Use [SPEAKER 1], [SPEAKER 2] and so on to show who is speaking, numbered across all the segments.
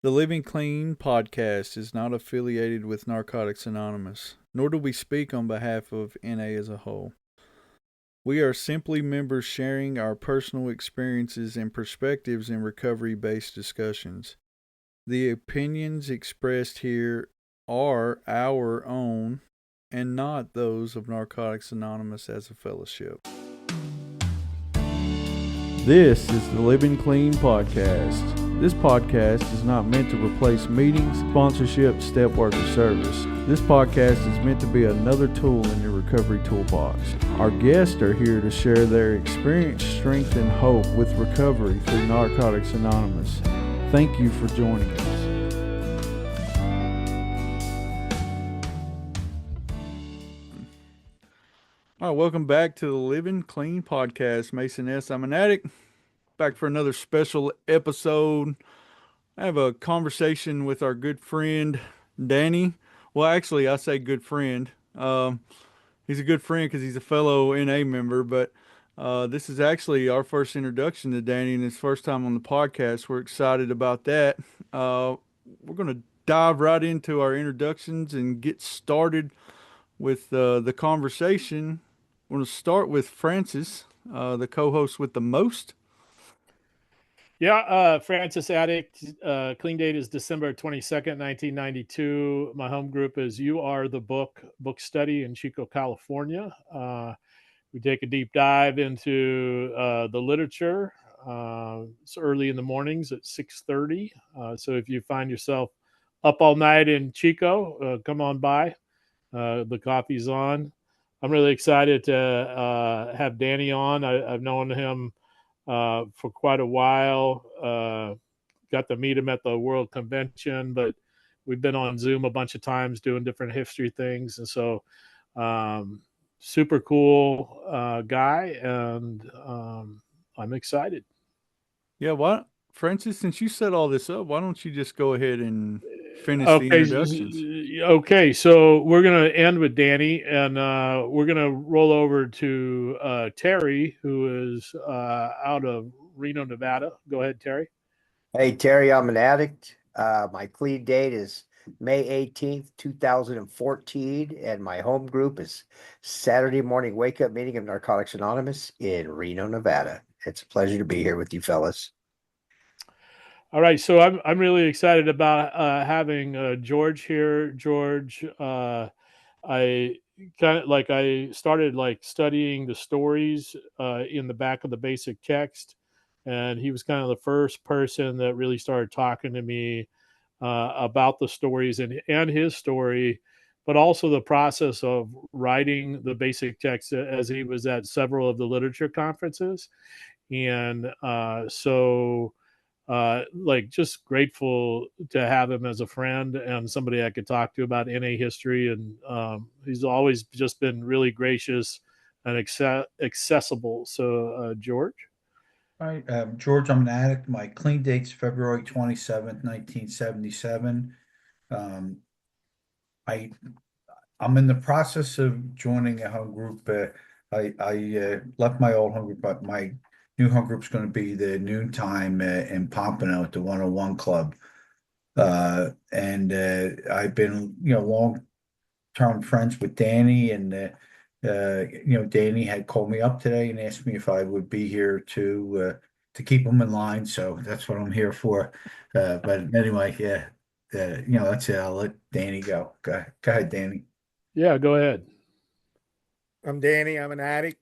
[SPEAKER 1] The Living Clean podcast is not affiliated with Narcotics Anonymous, nor do we speak on behalf of NA as a whole. We are simply members sharing our personal experiences and perspectives in recovery based discussions. The opinions expressed here are our own and not those of Narcotics Anonymous as a fellowship. This is the Living Clean podcast. This podcast is not meant to replace meetings, sponsorship, step work, or service. This podcast is meant to be another tool in your recovery toolbox. Our guests are here to share their experience, strength, and hope with recovery through Narcotics Anonymous. Thank you for joining us. All right, welcome back to the Living Clean podcast. Mason S. I'm an addict. Back for another special episode. I have a conversation with our good friend Danny. Well, actually, I say good friend. He's a good friend because he's a fellow NA member, but this is actually our first introduction to Danny and his first time on the podcast. We're excited about that. We're going to dive right into our introductions and get started with the conversation. We're going to start with Francis, the co host with the most.
[SPEAKER 2] Yeah, Francis Addict. Clean date is December 22nd, 1992. My home group is You Are the Book Study in Chico, California. We take a deep dive into the literature. It's early in the mornings at 6:30. So if you find yourself up all night in Chico, come on by. The coffee's on. I'm really excited to have Danny on. I've known him for quite a while. Got to meet him at the World Convention, but we've been on Zoom a bunch of times doing different history things. And so, super cool guy, and I'm excited.
[SPEAKER 1] Yeah, why, Francis, since you set all this up, why don't you just go ahead and finish the
[SPEAKER 2] Okay,
[SPEAKER 1] introductions?
[SPEAKER 2] okay. So we're gonna end with Danny, and we're gonna roll over to Terry, who is out of Reno, Nevada. Go ahead, Terry.
[SPEAKER 3] Hey Terry, I'm an addict. My clean date is May 18th, 2014, and my home group is Saturday morning wake up meeting of Narcotics Anonymous in Reno, Nevada. It's a pleasure to be here with you fellas.
[SPEAKER 2] All right, so I'm really excited about having George here. George, I I started like studying the stories in the back of the basic text, and he was kind of the first person that really started talking to me about the stories and his story, but also the process of writing the basic text as he was at several of the literature conferences, and like just grateful to have him as a friend and somebody I could talk to about NA history. And he's always just been really gracious and accessible. So, George.
[SPEAKER 4] Hi, George, I'm an addict. My clean date's February 27th, 1977. Um, I I'm in the process of joining a home group. I left my old home group, but my new home group's going to be the noontime in Pompano at the 101 Club. And I've been, long-term friends with Danny, and Danny had called me up today and asked me if I would be here to keep him in line. So that's what I'm here for. But anyway, yeah, that's it. I'll let Danny go. Go ahead, Danny.
[SPEAKER 2] Yeah, go ahead.
[SPEAKER 5] I'm Danny. I'm an addict.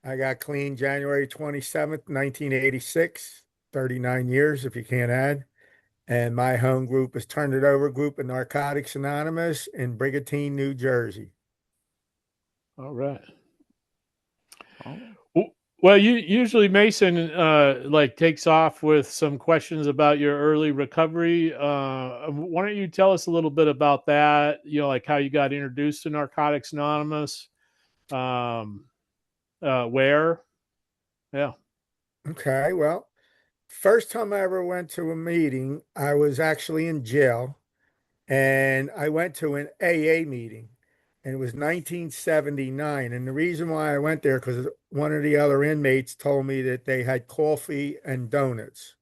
[SPEAKER 5] I got clean January 27th, 1986, 39 years if you can't add. And my home group is Turn It Over Group of Narcotics Anonymous in Brigantine, New Jersey.
[SPEAKER 2] All right. Well, you usually Mason like takes off with some questions about your early recovery. Why don't you tell us a little bit about that? Like how you got introduced to Narcotics Anonymous, where? Yeah.
[SPEAKER 5] Okay, well, first time I ever went to a meeting, I was actually in jail, and I went to an AA meeting, and it was 1979. And the reason why I went there, because one of the other inmates told me that they had coffee and donuts.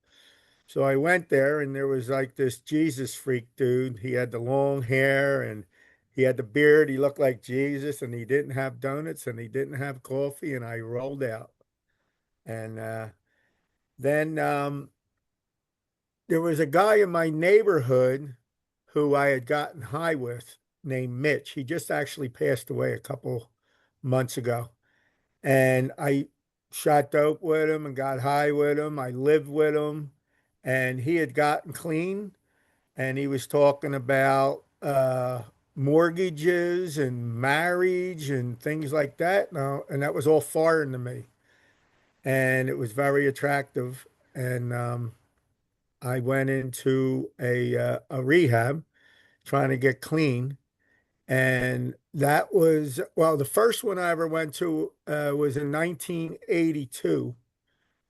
[SPEAKER 5] So I went there, and there was like this Jesus freak dude. He had the long hair and he had the beard. He looked like Jesus, and he didn't have donuts and he didn't have coffee. And I rolled out. And then there was a guy in my neighborhood who I had gotten high with named Mitch. He just actually passed away a couple months ago. And I shot dope with him and got high with him. I lived with him, and he had gotten clean, and he was talking about mortgages and marriage and things like that. Now, and that was all foreign to me, and it was very attractive. And I went into a rehab trying to get clean. And that was, well, the first one I ever went to was in 1982.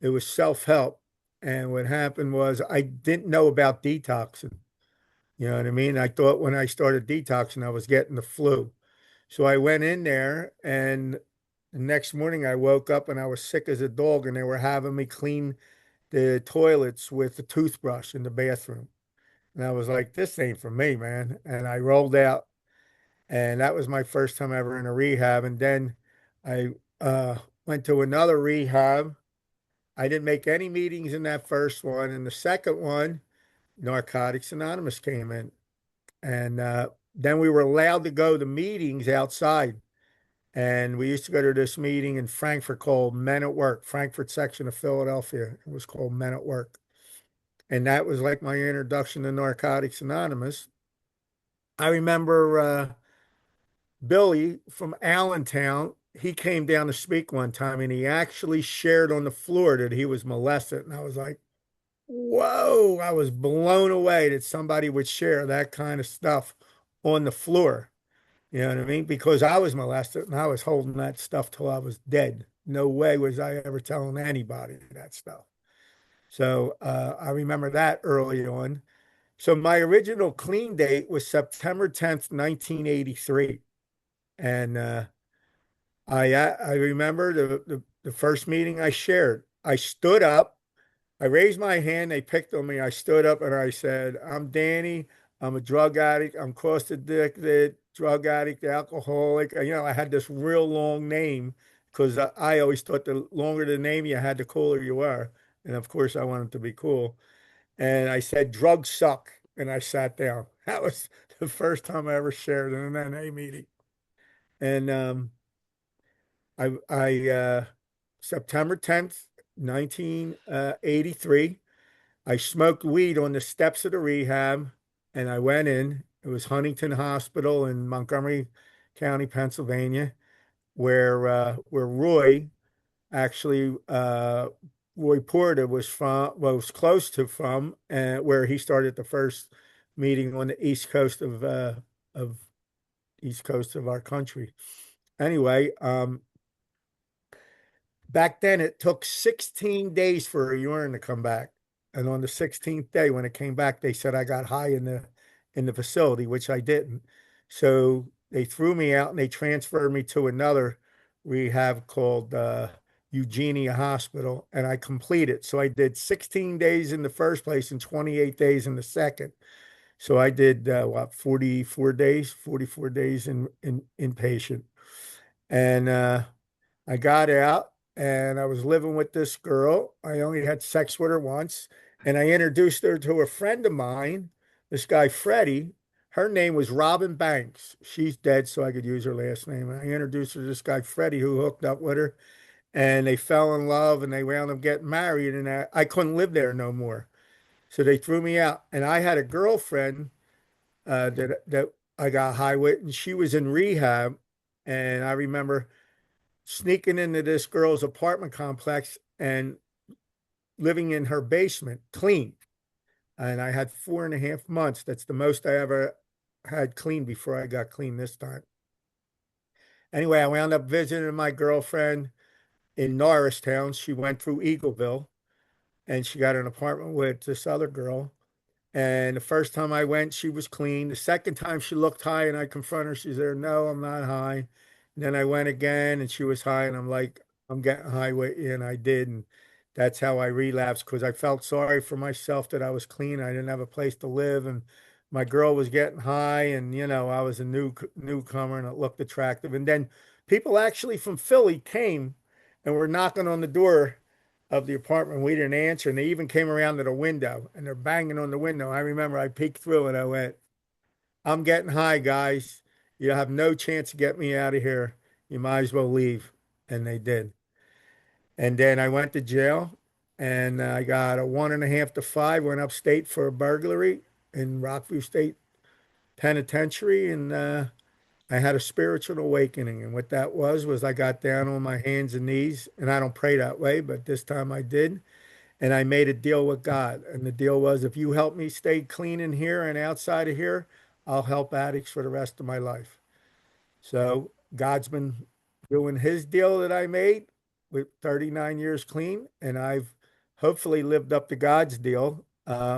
[SPEAKER 5] It was self-help. And what happened was I didn't know about detoxing. You know what I mean? I thought when I started detoxing, I was getting the flu. So I went in there, and the next morning I woke up and I was sick as a dog, and they were having me clean the toilets with a toothbrush in the bathroom. And I was like, this ain't for me, man. And I rolled out, and that was my first time ever in a rehab. And then I went to another rehab. I didn't make any meetings in that first one. And the second one, Narcotics Anonymous came in. And then we were allowed to go to meetings outside. And we used to go to this meeting in Frankfurt called Men at Work, Frankfurt section of Philadelphia. It was called Men at Work. And that was like my introduction to Narcotics Anonymous. I remember Billy from Allentown, he came down to speak one time, and he actually shared on the floor that he was molested. And I was like, whoa, I was blown away that somebody would share that kind of stuff on the floor. You know what I mean? Because I was molested and I was holding that stuff till I was dead. No way was I ever telling anybody that stuff. So I remember that early on. So my original clean date was September 10th, 1983. And I remember the first meeting I shared. I stood up, I raised my hand, they picked on me. I stood up and I said, I'm Danny. I'm a drug addict. I'm cross addicted, drug addict, alcoholic. You know, I had this real long name because I always thought the longer the name you had, the cooler you were. And of course, I wanted to be cool. And I said, drugs suck. And I sat down. That was the first time I ever shared in an NA meeting. And I September 10th, 1983, I smoked weed on the steps of the rehab, and I went in. It was Huntington Hospital in Montgomery County, Pennsylvania, where Roy actually Roy Porter was from, well, was close to from, where he started the first meeting on the of east coast of our country. Anyway, back then it took 16 days for a urine to come back. And on the 16th day, when it came back, they said I got high in the facility, which I didn't. So they threw me out and they transferred me to another rehab called Eugenia Hospital, and I completed. So I did 16 days in the first place and 28 days in the second. So I did 44 days in inpatient. And I got out and I was living with this girl. I only had sex with her once. And I introduced her to a friend of mine, this guy, Freddie. Her name was Robin Banks. She's dead, so I could use her last name. And I introduced her to this guy, Freddie, who hooked up with her. And they fell in love and they wound up getting married. And I couldn't live there no more. So they threw me out. And I had a girlfriend that I got high with, and she was in rehab. And I remember sneaking into this girl's apartment complex and living in her basement clean. And I had 4.5 months. That's the most I ever had clean before I got clean this time. Anyway, I wound up visiting my girlfriend in Norristown. She went through Eagleville and she got an apartment with this other girl. And the first time I went, she was clean. The second time she looked high and I confronted her. She said, no, I'm not high. And then I went again and she was high and I'm like, I'm getting high with you. And I did. And that's how I relapsed because I felt sorry for myself that I was clean. I didn't have a place to live, and my girl was getting high, and I was a newcomer and it looked attractive. And then people actually from Philly came and were knocking on the door of the apartment. We didn't answer, and they even came around to the window and they're banging on the window. I remember I peeked through and I went, "I'm getting high, guys. You have no chance to get me out of here. You might as well leave." And they did. And then I went to jail and I got a 1.5 to 5, went upstate for a burglary in Rockview State Penitentiary. And I had a spiritual awakening. And what that was I got down on my hands and knees. And I don't pray that way, but this time I did. And I made a deal with God. And the deal was if you help me stay clean in here and outside of here, I'll help addicts for the rest of my life. So God's been doing his deal that I made with 39 years clean, and I've hopefully lived up to God's deal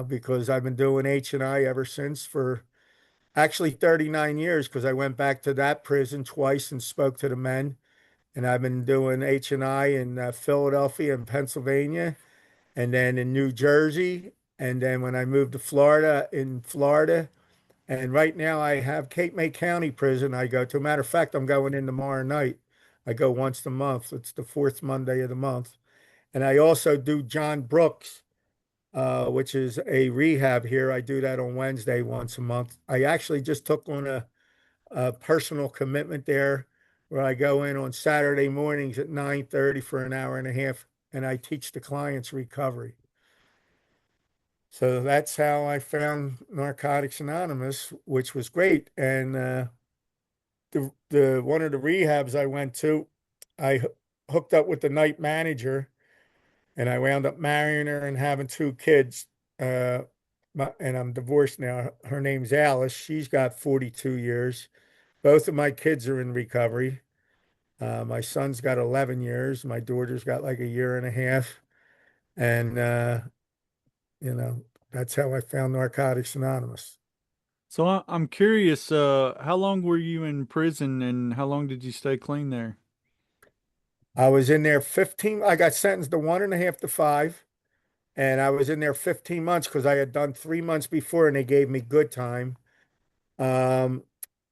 [SPEAKER 5] because I've been doing H&I ever since for actually 39 years because I went back to that prison twice and spoke to the men. And I've been doing H&I in Philadelphia and Pennsylvania, and then in New Jersey. And then when I moved to Florida, in Florida, and right now I have Cape May County Prison I go to. Matter of fact, I'm going in tomorrow night. I go once a month. It's the fourth Monday of the month. And I also do John Brooks, which is a rehab here. I do that on Wednesday once a month. I actually just took on a personal commitment there where I go in on Saturday mornings at 9:30 for an hour and a half, and I teach the clients recovery. So that's how I found Narcotics Anonymous, which was great. And the one of the rehabs I went to, I hooked up with the night manager, and I wound up marrying her and having 2 kids. Uh, and I'm divorced now. Her name's Alice. She's got 42 years. Both of my kids are in recovery. My son's got 11 years. My daughter's got like a year and a half. And you know, that's how I found Narcotics Anonymous.
[SPEAKER 1] So I'm curious, how long were you in prison and how long did you stay clean there?
[SPEAKER 5] I was in there 15, I got sentenced to 1.5 to 5, and I was in there 15 months because I had done 3 months before and they gave me good time. Um,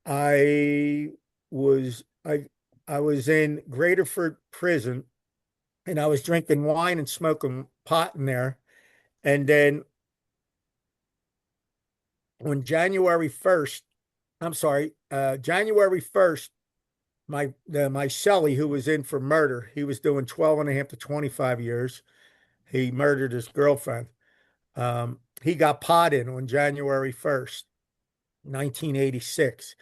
[SPEAKER 5] I was I I was in Graterford prison and I was drinking wine and smoking pot in there. And then on January 1st, I'm sorry, January 1st, my cellie who was in for murder, he was doing 12.5 to 25 years. He murdered his girlfriend. He got potted on January 1st, 1986.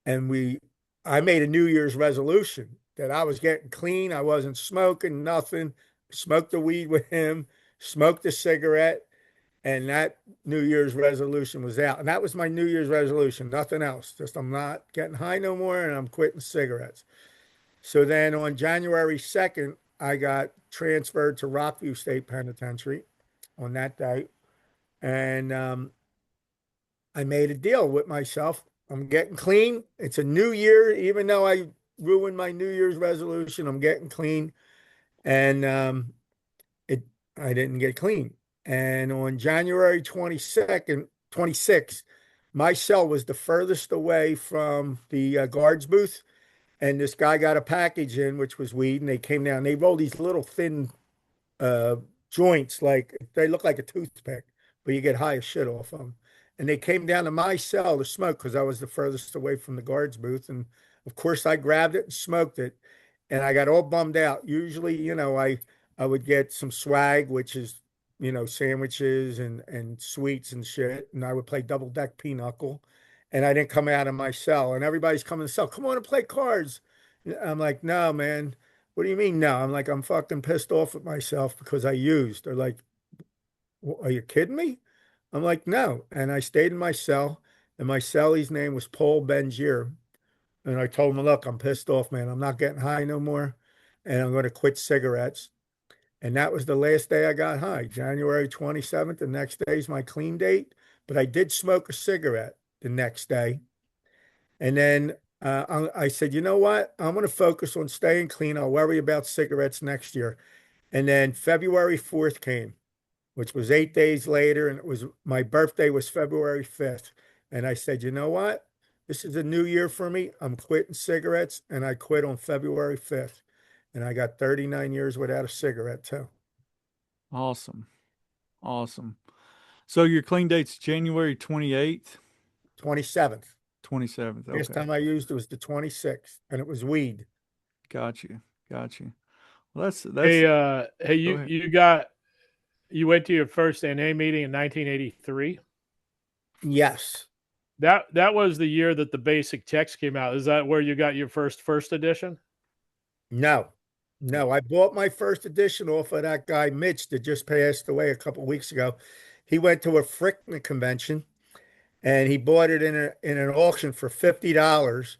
[SPEAKER 5] And I made a New Year's resolution that I was getting clean. I wasn't smoking nothing, smoked the weed with him, smoked a cigarette. And that New Year's resolution was out. And that was my New Year's resolution, nothing else. Just I'm not getting high no more and I'm quitting cigarettes. So then on January 2nd, I got transferred to Rockview State Penitentiary on that day. And I made a deal with myself. I'm getting clean. It's a new year, even though I ruined my New Year's resolution, I'm getting clean. And it I didn't get clean. And on January 22nd, 26th, my cell was the furthest away from the guards booth. And this guy got a package in, which was weed, and they came down. They rolled these little thin uh, joints, like they look like a toothpick, but you get high as shit off them. And they came down to my cell to smoke because I was the furthest away from the guards booth. And of course, I grabbed it and smoked it, and I got all bummed out. Usually, I would get some swag, which is sandwiches and sweets and shit, and I would play double deck pinochle. And I didn't come out of my cell, and everybody's coming to the cell. Come on and play cards. I'm like, no, man. What do you mean no? I'm like, I'm fucking pissed off at myself because I used. They're like, are you kidding me? I'm like, no. And I stayed in my cell, and my cellie's name was Paul Bengier. And I told him, look, I'm pissed off, man. I'm not getting high no more, and I'm going to quit cigarettes. And that was the last day I got high, January 27th. The next day is my clean date. But I did smoke a cigarette the next day. And then I said, you know what? I'm going to focus on staying clean. I'll worry about cigarettes next year. And then February 4th came, which was 8 days later, and it was my birthday was February 5th. And I said, you know what? This is a new year for me. I'm quitting cigarettes, and I quit on February 5th. And I got 39 years without a cigarette too.
[SPEAKER 1] Awesome. Awesome. So your clean date's January 28th,
[SPEAKER 5] 27th.
[SPEAKER 1] 27th.
[SPEAKER 5] Last
[SPEAKER 1] Okay.
[SPEAKER 5] time I used it was the 26th, and it was weed.
[SPEAKER 1] Got you. Got you. Well, that's
[SPEAKER 2] Hey, hey,
[SPEAKER 1] go
[SPEAKER 2] you
[SPEAKER 1] ahead.
[SPEAKER 2] you went to your first NA meeting in 1983.
[SPEAKER 5] Yes.
[SPEAKER 2] That was the year that the basic text came out. Is that where you got your first edition?
[SPEAKER 5] No. No, I bought my first edition off of that guy Mitch that just passed away a couple weeks ago. He went to a Frickman convention and he bought it in an auction for $50,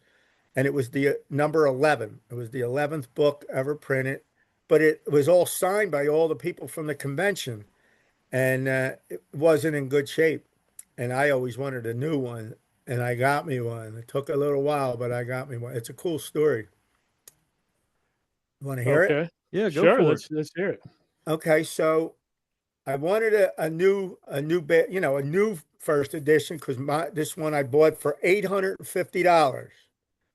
[SPEAKER 5] and it was the number 11. It was the 11th book ever printed, but it was all signed by all the people from the convention, and it wasn't in good shape. And I always wanted a new one, and I got me one. It took a little while, but I got me one. It's a cool story. You want to hear it?
[SPEAKER 2] Okay.
[SPEAKER 1] Yeah, go
[SPEAKER 2] Sure,
[SPEAKER 1] for it.
[SPEAKER 2] let's hear it.
[SPEAKER 5] Okay, so I wanted a new bit, a new first edition because my this one I bought for $850.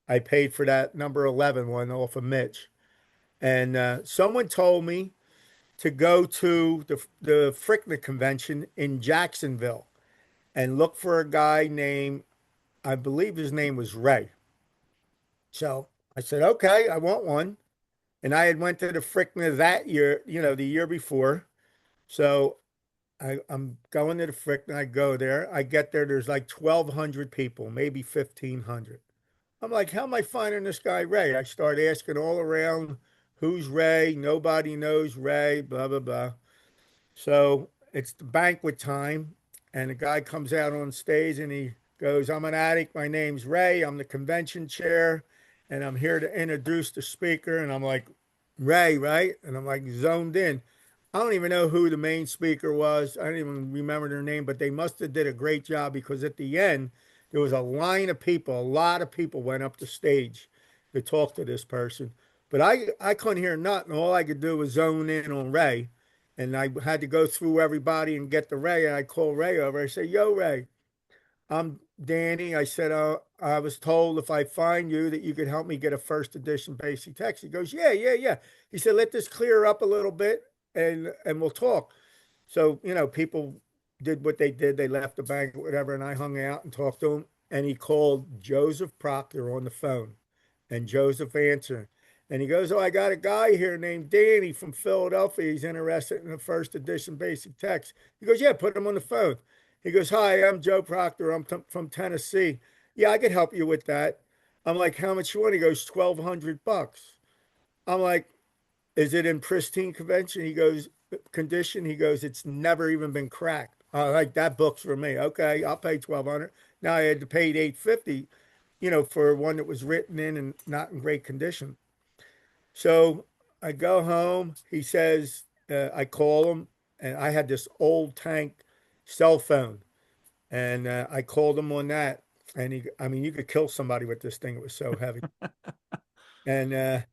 [SPEAKER 5] I paid for that number 11 one off of Mitch. And someone told me to go to the Frickner convention in Jacksonville and look for a guy named, I believe his name was Ray. So I said, okay, I want one. And I had went to the Frickner that year, the year before. So I'm going to the Frickner. I go there. I get there. There's like 1,200 people, maybe 1,500. I'm like, how am I finding this guy Ray? I start asking all around, who's Ray? Nobody knows Ray, blah, blah, blah. So it's the banquet time, and the guy comes out on stage and he goes, I'm an addict. My name's Ray. I'm the convention chair, and I'm here to introduce the speaker. And I'm like, Ray, right? And I'm like zoned in. I don't even know who the main speaker was. I don't even remember their name, but they must have did a great job because at the end, there was a line of people, a lot of people went up the stage to talk to this person. But I couldn't hear nothing. All I could do was zone in on Ray. And I had to go through everybody and get the Ray. And I call Ray over. I say, yo, Ray, I'm Danny. I said, I was told if I find you that you could help me get a first edition basic text. He goes, yeah, yeah, yeah. He said, let this clear up a little bit and we'll talk. So, people did what they did. They left the bank, whatever. And I hung out and talked to him. And he called Joseph Proctor on the phone. And Joseph answered. And he goes, oh, I got a guy here named Danny from Philadelphia. He's interested in the first edition basic text. He goes, yeah, put him on the phone. He goes, hi, I'm Joe Proctor. I'm from Tennessee. Yeah, I could help you with that. I'm like, how much you want? He goes, $1,200. I'm like, is it in pristine condition? He goes, it's never even been cracked. Like that book's for me. Okay, I'll pay 1,200. Now I had to pay 850, for one that was written in and not in great condition. So I go home. He says, I call him, and I had this old tank cell phone, and I called him on that. And I mean, you could kill somebody with this thing. It was so heavy. And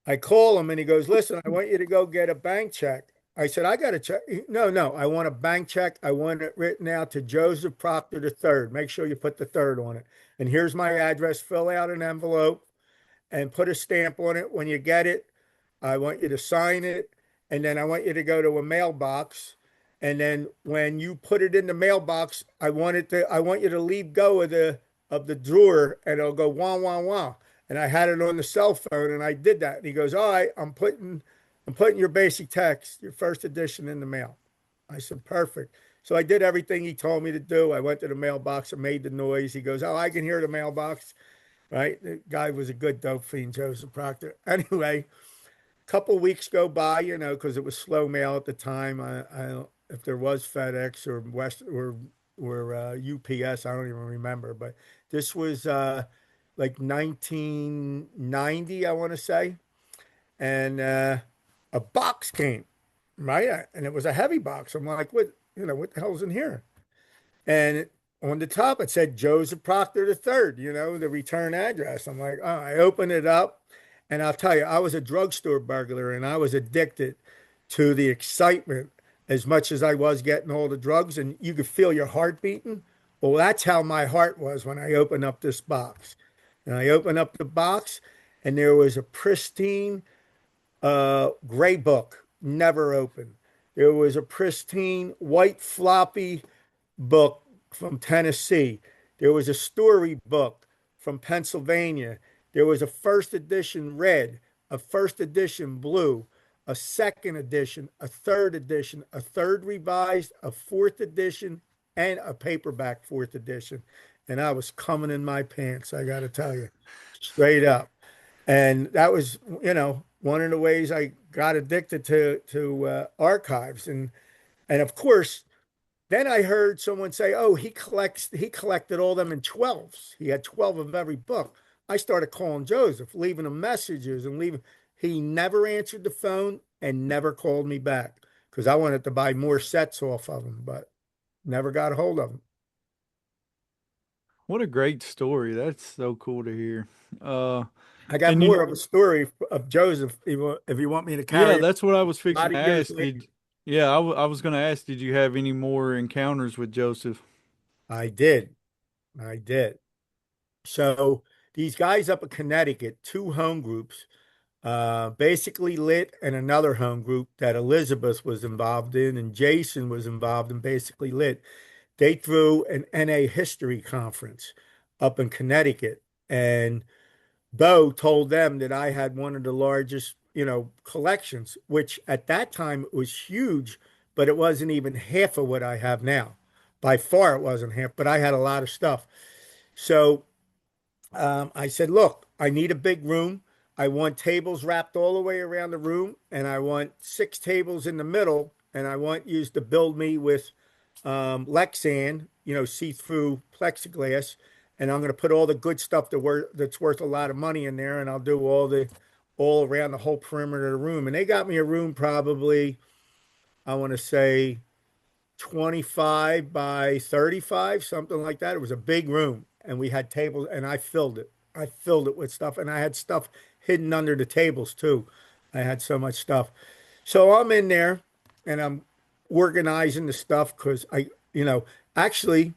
[SPEAKER 5] I call him, and he goes, listen, I want you to go get a bank check. I said, I got a check. No, no, I want a bank check. I want it written out to Joseph Proctor III. Make sure you put the third on it. And here's my address. Fill out an envelope and put a stamp on it. When you get it, I want you to sign it. And then I want you to go to a mailbox. And then when you put it in the mailbox, I want you to leave go of the drawer, and it'll go wah wah wah. And I had it on the cell phone, and I did that. And he goes, all right, I'm putting your basic text, your first edition, in the mail. I said, perfect. So I did everything he told me to do. I went to the mailbox and made the noise. He goes, oh, I can hear the mailbox. Right? The guy was a good dope fiend, Joseph Proctor. Anyway, a couple weeks go by, because it was slow mail at the time. If there was FedEx or West or UPS, I don't even remember. But this was like 1990, I want to say, and a box came, right, and it was a heavy box. I'm like, what the hell's in here? And on the top, it said Joseph Proctor III, the return address. I'm like, oh, I opened it up. And I'll tell you, I was a drugstore burglar and I was addicted to the excitement as much as I was getting all the drugs, and you could feel your heart beating. Well, that's how my heart was when I opened up this box. And I opened up the box, and there was a pristine gray book, never opened. There was a pristine white floppy book from Tennessee. There was a story book from Pennsylvania. There was a first edition red, a first edition blue, a second edition, a third revised, a fourth edition, and a paperback fourth edition. And I was coming in my pants, I got to tell you, straight up. And that was, one of the ways I got addicted to archives. And of course, then I heard someone say, "Oh, he collected all them in 12s. He had 12 of every book." I started calling Joseph, leaving him messages and leaving. He never answered the phone and never called me back because I wanted to buy more sets off of him, but never got a hold of him.
[SPEAKER 1] What a great story. That's so cool to hear. Uh,
[SPEAKER 5] I got
[SPEAKER 1] and
[SPEAKER 5] more of a story of Joseph if you want me to
[SPEAKER 1] yeah,
[SPEAKER 5] carry it
[SPEAKER 1] that's what I was
[SPEAKER 5] a
[SPEAKER 1] fixing
[SPEAKER 5] lot
[SPEAKER 1] to
[SPEAKER 5] of years
[SPEAKER 1] ask.
[SPEAKER 5] later.
[SPEAKER 1] Yeah, I was going to ask, did you have any more encounters with Joseph?
[SPEAKER 5] I did. I did. So these guys up in Connecticut, two home groups, basically lit and another home group that Elizabeth was involved in and Jason was involved in basically lit. They threw an NA history conference up in Connecticut. And Bo told them that I had one of the largest, collections, which at that time was huge, but it wasn't even half of what I have now. By far, it wasn't half, but I had a lot of stuff. So I said, look, I need a big room. I want tables wrapped all the way around the room, and I want 6 tables in the middle, and I want you to build me with Lexan, see-through plexiglass, and I'm going to put all the good stuff that's worth a lot of money in there, and I'll do all around the whole perimeter of the room. And they got me a room probably, I want to say 25 by 35, something like that. It was a big room, and we had tables, and I filled it. I filled it with stuff, and I had stuff hidden under the tables too. I had so much stuff. So I'm in there, and I'm organizing the stuff because actually,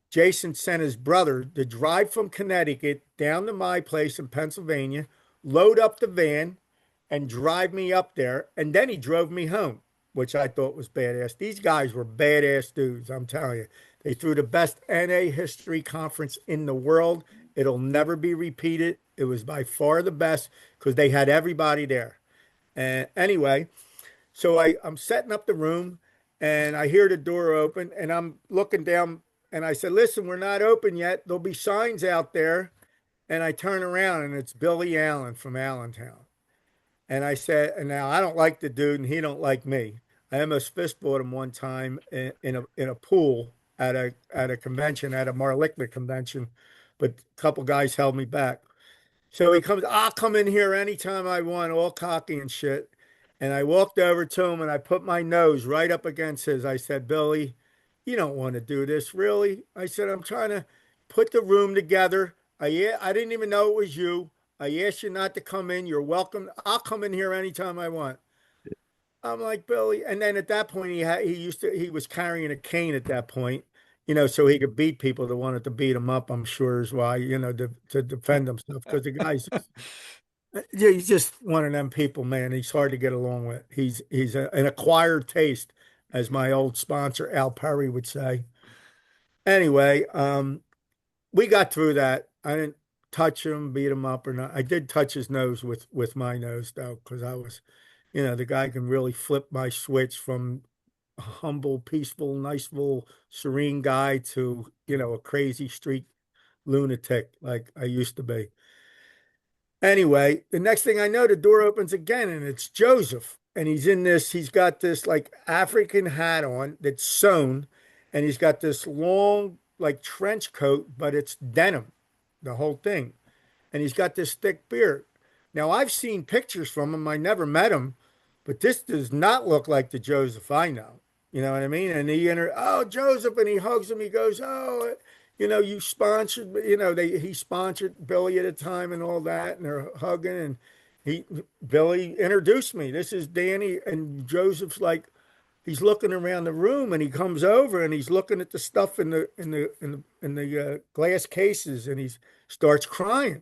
[SPEAKER 5] Jason sent his brother to drive from Connecticut down to my place in Pennsylvania, load up the van, and drive me up there. And then he drove me home, which I thought was badass. These guys were badass dudes, I'm telling you. They threw the best NA history conference in the world. It'll never be repeated. It was by far the best because they had everybody there. And anyway, so I'm setting up the room and I hear the door open and I'm looking down and I said, listen, we're not open yet. There'll be signs out there. And I turn around and it's Billy Allen from Allentown. And I said, and now I don't like the dude, and he don't like me. I almost fistfought him one time in a pool at a convention, at a Marlickman convention, but a couple guys held me back. So he comes, I'll come in here anytime I want, all cocky and shit. And I walked over to him and I put my nose right up against his. I said, Billy, you don't want to do this, really? I said, I'm trying to put the room together. I didn't even know it was you. I asked you not to come in. You're welcome. I'll come in here anytime I want. I'm like, Billy. And then at that point, he was carrying a cane at that point, so he could beat people that wanted to beat him up, I'm sure is why, to defend himself. Because the guy's, yeah, he's just one of them people, man. He's hard to get along with. He's an acquired taste, as my old sponsor, Al Perry, would say. Anyway, we got through that. I didn't touch him, beat him up or not. I did touch his nose with my nose though, because I was, the guy can really flip my switch from a humble, peaceful, niceful, serene guy to, a crazy street lunatic like I used to be. Anyway, the next thing I know, the door opens again and it's Joseph. And he's got this like African hat on that's sewn, and he's got this long, like trench coat, but it's denim, the whole thing. And he's got this thick beard. Now, I've seen pictures from him. I never met him, but this does not look like the Joseph I know. You know what I mean? And oh, Joseph, and he hugs him. He goes, oh, you sponsored, he sponsored Billy at a time and all that, and they're hugging, and he Billy introduced me. This is Danny, and Joseph's like, he's looking around the room, and he comes over and he's looking at the stuff in the glass cases, and he starts crying.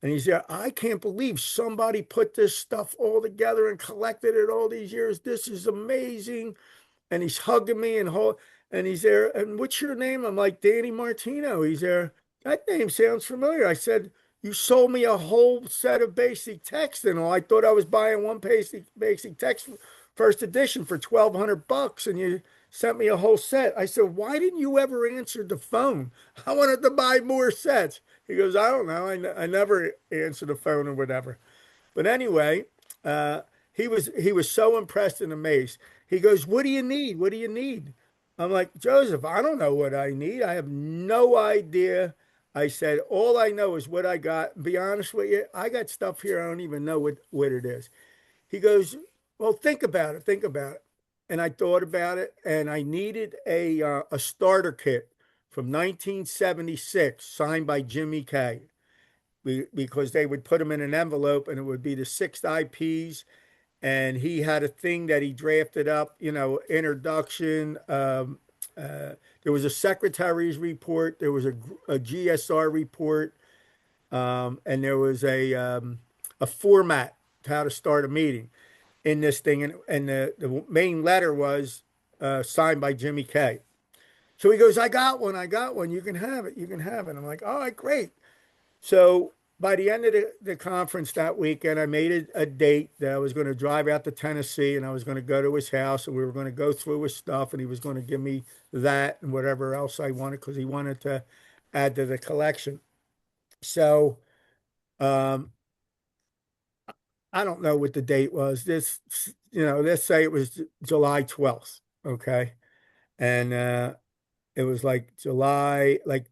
[SPEAKER 5] And he's there. I can't believe somebody put this stuff all together and collected it all these years. This is amazing. And he's hugging me and he's there. And what's your name? I'm like, Danny Martino. He's there. That name sounds familiar. I said, you sold me a whole set of basic text and all. I thought I was buying one basic text first edition for $1,200, and you sent me a whole set. I said, why didn't you ever answer the phone? I wanted to buy more sets. He goes, I don't know. I never answer the phone or whatever. But anyway, he was so impressed and amazed. He goes, what do you need? What do you need? I'm like, Joseph, I don't know what I need. I have no idea. I said, all I know is what I got. Be honest with you, I got stuff here. I don't even know what it is. He goes, well, think about it. Think about it. And I thought about it, and I needed a starter kit from 1976 signed by Jimmy K, because they would put them in an envelope, and it would be the six IPs. And he had a thing that he drafted up, introduction. There was a secretary's report. There was a GSR report. And there was a format to how to start a meeting in this thing. And the main letter was signed by Jimmy K. So he goes, I got one. You can have it. You can have it. I'm like, all right, great. So by the end of the conference that weekend, I made a date that I was going to drive out to Tennessee, and I was going to go to his house, and we were going to go through his stuff, and he was going to give me that and whatever else I wanted, because he wanted to add to the collection. So um, I don't know what the date was. Let's say it was July 12th. Okay. And it was like July, like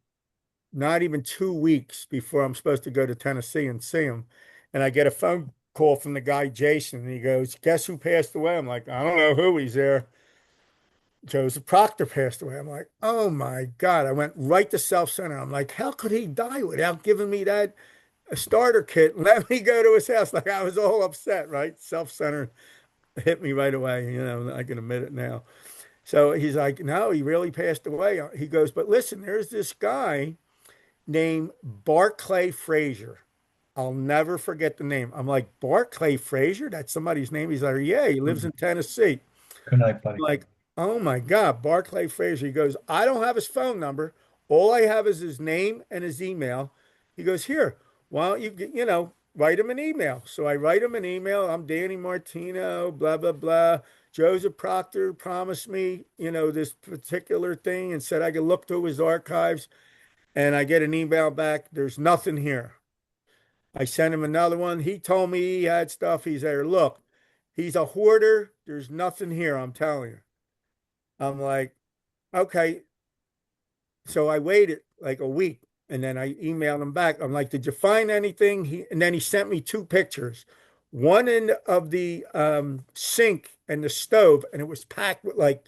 [SPEAKER 5] not even 2 weeks before I'm supposed to go to Tennessee and see him. And I get a phone call from the guy, Jason, and he goes, guess who passed away? I'm like, I don't know who. He's there. Joseph Proctor passed away. I'm like, oh my God. I went right to Self Center. I'm like, how could he die without giving me that a starter kit and let me go to his house? Like, I was all upset, right? Self Center hit me right away. I can admit it now. So he's like, no, he really passed away. He goes, but listen, there's this guy named Barclay Frazier. I'll never forget the name. I'm like, Barclay Frazier? That's somebody's name? He's like, yeah, he lives in Tennessee.
[SPEAKER 4] Good night, buddy.
[SPEAKER 5] I'm like, oh my God, Barclay Frazier. He goes, I don't have his phone number. All I have is his name and his email. He goes, here, why don't write him an email. So I write him an email. I'm Danny Martino, blah, blah, blah. Joseph Proctor promised me, this particular thing, and said I could look through his archives. And I get an email back. There's nothing here. I sent him another one. He told me he had stuff. He's there. Look, he's a hoarder. There's nothing here. I'm telling you. I'm like, okay. So I waited like a week, and then I emailed him back. I'm like, did you find anything? And then he sent me two pictures. One end of the sink and the stove, and it was packed with like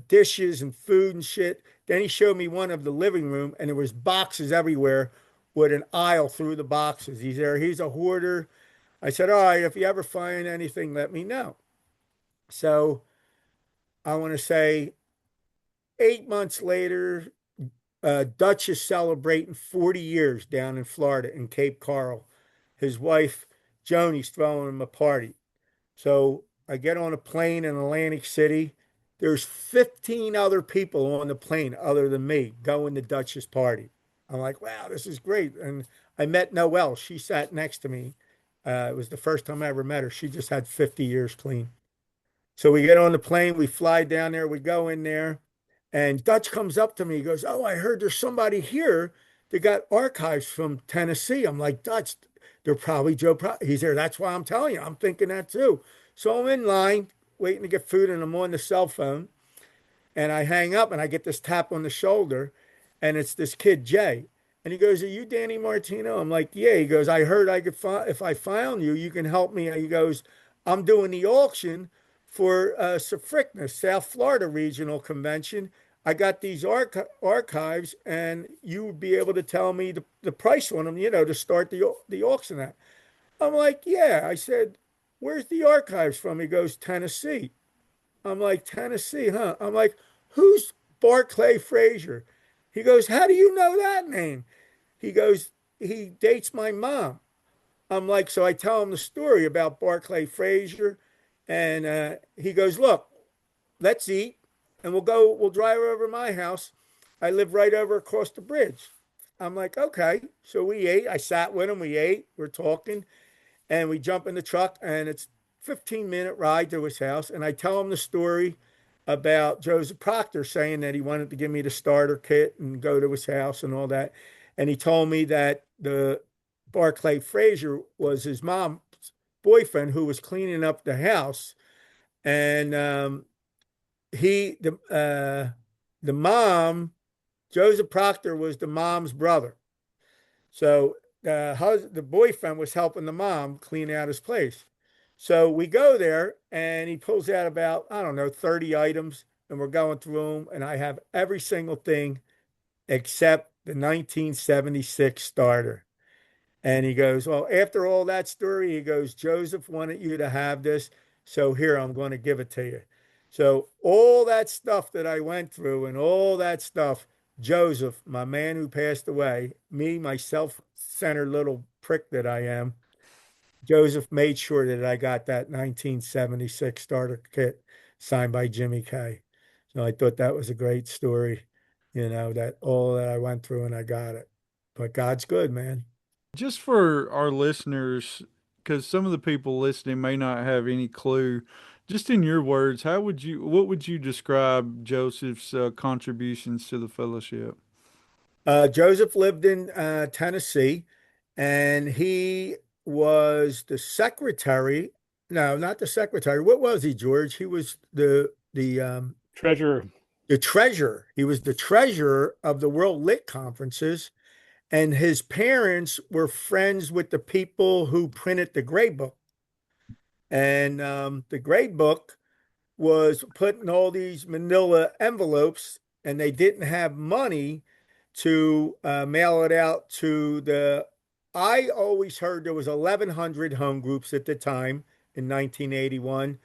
[SPEAKER 5] dishes and food and shit. Then he showed me one of the living room, and there was boxes everywhere with an aisle through the boxes. He's a hoarder. I said, all right, if you ever find anything, let me know. So I want to say 8 months later, Dutch is celebrating 40 years down in Florida in Cape Coral. His wife, Joni's throwing him a party. So I get on a plane in Atlantic City. There's 15 other people on the plane other than me going to Dutch's party. I'm like, wow, this is great. And I met Noelle. She sat next to me. It was the first time I ever met her. She just had 50 years clean. So we get on the plane, we fly down there, we go in there, and Dutch comes up to me. He goes, oh, I heard there's somebody here that got archives from Tennessee. I'm like, Dutch, they're probably He's there. That's why I'm telling you. I'm thinking that too. So I'm in line waiting to get food, and I'm on the cell phone, and I hang up, and I get this tap on the shoulder, and it's this kid, Jay. And he goes, are you Danny Martino? I'm like, yeah. He goes, I heard I could if I found you, you can help me. He goes, I'm doing the auction for Safricna, South Florida Regional Convention. I got these archives, and you would be able to tell me the price on them, to start the auction at. I'm like, yeah. I said, where's the archives from? He goes, Tennessee. I'm like, Tennessee, huh? I'm like, who's Barclay Frazier? He goes, how do you know that name? He goes, he dates my mom. I'm like, so I tell him the story about Barclay Frazier, and he goes, look, let's eat, and we'll drive over to my house. I live right over across the bridge. I'm like, okay. So we ate. I sat with him. We ate. We're talking, and we jump in the truck, and it's 15-minute ride to his house. And I tell him the story about Joseph Proctor saying that he wanted to give me the starter kit and go to his house and all that. And he told me that the Barclay Frazier was his mom's boyfriend who was cleaning up the house. And he the mom, Joseph Proctor, was the mom's brother. So the boyfriend was helping the mom clean out his place. So we go there, and he pulls out about, I don't know, 30 items, and we're going through them, and I have every single thing except the 1976 starter. And he goes, well, after all that story, he goes, Joseph wanted you to have this. So here, I'm going to give it to you. So all that stuff that I went through and all that stuff, Joseph, my man who passed away, me, my self-centered little prick that I am, Joseph made sure that I got that 1976 starter kit signed by Jimmy Kay. So I thought that was a great story, that all that I went through and I got it. But God's good, man.
[SPEAKER 1] Just for our listeners, because some of the people listening may not have any clue, just in your words, what would you describe Joseph's contributions to the fellowship?
[SPEAKER 5] Joseph lived in Tennessee, and he was the secretary. No, not the secretary. What was he, George? He was
[SPEAKER 2] Treasurer.
[SPEAKER 5] the treasurer. He was the treasurer of the World Lit Conferences, and his parents were friends with the people who printed the Gray Book. And the Gray Book was put in all these manila envelopes, and they didn't have money to mail it out to the. I always heard there was 1,100 home groups at the time in 1981.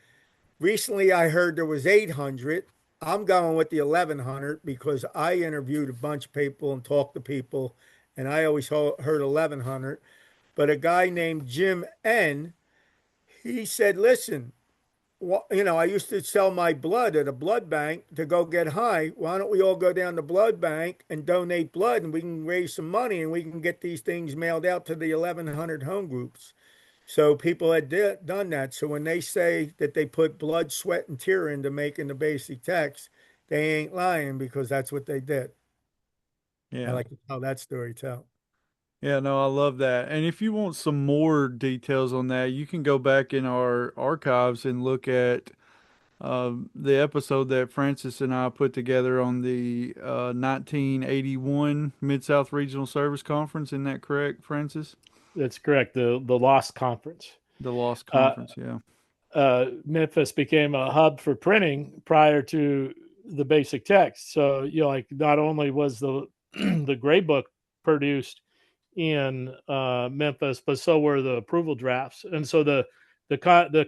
[SPEAKER 5] Recently, I heard there was 800. I'm going with the 1,100 because I interviewed a bunch of people and talked to people, and I always heard 1,100. But a guy named Jim N, he said, listen, well, I used to sell my blood at a blood bank to go get high. Why don't we all go down to blood bank and donate blood, and we can raise some money, and we can get these things mailed out to the 1,100 home groups. So people had done that. So when they say that they put blood, sweat, and tear into making the basic text, they ain't lying, because that's what they did. I
[SPEAKER 1] Yeah.
[SPEAKER 5] like to tell that story too.
[SPEAKER 1] Yeah, no, I love that. And if you want some more details on that, you can go back in our archives and look at the episode that Francis and I put together on the 1981 Mid South Regional Service Conference. Isn't that correct, Francis?
[SPEAKER 2] That's correct. The Lost Conference.
[SPEAKER 1] The Lost
[SPEAKER 2] Uh,
[SPEAKER 1] Conference, yeah.
[SPEAKER 2] Memphis became a hub for printing prior to the basic text. So, like not only was the the Gray Book produced in Memphis, but so were the approval drafts. And so the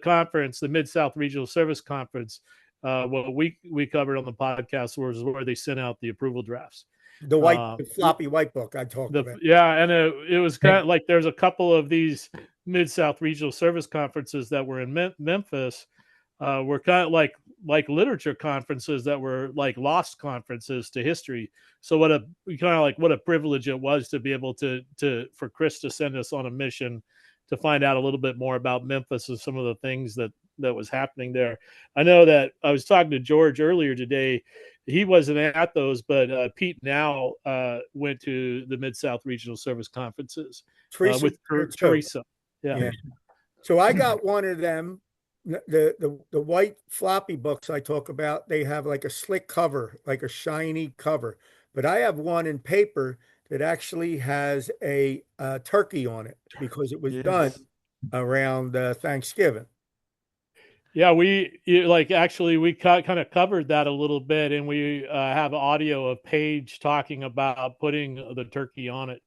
[SPEAKER 2] conference, the Mid South Regional Service Conference, what we covered on the podcast was where they sent out the approval drafts.
[SPEAKER 5] The floppy white book I talked about.
[SPEAKER 2] And it was kind of like there's a couple of these Mid South Regional Service Conferences that were in Memphis. Were kind of like literature conferences that were like lost conferences to history. So what a privilege it was to be able to for Chris to send us on a mission to find out a little bit more about Memphis and some of the things that was happening there. I know that I was talking to George earlier today. He wasn't at those, but Pete now went to the Mid South Regional Service Conferences
[SPEAKER 5] Teresa
[SPEAKER 2] with
[SPEAKER 5] was there too.
[SPEAKER 2] Teresa. Yeah.
[SPEAKER 5] So I got one of them. The white floppy books I talk about, they have like a slick cover, like a shiny cover. But I have one in paper that actually has a turkey on it, because it was done
[SPEAKER 1] Yes.
[SPEAKER 5] around Thanksgiving.
[SPEAKER 2] Yeah, we kind of covered that a little bit, and we have audio of Paige talking about putting the turkey on it.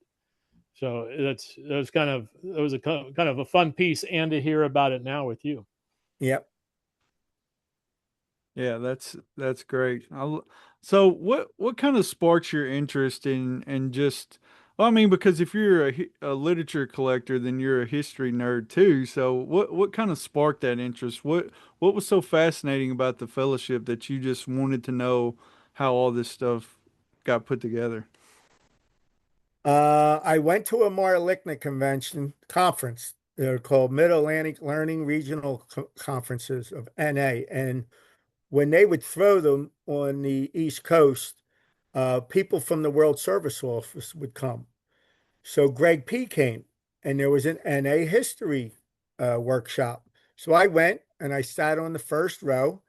[SPEAKER 2] So that was a kind of a fun piece, and to hear about it now with you.
[SPEAKER 5] Yep.
[SPEAKER 1] Yeah, that's great. So what kind of sparks your interest in just well, I mean, because if you're a literature collector, then you're a history nerd too. So what kind of sparked that interest? What was so fascinating about the fellowship that you just wanted to know how all this stuff got put together?
[SPEAKER 5] I went to a Marlickna convention conference. They're called Mid-Atlantic Learning Regional Conferences of NA. And when they would throw them on the East Coast, people from the World Service Office would come. So Greg P came, and there was an NA history workshop. So I went and I sat on the first row,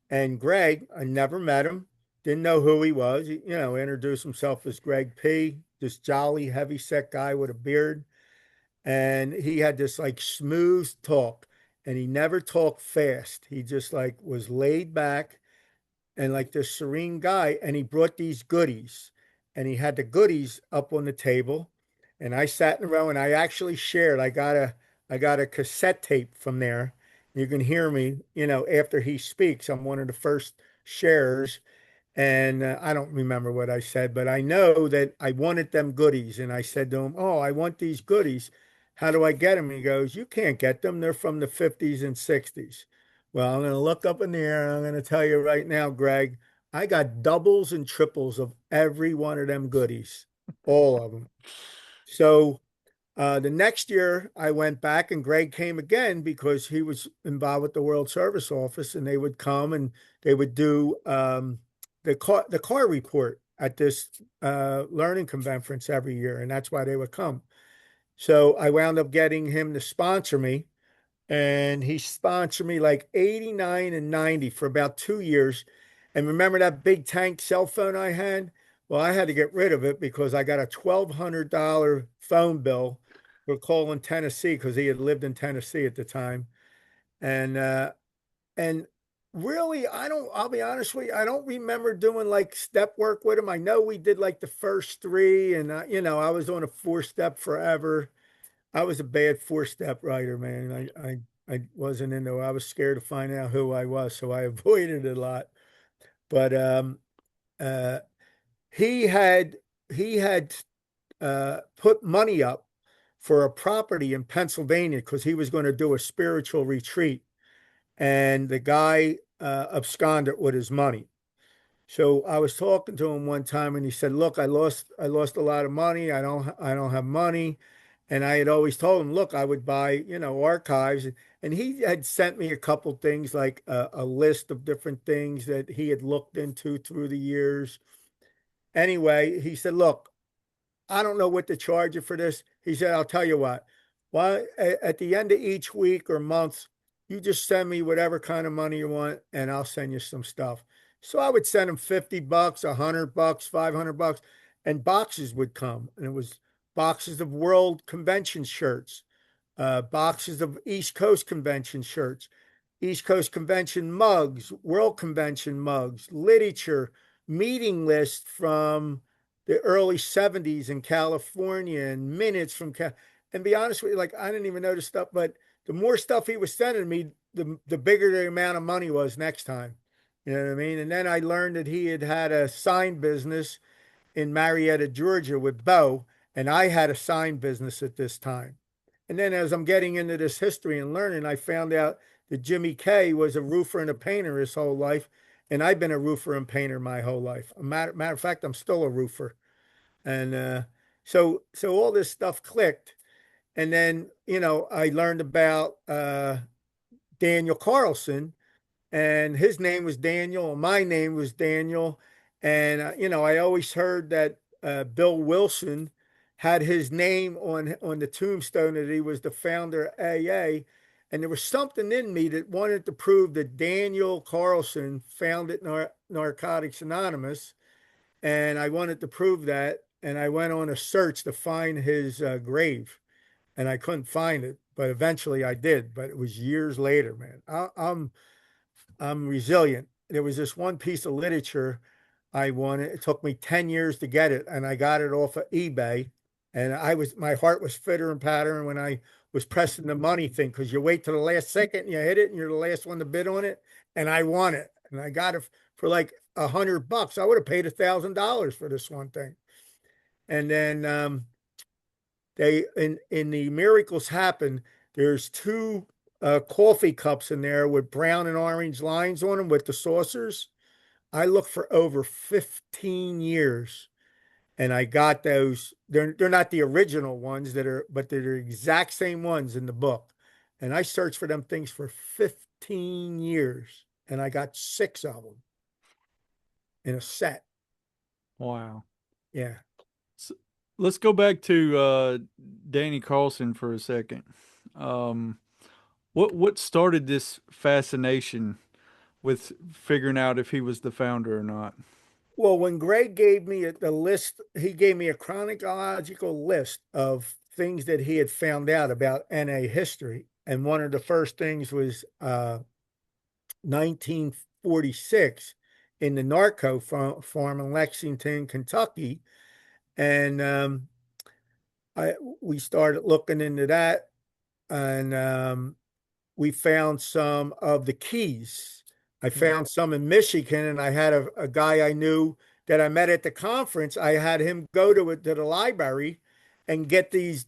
[SPEAKER 5] and Greg, I never met him, didn't know who he was. Introduced himself as Greg P, this jolly, heavy set guy with a beard. And he had this like smooth talk, and he never talked fast. He just like was laid back and like this serene guy. And he brought these goodies, and he had the goodies up on the table. And I sat in a row, and I actually shared. I got a cassette tape from there. You can hear me, after he speaks. I'm one of the first sharers, and I don't remember what I said, but I know that I wanted them goodies. And I said to him, "Oh, I want these goodies. How do I get them?" He goes, "You can't get them. They're from the 50s and 60s." Well, I'm going to look up in the air, and I'm going to tell you right now, Greg, I got doubles and triples of every one of them goodies, all of them. So the next year, I went back, and Greg came again because he was involved with the World Service Office, and they would come and they would do the car report at this learning conference every year, and that's why they would come. So I wound up getting him to sponsor me, and he sponsored me like 89 and 90 for about 2 years. And remember that big tank cell phone I had? Well, I had to get rid of it because I got a $1,200 phone bill for calling Tennessee because he had lived in Tennessee at the time. And really, I'll be honest with you, I don't remember doing like step work with him. I know we did like the first three, and I was on a four-step forever. I was a bad four-step writer, man. I wasn't into it. I was scared to find out who I was, so I avoided it a lot. But uh, he had put money up for a property in Pennsylvania because he was going to do a spiritual retreat, and the guy absconded with his money. So I was talking to him one time, and he said, "Look, I lost a lot of money. I don't have money." And I had always told him, "Look, I would buy, archives." And he had sent me a couple things, like a list of different things that he had looked into through the years. Anyway, he said, "Look, I don't know what to charge you for this." He said, "I'll tell you what. Why at the end of each week or month, you just send me whatever kind of money you want, and I'll send you some stuff." So I would send him $50, $100, $500, and boxes would come, and it was boxes of World Convention shirts, boxes of East Coast Convention shirts, East Coast Convention mugs, World Convention mugs, literature, meeting lists from the early 70s in California, and minutes from and be honest with you, like I didn't even know the stuff, but the more stuff he was sending me, the bigger the amount of money was next time. You know what I mean? And then I learned that he had a sign business in Marietta, Georgia with Bo, and I had a sign business at this time. And then as I'm getting into this history and learning, I found out that Jimmy K was a roofer and a painter his whole life, and I've been a roofer and painter my whole life. Matter of fact, I'm still a roofer. And so all this stuff clicked. And then, I learned about Daniel Carlson, and his name was Daniel, and my name was Daniel. And I always heard that Bill Wilson had his name on the tombstone, that he was the founder of AA. And there was something in me that wanted to prove that Daniel Carlson founded Narcotics Anonymous, and I wanted to prove that. And I went on a search to find his grave, and I couldn't find it, but eventually I did. But it was years later, man. I'm resilient. There was this one piece of literature I wanted. It took me 10 years to get it, and I got it off of eBay. And my heart was fitter and pattering when I was pressing the money thing, because you wait till the last second and you hit it and you're the last one to bid on it. And I won it. And I got it for like $100. I would have paid $1,000 for this one thing. And then they in the Miracles Happen, there's two coffee cups in there with brown and orange lines on them with the saucers. I looked for over 15 years and I got those. They're not the original ones but they're the exact same ones in the book. And I searched for them things for 15 years and I got 6 of them in a set.
[SPEAKER 1] Wow.
[SPEAKER 5] Yeah.
[SPEAKER 1] So let's go back to Danny Carlson for a second. Um, what started this fascination with figuring out if he was the founder or not?
[SPEAKER 5] Well, when Greg gave me the list, he gave me a chronological list of things that he had found out about NA history. And one of the first things was 1946 in the Narco farm in Lexington, Kentucky. And we started looking into that. And we found some of the keys. I found some in Michigan, and I had a guy I knew that I met at the conference. I had him go to the library and get the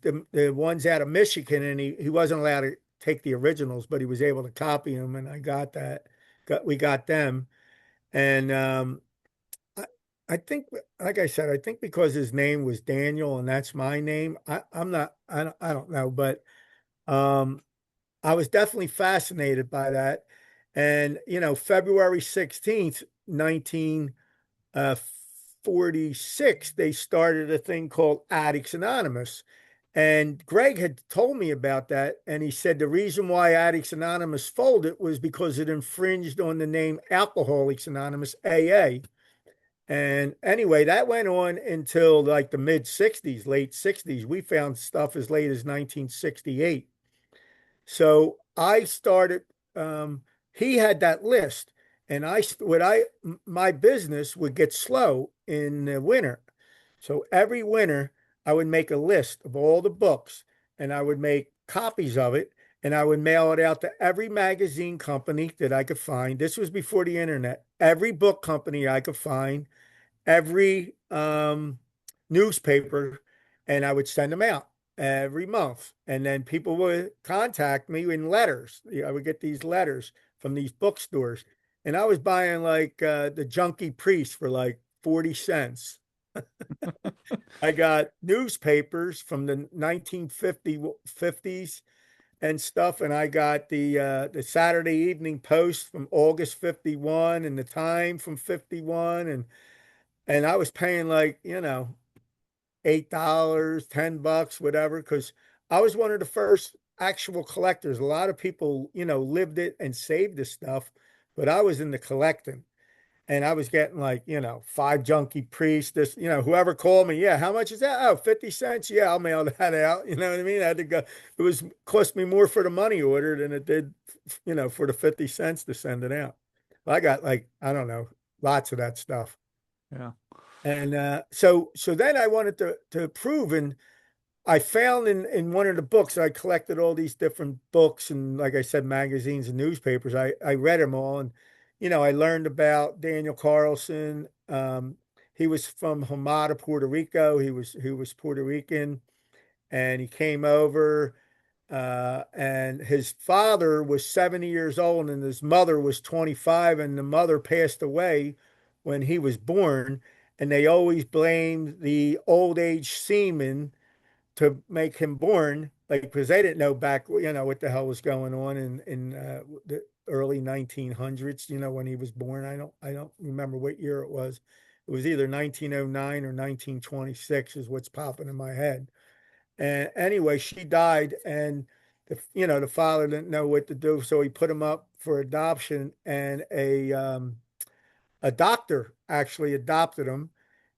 [SPEAKER 5] ones out of Michigan, and he wasn't allowed to take the originals, but he was able to copy them, and I got that. We got them, and I, I think, like I said, I think because his name was Daniel, and that's my name. I'm not. I don't know, but um, I was definitely fascinated by that. And, February 16th, 1946, they started a thing called Addicts Anonymous. And Greg had told me about that. And he said the reason why Addicts Anonymous folded was because it infringed on the name Alcoholics Anonymous, AA. And anyway, that went on until like the mid 60s, late 60s. We found stuff as late as 1968. So I started, he had that list, and my business would get slow in the winter. So every winter, I would make a list of all the books and I would make copies of it and I would mail it out to every magazine company that I could find. This was before the internet. Every book company I could find, every newspaper, and I would send them out every month. And then people would contact me in letters. I would get these letters from these bookstores. And I was buying like the Junkie Priest for like 40 cents. I got newspapers from the 1950s and stuff. And I got the Saturday Evening Post from August 51 and the Time from 51. And I was paying like, $8, $10, whatever, because I was one of the first actual collectors. A lot of people, lived it and saved the stuff, but I was in the collecting. And I was getting like, 5 Junkie Priests, this, whoever called me, yeah, how much is that? Oh, 50 cents. Yeah, I'll mail that out. You know what I mean? I had to go, cost me more for the money order than it did, for the 50 cents to send it out. Well, I got like, I don't know, lots of that stuff.
[SPEAKER 1] Yeah.
[SPEAKER 5] And so then I wanted to prove, and I found in one of the books, I collected all these different books and, like I said, magazines and newspapers. I read them all, and I learned about Daniel Carlson. He was from Hamada, Puerto Rico. He was Puerto Rican, and he came over. And his father was 70 years old, and his mother was 25, and the mother passed away when he was born. And they always blamed the old age semen to make him born, like because they didn't know back, what the hell was going on in the early 1900s. When he was born. I don't remember what year it was. It was either 1909 or 1926 is what's popping in my head. And anyway, she died, and the father didn't know what to do, so he put him up for adoption, and a doctor actually adopted him,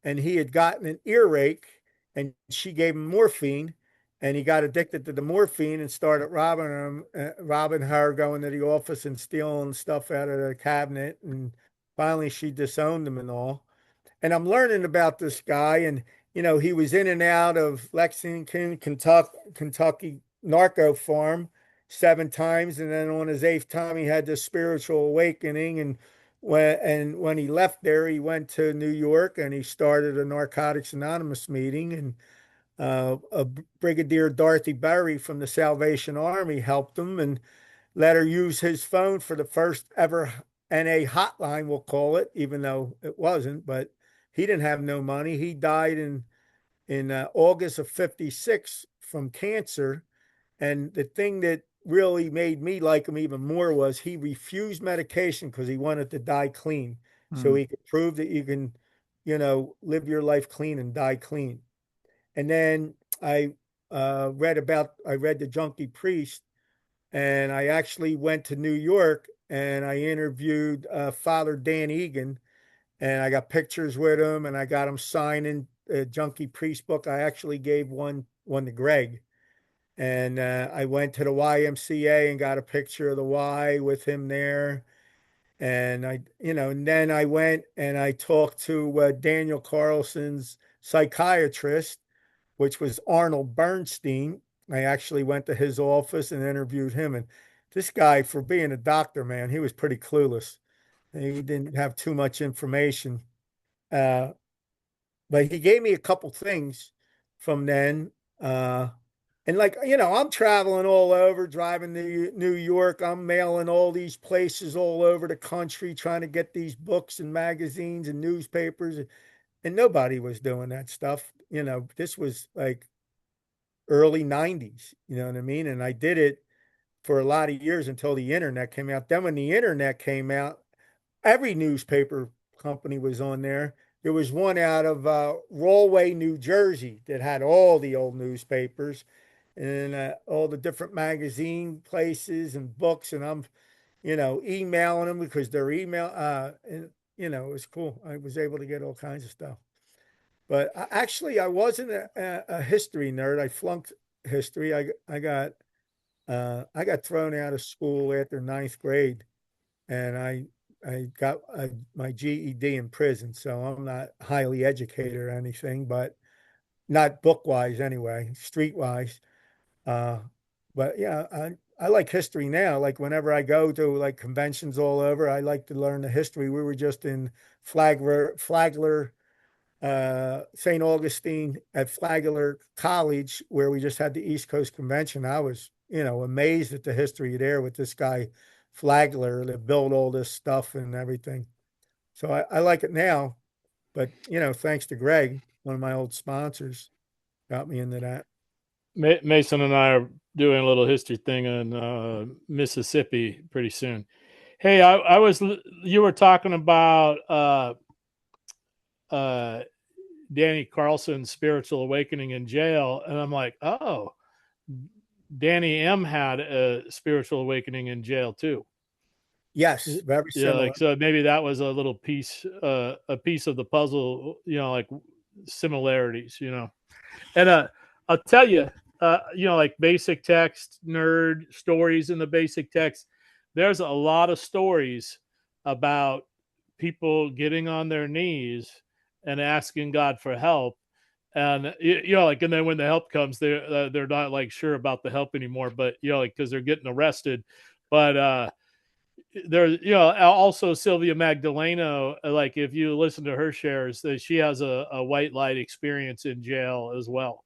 [SPEAKER 5] and he had gotten an earache, and she gave him morphine, and he got addicted to the morphine and started robbing her, going to the office and stealing stuff out of the cabinet, and finally she disowned him and all. And I'm learning about this guy, and he was in and out of Lexington, Kentucky narco farm 7 times, and then on his eighth time, he had this spiritual awakening. And when he left there, he went to New York and he started a Narcotics Anonymous meeting. And a Brigadier Dorothy Berry from the Salvation Army helped him and let her use his phone for the first ever NA hotline, we'll call it, even though it wasn't. But he didn't have no money. He died in August of '56 from cancer. And the thing that really made me like him even more was he refused medication because he wanted to die clean, so
[SPEAKER 1] Hmm.
[SPEAKER 5] he could prove that you can, live your life clean and die clean. And then I read The Junkie Priest, and I actually went to New York and I interviewed Father Dan Egan, and I got pictures with him, and I got him signing a Junkie Priest book. I actually gave one to Greg, and I went to the YMCA and got a picture of the Y with him there. And and then I went and I talked to Daniel Carlson's psychiatrist, which was Arnold Bernstein. I actually went to his office and interviewed him. And this guy, for being a doctor, man, he was pretty clueless. He didn't have too much information. Uh, but he gave me a couple things from then. And like, I'm traveling all over, driving to New York. I'm mailing all these places all over the country, trying to get these books and magazines and newspapers. And nobody was doing that stuff. This was like early 90s, you know what I mean? And I did it for a lot of years until the internet came out. Then when the internet came out, every newspaper company was on there. There was one out of Rahway, New Jersey that had all the old newspapers and all the different magazine places and books. And I'm, emailing them because their email, and, it was cool. I was able to get all kinds of stuff. But actually, I wasn't a history nerd. I flunked history. I got thrown out of school after ninth grade, and I got my GED in prison. So I'm not highly educated or anything, but not book wise anyway, street wise. Uh, but yeah, I like history now. Like whenever I go to like conventions all over, I like to learn the history. We were just in Flagler, St. Augustine at Flagler College, where we just had the East Coast Convention. I was, amazed at the history there with this guy Flagler that built all this stuff and everything. So I like it now, but thanks to Greg, one of my old sponsors, got me into that.
[SPEAKER 2] Mason and I are doing a little history thing in Mississippi pretty soon. Hey, I was you were talking about uh, Danny Carlson's spiritual awakening in jail, and I'm like, oh, Danny M had a spiritual awakening in jail too.
[SPEAKER 5] Yes, very
[SPEAKER 2] Yeah,
[SPEAKER 5] similar.
[SPEAKER 2] like so maybe that was a little piece, a piece of the puzzle, like similarities, And I'll tell you, like basic text, nerd stories in the basic text, there's a lot of stories about people getting on their knees and asking God for help. And like, and then when the help comes, they're not like sure about the help anymore, but like because they're getting arrested. But there's also Sylvia Magdaleno, like if you listen to her shares, that she has a white light experience in jail as well.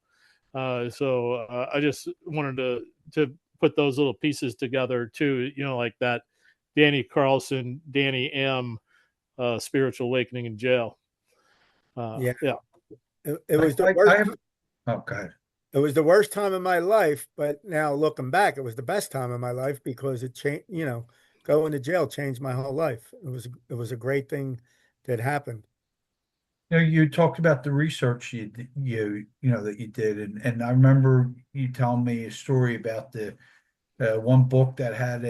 [SPEAKER 2] So I just wanted to put those little pieces together too, like that Danny Carlson, Danny M, spiritual awakening in jail.
[SPEAKER 5] Yeah,
[SPEAKER 2] Yeah.
[SPEAKER 5] it was the
[SPEAKER 4] I
[SPEAKER 5] worst.
[SPEAKER 4] have, oh, God.
[SPEAKER 5] It was the worst time of my life, but now looking back, it was the best time of my life because it changed. Going to jail changed my whole life. It was a great thing that happened.
[SPEAKER 4] You talked about the research that you did, and I remember you telling me a story about the one book that had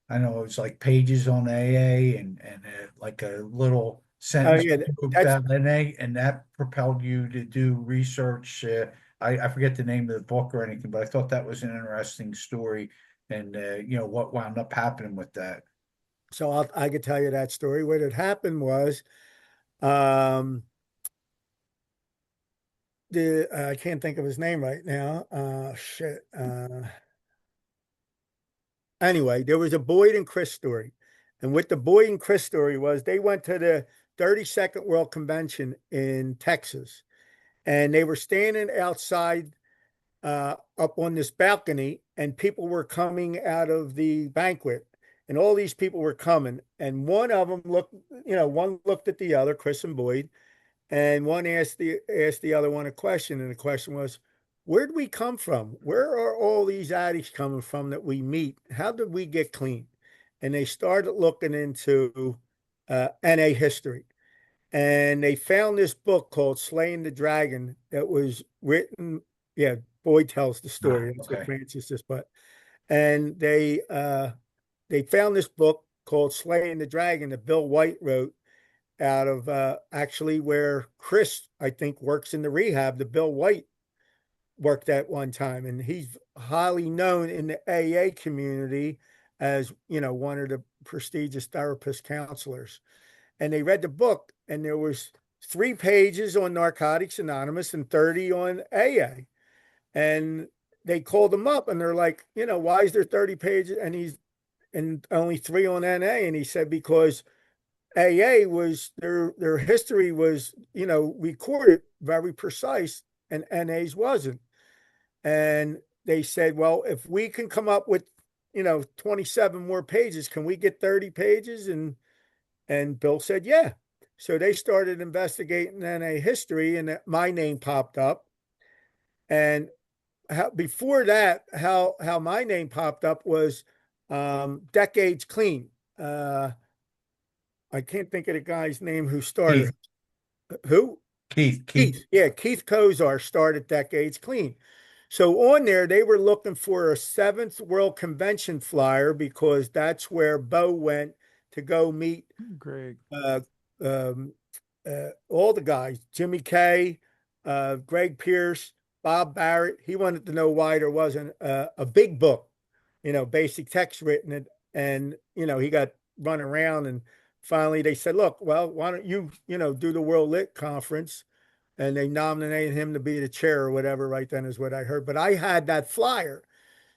[SPEAKER 4] I don't know, it was like pages on AA and like a little
[SPEAKER 5] Oh
[SPEAKER 4] sentence
[SPEAKER 5] yeah, that's
[SPEAKER 4] about NA, and that propelled you to do research. I forget the name of the book or anything, but I thought that was an interesting story, and what wound up happening with that.
[SPEAKER 5] so I could tell you that story. What had happened was, um, I can't think of his name right now. Shit. Anyway, there was a Boyd and Chris story. And what the Boyd and Chris story was, they went to the 32nd World Convention in Texas, and they were standing outside up on this balcony, and people were coming out of the banquet, and all these people were coming. And one of them looked, one looked at the other, Chris and Boyd, and one asked the other one a question, and the question was, "Where did we come from? Where are all these addicts coming from that we meet? How did we get clean?" And they started looking into NA history, and they found this book called "Slaying the Dragon" that was written. Yeah, Boyd tells the story. That's what
[SPEAKER 4] Okay.
[SPEAKER 5] Francis just put. And they found this book called "Slaying the Dragon" that Bill White wrote out of actually where Chris, I think, works in the rehab that Bill White worked at one time. And he's highly known in the AA community as, one of the prestigious therapist counselors. And they read the book, and there was 3 pages on Narcotics Anonymous and 30 on AA. And they called him up, and they're like, why is there 30 pages and only 3 on NA? And he said, because AA was their history was, recorded very precise, and NA's wasn't. And they said, well, if we can come up with, 27 more pages, can we get 30 pages? And Bill said, yeah. So they started investigating NA history, and my name popped up. And before that, how my name popped up was Decades Clean. I can't think of the guy's name who started.
[SPEAKER 4] Keith,
[SPEAKER 5] Who?
[SPEAKER 4] Keith,
[SPEAKER 5] Keith.
[SPEAKER 4] Keith.
[SPEAKER 5] Yeah, Keith Kozar started Decades Clean. So on there, they were looking for a 7th World Convention flyer because that's where Bo went to go meet
[SPEAKER 1] Greg.
[SPEAKER 5] uh, um, all the guys, Jimmy Kay, Greg Pierce, Bob Barrett. He wanted to know why there wasn't a big book, basic text written it. And, he got run around, and finally they said, look, well, why don't you, do the World Lit Conference? And they nominated him to be the chair or whatever right then is what I heard. But I had that flyer.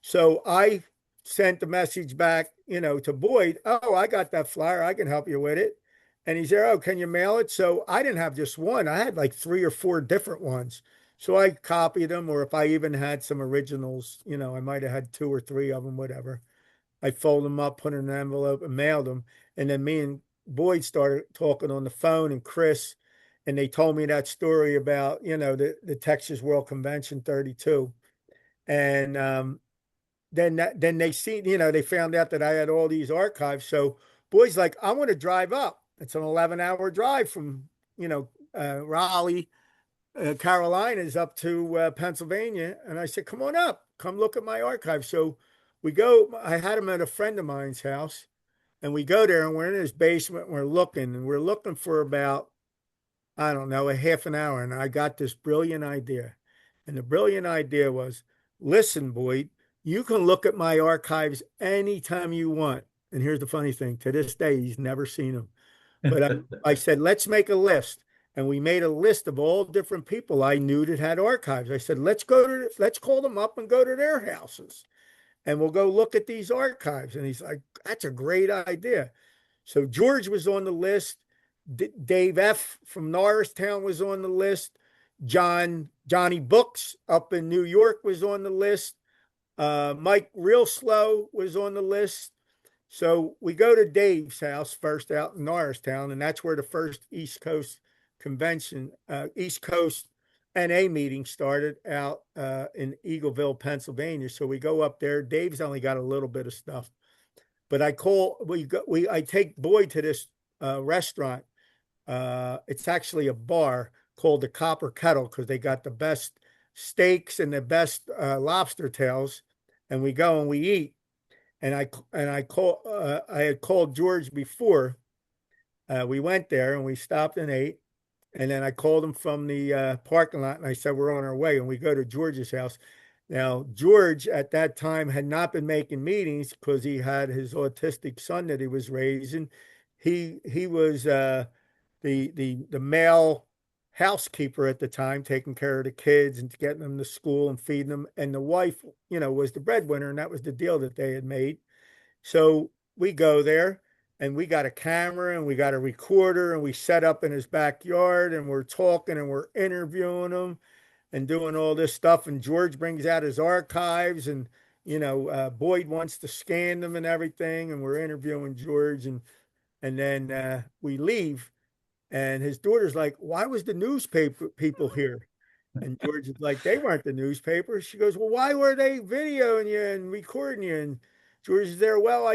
[SPEAKER 5] So I sent the message back, to Boyd. Oh, I got that flyer. I can help you with it. And he said, oh, can you mail it? So I didn't have just one. I had like 3 or 4 different ones. So I copied them, or if I even had some originals, I might have had 2 or 3 of them, whatever. I folded them up, put in an envelope, and mailed them. And then me and Boyd started talking on the phone, and Chris, and they told me that story about, the Texas World Convention 32. And then they found out that I had all these archives. So Boyd's like, I want to drive up. It's an 11-hour drive from, Raleigh, Carolinas up to Pennsylvania. And I said, come on up, come look at my archive. So we go, I had him at a friend of mine's house, and we go there, and we're in his basement, and we're looking for about, I don't know, a half an hour. And I got this brilliant idea. And the brilliant idea was, listen, Boyd, you can look at my archives anytime you want. And here's the funny thing, to this day, he's never seen them. But I said, let's make a list. And we made a list of all different people I knew that had archives. I said, let's call them up and go to their houses, and we'll go look at these archives. And he's like, that's a great idea. So George was on the list. Dave F. from Norristown was on the list. Johnny Books up in New York was on the list. Mike Real Slow was on the list. So we go to Dave's house first out in Norristown, and that's where the first East Coast convention, East Coast NA meeting started out in Eagleville, Pennsylvania. So we go up there. Dave's only got a little bit of stuff, but I take Boyd to this restaurant. It's actually a bar called the Copper Kettle because they got the best steaks and the best lobster tails. And we go and we eat. And I had called George before. We went there and we stopped and ate. And then I called him from the parking lot, and I said, we're on our way. And we go to George's house. Now, George at that time had not been making meetings because he had his autistic son that he was raising. He was the male housekeeper at the time, taking care of the kids and getting them to school and feeding them. And the wife, was the breadwinner, and that was the deal that they had made. So we go there and we got a camera and we got a recorder and we set up in his backyard and we're talking and we're interviewing him and doing all this stuff. And George brings out his archives and, Boyd wants to scan them and everything. And we're interviewing George and then we leave. And his daughter's like, "Why was the newspaper people here?" And George is like, "They weren't the newspaper." She goes, "Well, why were they videoing you and recording you?" And George is there. "Well,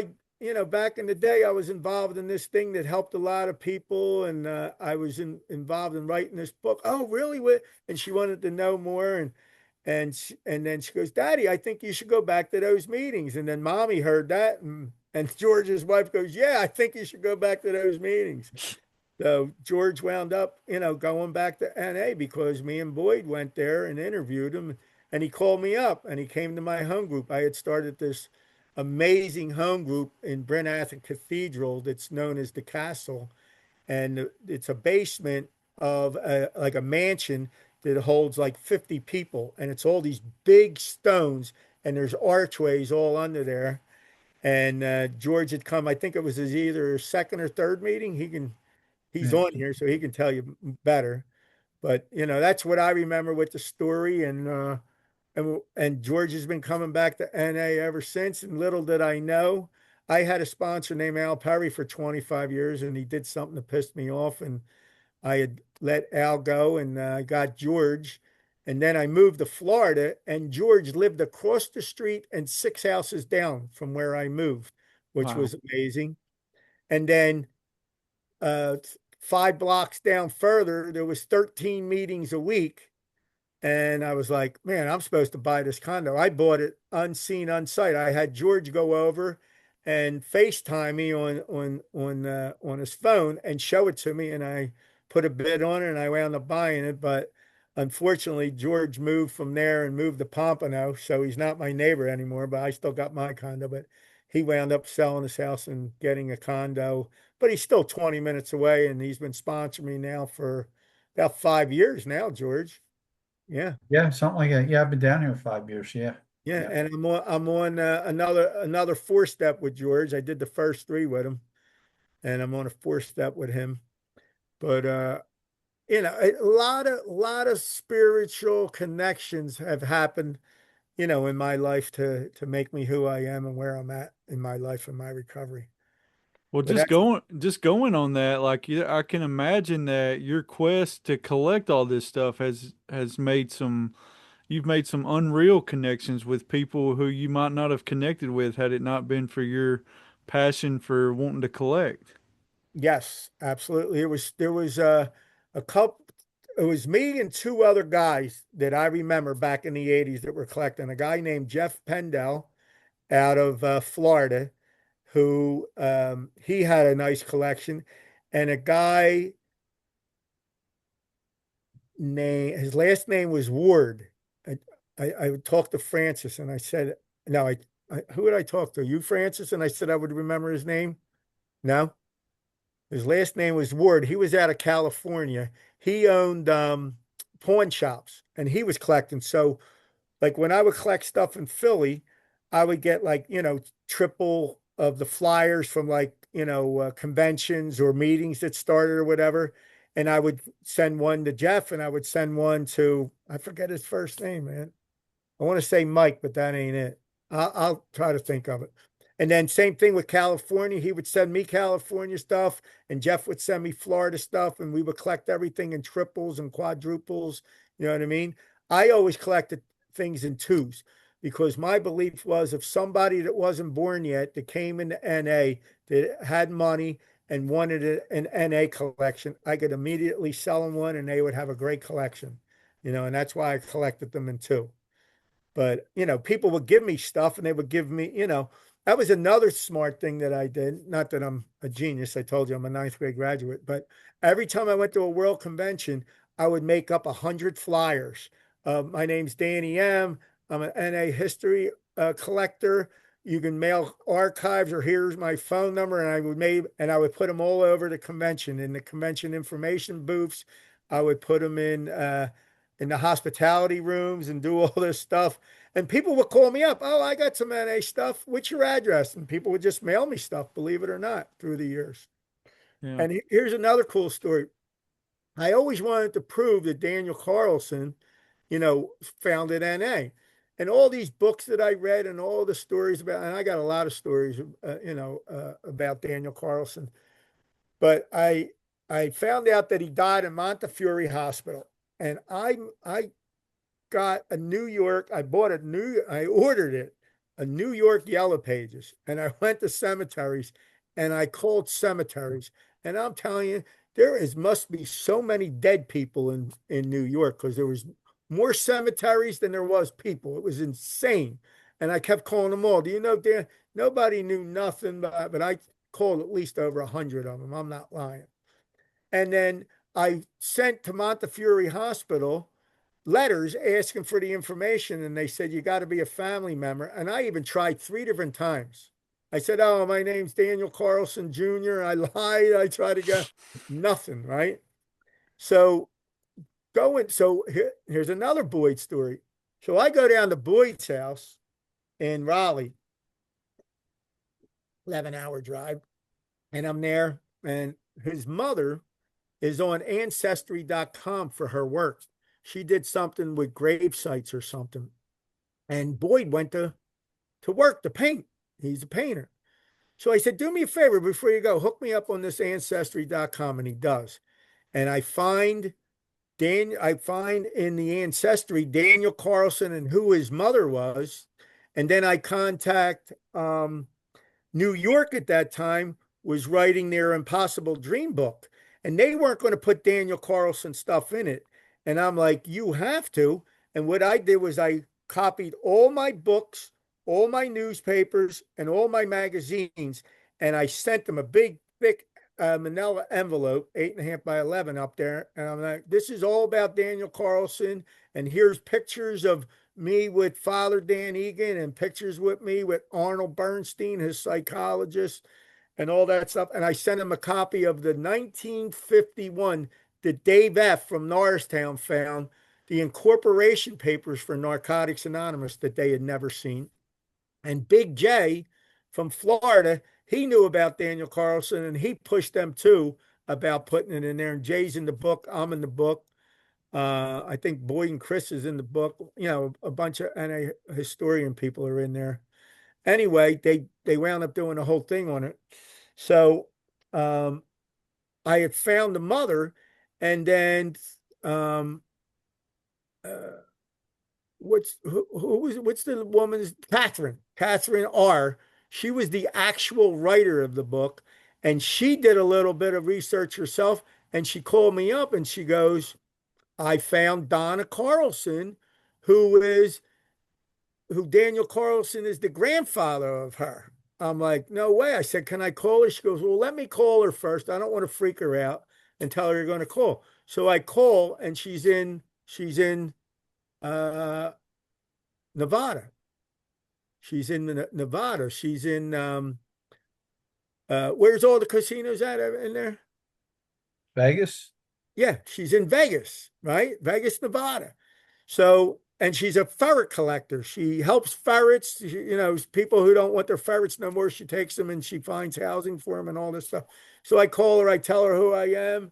[SPEAKER 5] back in the day, I was involved in this thing that helped a lot of people, and I was involved in writing this book." "Oh, really?" And she wanted to know more, and then she goes, "Daddy, I think you should go back to those meetings." And then Mommy heard that, and George's wife goes, "Yeah, I think you should go back to those meetings." So George wound up, going back to NA because me and Boyd went there and interviewed him. And he called me up and he came to my home group. I had started this amazing home group in Bryn Athyn Cathedral that's known as the Castle. And it's a basement of like a mansion that holds like 50 people. And it's all these big stones and there's archways all under there. And George had come, I think it was his either second or third meeting. He's
[SPEAKER 4] Yeah.
[SPEAKER 5] on here, so he can tell you better. But that's what I remember with the story, and George has been coming back to NA ever since. And little did I know, I had a sponsor named Al Perry for 25 years, and he did something that pissed me off, and I had let Al go, and I got George. And then I moved to Florida, and George lived across the street and 6 houses down from where I moved, which
[SPEAKER 1] Wow.
[SPEAKER 5] was amazing. And then uh, 5 blocks down further, there was 13 meetings a week. And I was like, man, I'm supposed to buy this condo. I bought it unseen, unsight. I had George go over and FaceTime me on his phone and show it to me. And I put a bid on it and I wound up buying it. But unfortunately, George moved from there and moved to Pompano. So he's not my neighbor anymore, but I still got my condo. But he wound up selling his house and getting a condo. But he's still 20 minutes away and he's been sponsoring me now for about 5 years now, George. Yeah.
[SPEAKER 4] Yeah, something like that. Yeah, I've been down here 5 years. Yeah.
[SPEAKER 5] Yeah,
[SPEAKER 4] Yeah.
[SPEAKER 5] and I'm on another four step with George. I did the first three with him, and I'm on a four step with him. But a lot of spiritual connections have happened, in my life to make me who I am and where I'm at in my life and my recovery.
[SPEAKER 1] Well,
[SPEAKER 5] But that's
[SPEAKER 1] just going on that, like I can imagine that your quest to collect all this stuff has made some you've made some unreal connections with people who you might not have connected with had it not been for your passion for wanting to collect.
[SPEAKER 5] Yes, absolutely. There was a couple. It was me and two other guys that I remember back in the '80s that were collecting. A guy named Jeff Pendel out of Florida, who he had a nice collection, and a guy named his last name was Ward. I talked to Francis and I said, no, who would I talk to? You, Francis? And I said I would remember his name. No, his last name was Ward. He was out of California. He owned pawn shops and he was collecting. So like when I would collect stuff in Philly, I would get like, triple of the flyers from like, conventions or meetings that started or whatever. And I would send one to Jeff and I would send one to, I forget his first name, man. I want to say Mike, but that ain't it. I'll try to think of it. And then same thing with California. He would send me California stuff, and Jeff would send me Florida stuff, and we would collect everything in triples and quadruples. You know what I mean? I always collected things in twos because my belief was if somebody that wasn't born yet that came into NA that had money and wanted an NA collection, I could immediately sell them one and they would have a great collection. And that's why I collected them in two. But, people would give me stuff and they would give me, that was another smart thing that I did. Not that I'm a genius. I told you I'm a ninth grade graduate, but every time I went to a world convention, I would make up 100 flyers. My name's Danny M. I'm an NA history collector. You can mail archives or here's my phone number. And I would put them all over the convention in the convention information booths. I would put them in the hospitality rooms and do all this stuff. And people would call me up. Oh, I got some NA stuff. What's your address? And people would just mail me stuff, believe it or not, through the years.
[SPEAKER 1] Yeah.
[SPEAKER 5] And here's another cool story. I always wanted to prove that Daniel Carlson, founded NA. And all these books that I read and all the stories about, and I got a lot of stories, about Daniel Carlson. But I found out that he died in Montefiore Hospital, and I got a New York. I ordered it, a New York Yellow Pages, and I went to cemeteries, and I called cemeteries, and I'm telling you, must be so many dead people in New York because there was more cemeteries than there was people. It was insane, and I kept calling them all. Do you know, Dan? Nobody knew nothing, but I called at least over 100 of them. I'm not lying. And then I sent to Montefiore Hospital letters asking for the information, and they said, you got to be a family member. And I even tried 3 different times. I said, oh, my name's Daniel Carlson Jr. I lied. I tried to get nothing, right? So here's another Boyd story. So I go down to Boyd's house in Raleigh, 11-hour drive, and I'm there, and his mother is on ancestry.com for her work. She did something with grave sites or something. And Boyd went to work to paint. He's a painter. So I said, do me a favor before you go, hook me up on this ancestry.com. And he does. And I find in the ancestry Daniel Carlson and who his mother was. And then I contact New York at that time was writing their Impossible Dream book, and they weren't going to put Daniel Carlson stuff in it. And I'm like, you have to. And what I did was I copied all my books, all my newspapers, and all my magazines, and I sent them a big, thick manila envelope, 8.5 by 11 up there. And I'm like, this is all about Daniel Carlson. And here's pictures of me with Father Dan Egan and pictures with me with Arnold Bernstein, his psychologist, and all that stuff. And I sent him a copy of the 1951 that Dave F. from Norristown found, the incorporation papers for Narcotics Anonymous that they had never seen. And Big J from Florida, he knew about Daniel Carlson, and he pushed them too about putting it in there. And Jay's in the book. I'm in the book. I think Boyd and Chris is in the book. A bunch of NA historian people are in there. Anyway, they wound up doing a whole thing on it. So I had found the mother, and then what's the woman's Catherine R. She was the actual writer of the book, and she did a little bit of research herself, and she called me up and she goes, I found Donna Carlson, who Daniel Carlson is the grandfather of her. I'm like, no way. I said, can I call her? She goes, well, let me call her first. I don't want to freak her out and tell her you're going to call. So I call, and she's in Nevada. She's in Nevada. She's in where's all the casinos at in there?
[SPEAKER 4] Vegas?
[SPEAKER 5] Yeah, she's in Vegas, right? Vegas, Nevada. So, and she's a ferret collector. She helps ferrets, people who don't want their ferrets no more. She takes them and she finds housing for them and all this stuff. So I call her, I tell her who I am,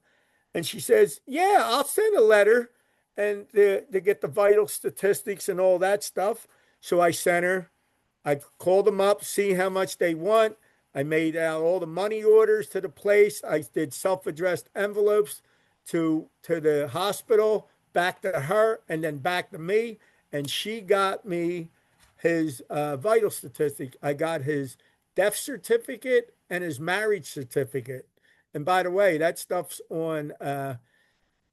[SPEAKER 5] and she says, yeah, I'll send a letter and to get the vital statistics and all that stuff. So I sent her. I called them up, see how much they want. I made out all the money orders to the place. I did self-addressed envelopes to the hospital, back to her, and then back to me. And she got me his vital statistic. I got his death certificate and his marriage certificate. And by the way, that stuff's on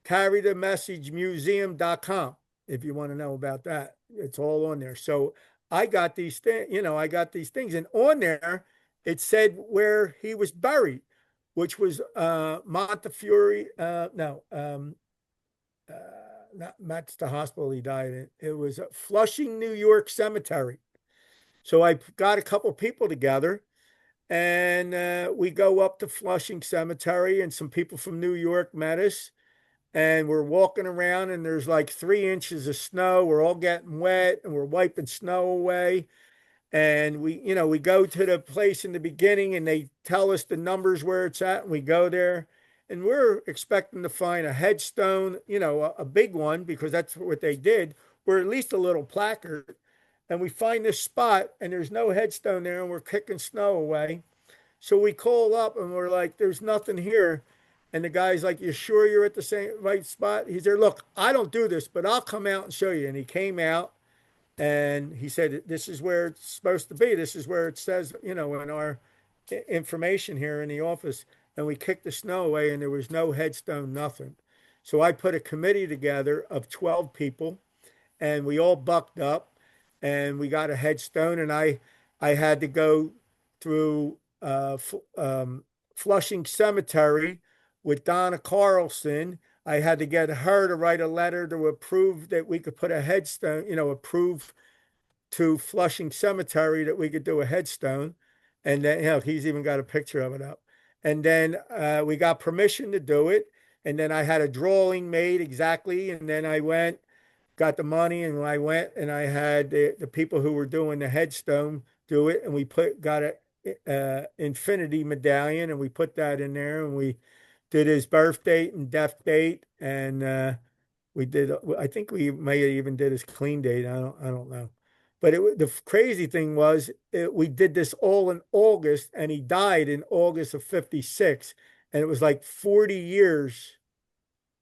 [SPEAKER 5] carrythemessagemuseum.com if you want to know about that. It's all on there. So I got these things, and on there it said where he was buried, which was Montefiore. No, not that's the hospital he died in. It was Flushing, New York Cemetery. So I got a couple people together, and we go up to Flushing Cemetery, and some people from New York met us. and we're walking around and there's like 3 inches of snow. We're all getting wet and we're wiping snow away. And we go to the place in the beginning and they tell us the numbers where it's at. And we go there and we're expecting to find a headstone, a big one, because that's what they did, or at least a little placard. And we find this spot and there's no headstone there and we're kicking snow away. So we call up and we're like, there's nothing here. And the guy's like, you sure you're at the same right spot? He's there, look, I don't do this, but I'll come out and show you. And he came out and he said, this is where it's supposed to be. This is where it says, in our information here in the office. And we kicked the snow away and there was no headstone, nothing. So I put a committee together of 12 people and we all bucked up and we got a headstone. And I had to go through Flushing Cemetery with Donna Carlson. I had to get her to write a letter to approve that we could put a headstone, approve to Flushing Cemetery that we could do a headstone. And then, he's even got a picture of it up. And then we got permission to do it. And then I had a drawing made exactly. And then I went, got the money, and I went and I had the people who were doing the headstone do it. And we got a infinity medallion and we put that in there and we did his birth date and death date. And we did, I think we may have even did his clean date. I don't know. But the crazy thing was we did this all in August and he died in August of 56. And it was like 40 years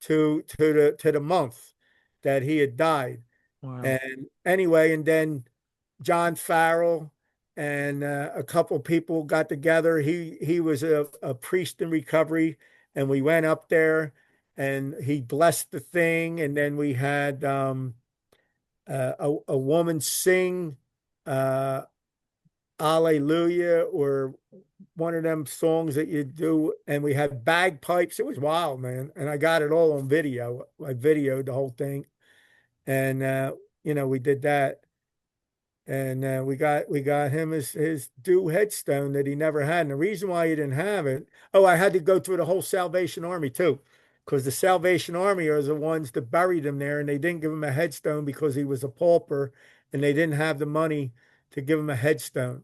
[SPEAKER 5] to the month that he had died.
[SPEAKER 1] Wow.
[SPEAKER 5] And anyway, and then John Farrell and a couple people got together. He was a priest in recovery, and we went up there, and he blessed the thing. And then we had a woman sing uh, "Alleluia" or one of them songs that you do, and we had bagpipes. It was wild, man. And I got it all on video. I videoed the whole thing, and we did that. And we got him his due headstone that he never had. And the reason why he didn't have it, oh, I had to go through the whole Salvation Army too, because the Salvation Army are the ones that buried him there, and they didn't give him a headstone because he was a pauper, and they didn't have the money to give him a headstone.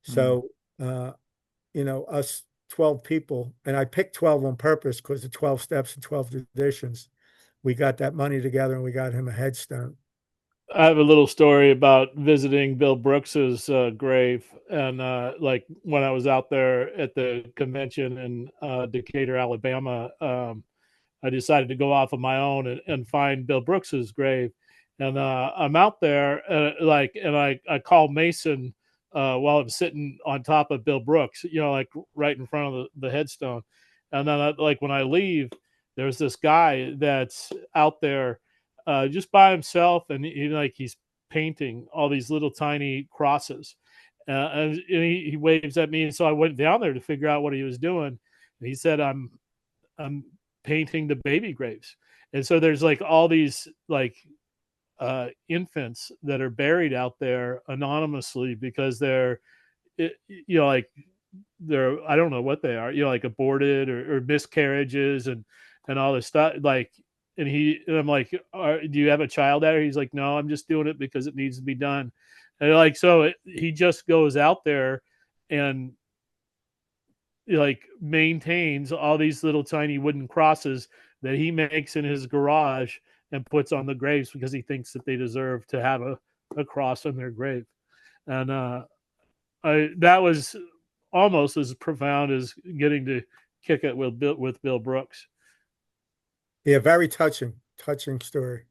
[SPEAKER 5] So, us 12 people, and I picked 12 on purpose because the 12 steps and 12 traditions. We got that money together and we got him a headstone.
[SPEAKER 2] I have a little story about visiting Bill Brooks's grave, and like when I was out there at the convention in Decatur, Alabama, I decided to go off on my own and find Bill Brooks's grave, and I'm out there, and I called Mason while I'm sitting on top of Bill Brooks, like right in front of the headstone, and then like when I leave, there's this guy that's out there just by himself, and he's painting all these little tiny crosses, and he waves at me, and so I went down there to figure out what he was doing. And he said, "I'm painting the baby graves," and so there's like all these like infants that are buried out there anonymously because like they're I don't know what they are, like aborted or miscarriages and all this stuff, like. And I'm like, do you have a child out here? He's like, no, I'm just doing it because it needs to be done. And like, so he just goes out there and like maintains all these little tiny wooden crosses that he makes in his garage and puts on the graves because he thinks that they deserve to have a cross on their grave. And that was almost as profound as getting to kick it with Bill Brooks.
[SPEAKER 5] Yeah, very touching story.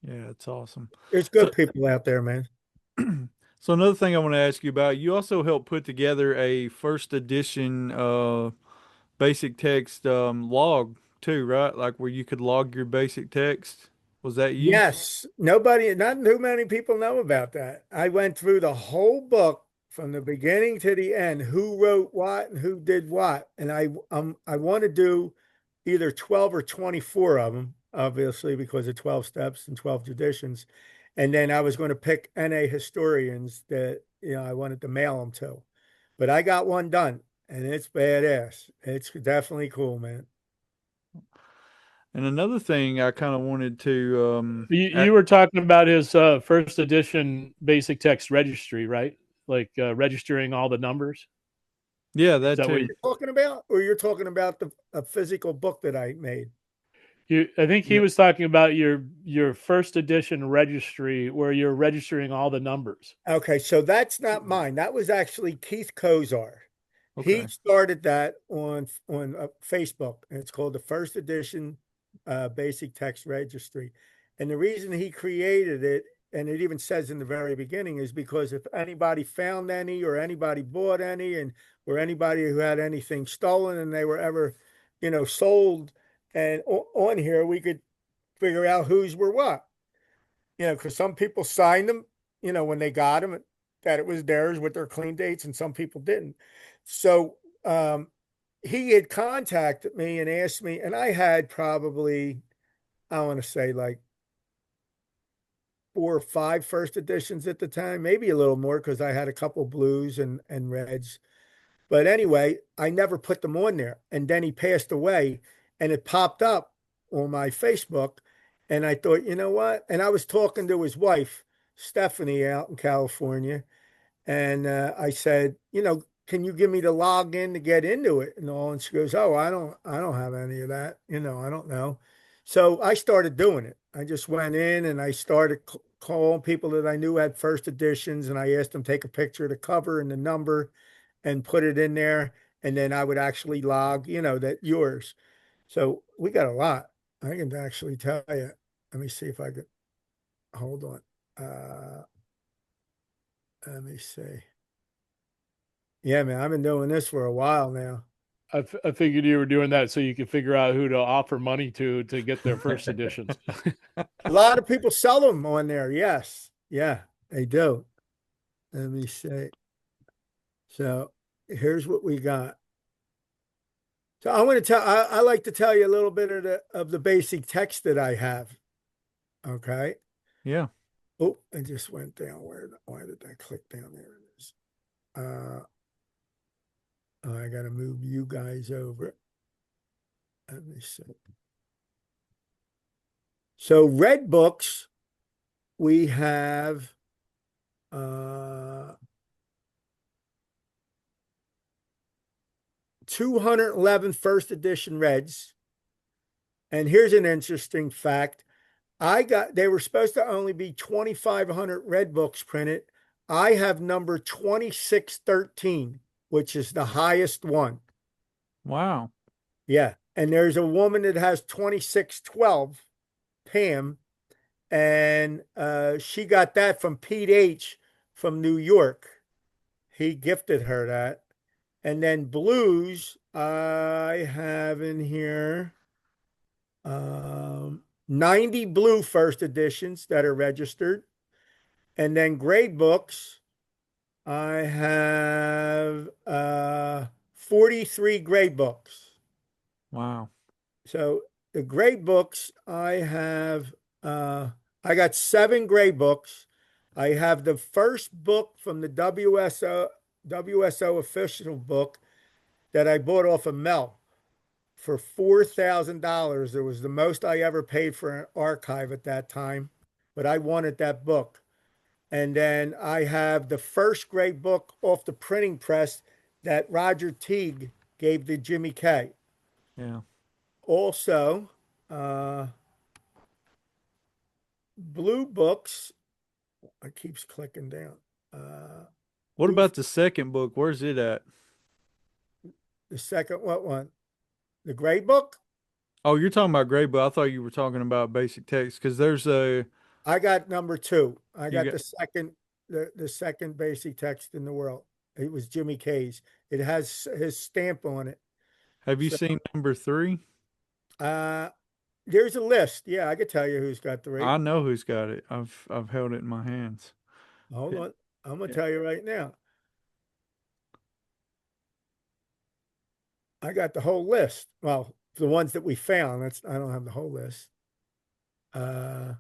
[SPEAKER 1] Yeah, it's awesome.
[SPEAKER 5] There's good people out there, man.
[SPEAKER 1] So another thing I want to ask you about, you also helped put together a first edition basic text log too, right? Like where you could log your basic text. Was that you?
[SPEAKER 5] Yes, not too many people know about that. I went through the whole book from the beginning to the end, who wrote what and who did what. And I want to do either 12 or 24 of them, obviously, because of 12 steps and 12 traditions. And then I was going to pick NA historians that, I wanted to mail them to. But I got one done and it's badass. It's definitely cool, man.
[SPEAKER 1] And another thing I kind of wanted to
[SPEAKER 2] You were talking about his first edition basic text registry, right? Like registering all the numbers.
[SPEAKER 1] yeah,
[SPEAKER 2] Is
[SPEAKER 1] that
[SPEAKER 2] that what
[SPEAKER 1] too.
[SPEAKER 5] You're talking about, or you're talking about the a physical book that I made?
[SPEAKER 2] I think he
[SPEAKER 1] Yeah.
[SPEAKER 2] was talking about your first edition registry where you're registering all the numbers.
[SPEAKER 5] Okay, so that's not mine. That was actually Keith Kozar. He
[SPEAKER 1] Okay.
[SPEAKER 5] started that on Facebook, and it's called the First Edition Basic Text Registry. And the reason he created it, and it even says in the very beginning, is because if anybody found any, or anybody bought any, and or anybody who had anything stolen, and they were ever, sold, and on here, we could figure out whose were what. Because some people signed them, when they got them, that it was theirs with their clean dates, and some people didn't. So he had contacted me and asked me, and I had probably, I want to say like 4 or 5 first editions at the time, maybe a little more because I had a couple blues and reds. But anyway, I never put them on there. And then he passed away, and it popped up on my Facebook. And I thought, you know what? And I was talking to his wife, Stephanie, out in California. And I said, can you give me the login to get into it and all? And she goes, oh, I don't have any of that. I don't know. So I started doing it. I just went in and I started calling people that I knew had first editions, and I asked them to take a picture of the cover and the number and put it in there. And then I would actually log, that yours. So we got a lot. I can actually tell you. Let me see if I could hold on. Let me see. Yeah, man, I've been doing this for a while now.
[SPEAKER 2] I figured you were doing that so you could figure out who to offer money to get their first editions.
[SPEAKER 5] A lot of people sell them on there. Yes. Yeah, they do. Let me see. So here's what we got. So I want to tell, I like to tell you a little bit of the basic text that I have. Okay.
[SPEAKER 1] Yeah.
[SPEAKER 5] Oh, I just went down. Why did I click down? There it is. I got to move you guys over. Let me see. So red books, we have 211 first edition reds. And here's an interesting fact. They were supposed to only be 2,500 red books printed. I have number 2613, which is the highest one.
[SPEAKER 1] Wow.
[SPEAKER 5] Yeah. And there's a woman that has 2612, Pam, and she got that from Pete H. from New York. He gifted her that. And then blues, I have in here 90 blue first editions that are registered. And then grade books, I have 43 grade books.
[SPEAKER 1] Wow.
[SPEAKER 5] So the grade books, I got 7 grade books. I have the first book from the WSO official book that I bought off of Mel for $4,000. It was the most I ever paid for an archive at that time, but I wanted that book. And then I have the first grade book off the printing press that Roger Teague gave to Jimmy K.
[SPEAKER 1] Yeah.
[SPEAKER 5] Also, blue books. It keeps clicking down.
[SPEAKER 1] What
[SPEAKER 5] Blue,
[SPEAKER 1] about the second book? Where's it at?
[SPEAKER 5] the second, what one? The grade book?
[SPEAKER 1] Oh, you're talking about grade book. I thought you were talking about basic text because there's a
[SPEAKER 5] I got number 2. I
[SPEAKER 1] you
[SPEAKER 5] got
[SPEAKER 1] got.
[SPEAKER 5] the second basic text in the world. It was Jimmy K's. It has his stamp on it.
[SPEAKER 1] Have you
[SPEAKER 5] So
[SPEAKER 1] seen number 3?
[SPEAKER 5] uh there's a list. Yeah, I could tell you who's got the rate.
[SPEAKER 1] I know who's got it. I've held it in my hands.
[SPEAKER 5] Hold
[SPEAKER 1] It,
[SPEAKER 5] on. I'm gonna
[SPEAKER 1] it,
[SPEAKER 5] tell you right now. I got the whole list. Well, the ones that we found. I don't have the whole list. Uh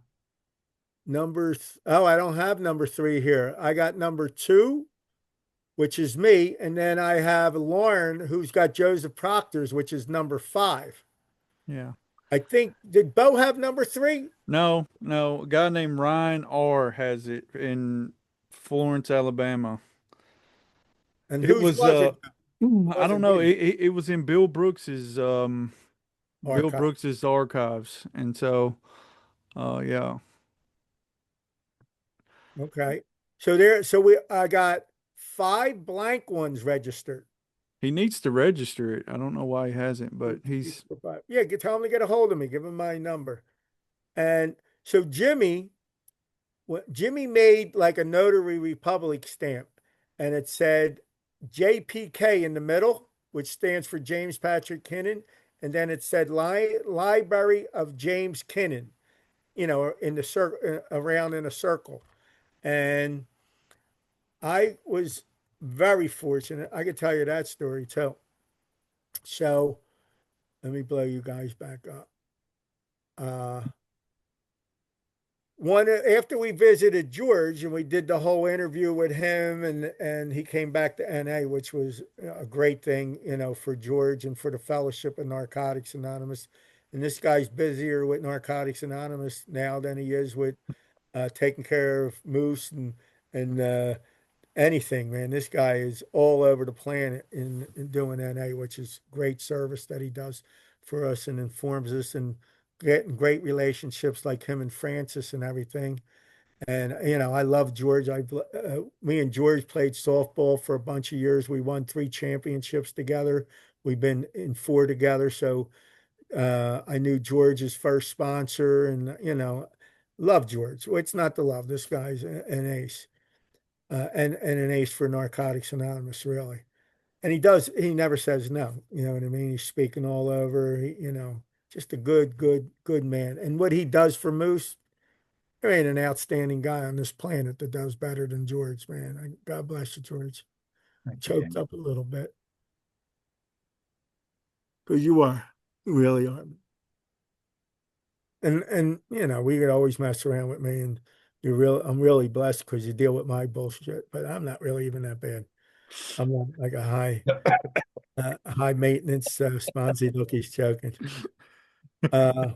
[SPEAKER 5] I don't have number 3 here. I got number 2, which is me, and then I have Lauren, who's got Joseph Proctor's, which is number 5.
[SPEAKER 1] yeah.
[SPEAKER 5] I think, did Bo have number 3
[SPEAKER 1] No, no, a guy named Ryan R has it in Florence, Alabama.
[SPEAKER 5] and
[SPEAKER 1] It
[SPEAKER 5] whose
[SPEAKER 1] was
[SPEAKER 5] was it?
[SPEAKER 1] I don't
[SPEAKER 5] Wasn't
[SPEAKER 1] know.
[SPEAKER 5] his
[SPEAKER 1] It was in Bill
[SPEAKER 5] archive.
[SPEAKER 1] Brooks's archives, and so yeah,
[SPEAKER 5] Okay. So we I got 5 blank ones registered.
[SPEAKER 1] he needs to register it. I don't know why he hasn't, but he's
[SPEAKER 5] Yeah, tell him to get a hold of me. Give him my number. And so Jimmy made like a Notary Republic stamp, and it said JPK in the middle, which stands for James Patrick Kinnan, and then it said Library of James Kinnan, in the circle, around in a circle. And I was very fortunate. I could tell you that story too. So let me blow you guys back up. Uh, One after we visited George and we did the whole interview with him, and he came back to NA, which was a great thing, for George and for the Fellowship of Narcotics Anonymous. And this guy's busier with Narcotics Anonymous now than he is with taking care of Moose and anything, man. This guy is all over the planet in doing NA, which is great service that he does for us and informs us and getting great relationships like him and Francis and everything. And I love George. Me and George played softball for a bunch of years. We won 3 championships together. We've been in 4 together. So I knew George's first sponsor, and love George. Well, it's not to love. This guy's an ace, and an ace for Narcotics Anonymous, really. And he never says no. You know what I mean? He's speaking all over. Just a good, good, good man. And what he does for Moose, there ain't an outstanding guy on this planet that does better than George, man. God bless you, George.
[SPEAKER 4] Thank you,
[SPEAKER 5] Choked
[SPEAKER 4] Dan.
[SPEAKER 5] up a little bit because you are, you really are. And we could always mess around with me, and I'm really blessed because you deal with my bullshit, but I'm not really even that bad. I'm not like a high maintenance Sponzi. Look, he's choking. Uh,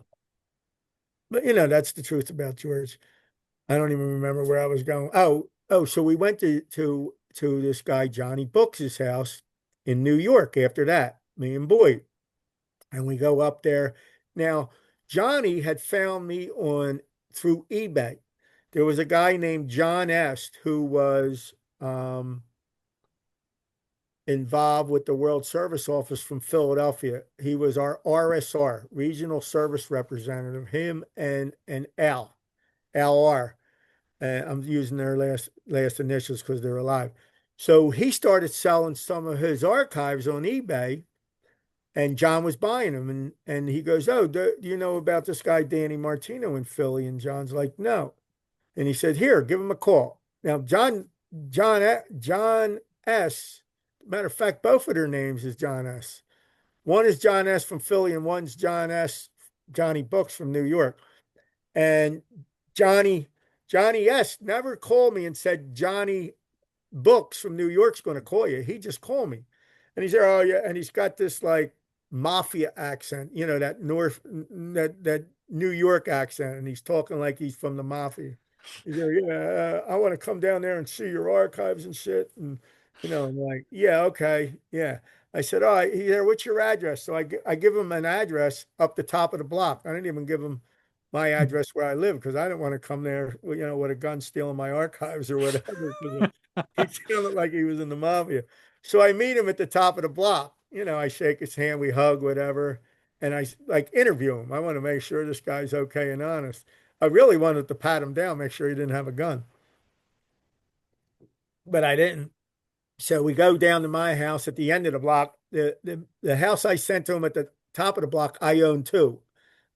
[SPEAKER 5] but that's the truth about George. I don't even remember where I was going. Oh, so we went to this guy Johnny Books' house in New York after that, me and Boyd. And we go up there. Now, Johnny had found me on through eBay. There was a guy named John Est who was involved with the World Service Office from Philadelphia. He was our RSR, Regional Service Representative, him and LR. I'm using their last initials because they're alive. So he started selling some of his archives on eBay, and John was buying them. And he goes, "Oh, do you know about this guy Danny Martino in Philly?" And John's like, "No." And he said, "Here, give him a call." Now, John S. Matter of fact, both of their names is John S. One is John S. from Philly, and one's Johnny Books from New York. And Johnny Johnny S. never called me and said Johnny Books from New York's going to call you. He just called me, and he said, "Oh yeah," and he's got this like mafia accent, that New York accent, and he's talking like he's from the mafia. He said, "Yeah, I want to come down there and see your archives and shit," and I'm like, "Yeah, okay, yeah." I said, "All right." He said, "What's your address?" So I give him an address up the top of the block. I didn't even give him my address where I live because I didn't want to come there, with a gun stealing my archives or whatever. He sounded like he was in the mafia. So I meet him at the top of the block. I shake his hand, we hug, whatever. And I like interview him. I want to make sure this guy's okay and honest. I really wanted to pat him down, make sure he didn't have a gun, but I didn't. So we go down to my house at the end of the block. The house I sent to him at the top of the block, I own too.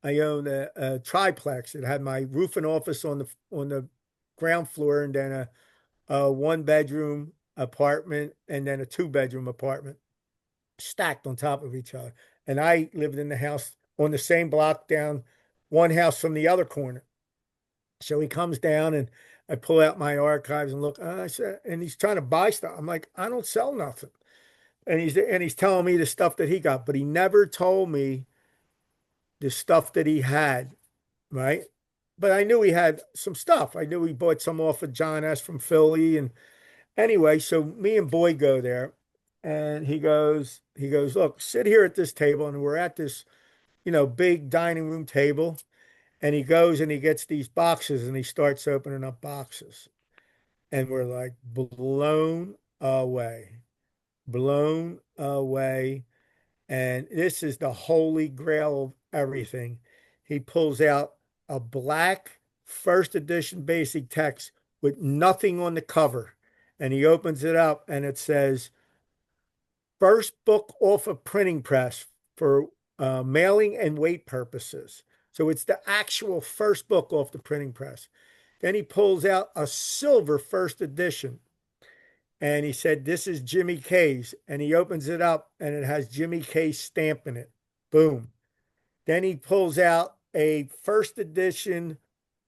[SPEAKER 5] I own a triplex. It had my roof and office on the ground floor, and then a 1 bedroom apartment, and then a 2 bedroom apartment stacked on top of each other. And I lived in the house on the same block down one house from the other corner. So he comes down, and I pull out my archives and look. And I said, and he's trying to buy stuff. I'm like, I don't sell nothing. And he's telling me the stuff that he got, but he never told me the stuff that he had, right? But I knew he had some stuff. I knew he bought some off of John S. from Philly. And anyway, so me and Boyd go there, and he goes, look, sit here at this table, and we're at this, big dining room table. And he goes and he gets these boxes and he starts opening up boxes. And we're like blown away. And this is the holy grail of everything. He pulls out a black first edition basic text with nothing on the cover. And he opens it up and it says, first book off a printing press for mailing and weight purposes. So it's the actual first book off the printing press. Then he pulls out a silver first edition and he said, this is Jimmy K's. And he opens it up and it has Jimmy K's stamp in it. Boom. Then he pulls out a first edition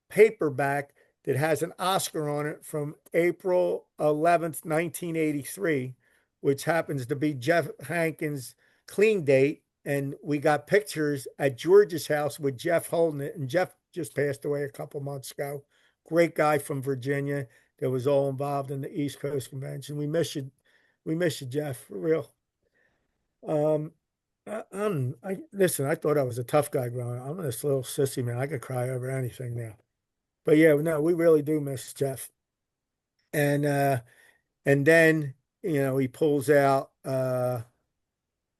[SPEAKER 5] paperback that has an Oscar on it from April 11th, 1983, which happens to be Jeff Hankins' clean date. And we got pictures at George's house with Jeff holding it. And Jeff just passed away a couple months ago. Great guy from Virginia that was all involved in the East Coast Convention. We miss you. We miss you, Jeff, for real. Listen, I thought I was a tough guy growing up. I'm this little sissy man. I could cry over anything now. But yeah, no, we really do miss Jeff. And then, he pulls out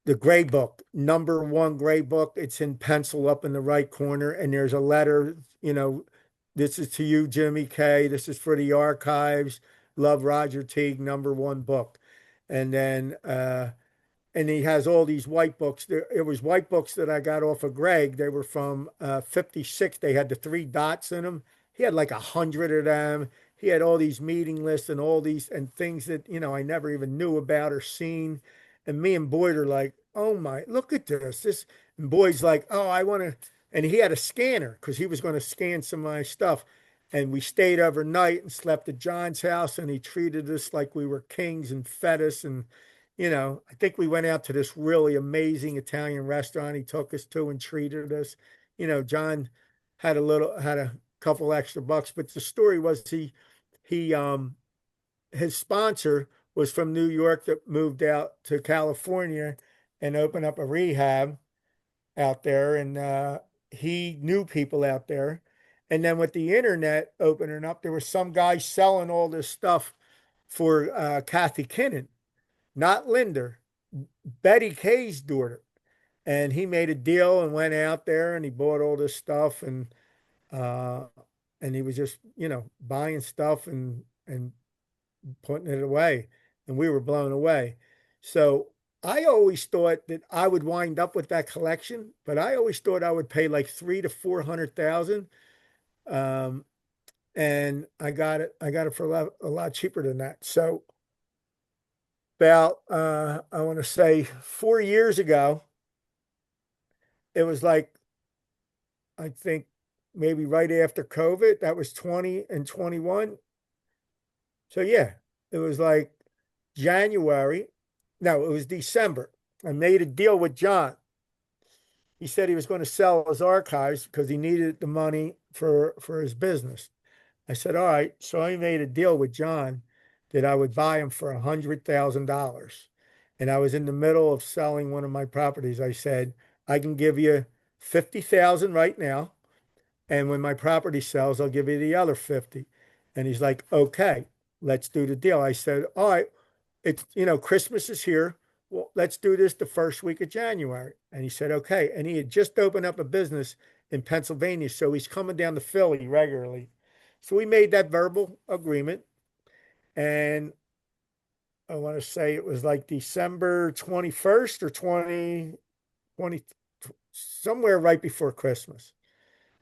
[SPEAKER 5] the gray book, number one gray book. It's in pencil up in the right corner, and there's a letter, this is to you, Jimmy K. This is for the archives. Love, Roger Teague, number one book. And then and he has all these white books. It was white books that I got off of Greg. They were from 56. They had the 3 dots in them. He had like 100 of them. He had all these meeting lists and all these and things that, I never even knew about or seen. And me and Boyd are like, oh my, look at this. And Boyd's like, oh, I want to. And he had a scanner because he was going to scan some of my stuff. And we stayed overnight and slept at John's house. And he treated us like we were kings and fed us. And, I think we went out to this really amazing Italian restaurant he took us to and treated us. John had a couple extra bucks, but the story was he his sponsor was from New York that moved out to California and opened up a rehab out there, and he knew people out there. And then with the internet opening up, there was some guy selling all this stuff for Kathy Kinnan, not Linder, Betty Kay's daughter. And he made a deal and went out there and he bought all this stuff uh, and he was just, buying stuff and putting it away. And we were blown away. So I always thought that I would wind up with that collection, but I always thought I would pay like 300 to 400,000. And I got it for a lot cheaper than that. So about I want to say 4 years ago, it was like I think maybe right after COVID, that was 20 and 21. So yeah, it was like January. No, it was December. I made a deal with John. He said he was going to sell his archives because he needed the money for his business. I said, all right. So I made a deal with John that I would buy him for $100,000. And I was in the middle of selling one of my properties. I said, I can give you 50,000 right now. And when my property sells, I'll give you the other 50. And he's like, okay, let's do the deal. I said, all right, it's, Christmas is here. Well, let's do this the first week of January. And he said, okay. And he had just opened up a business in Pennsylvania. So he's coming down to Philly regularly. So we made that verbal agreement. And I want to say it was like December 21st or 20, somewhere right before Christmas.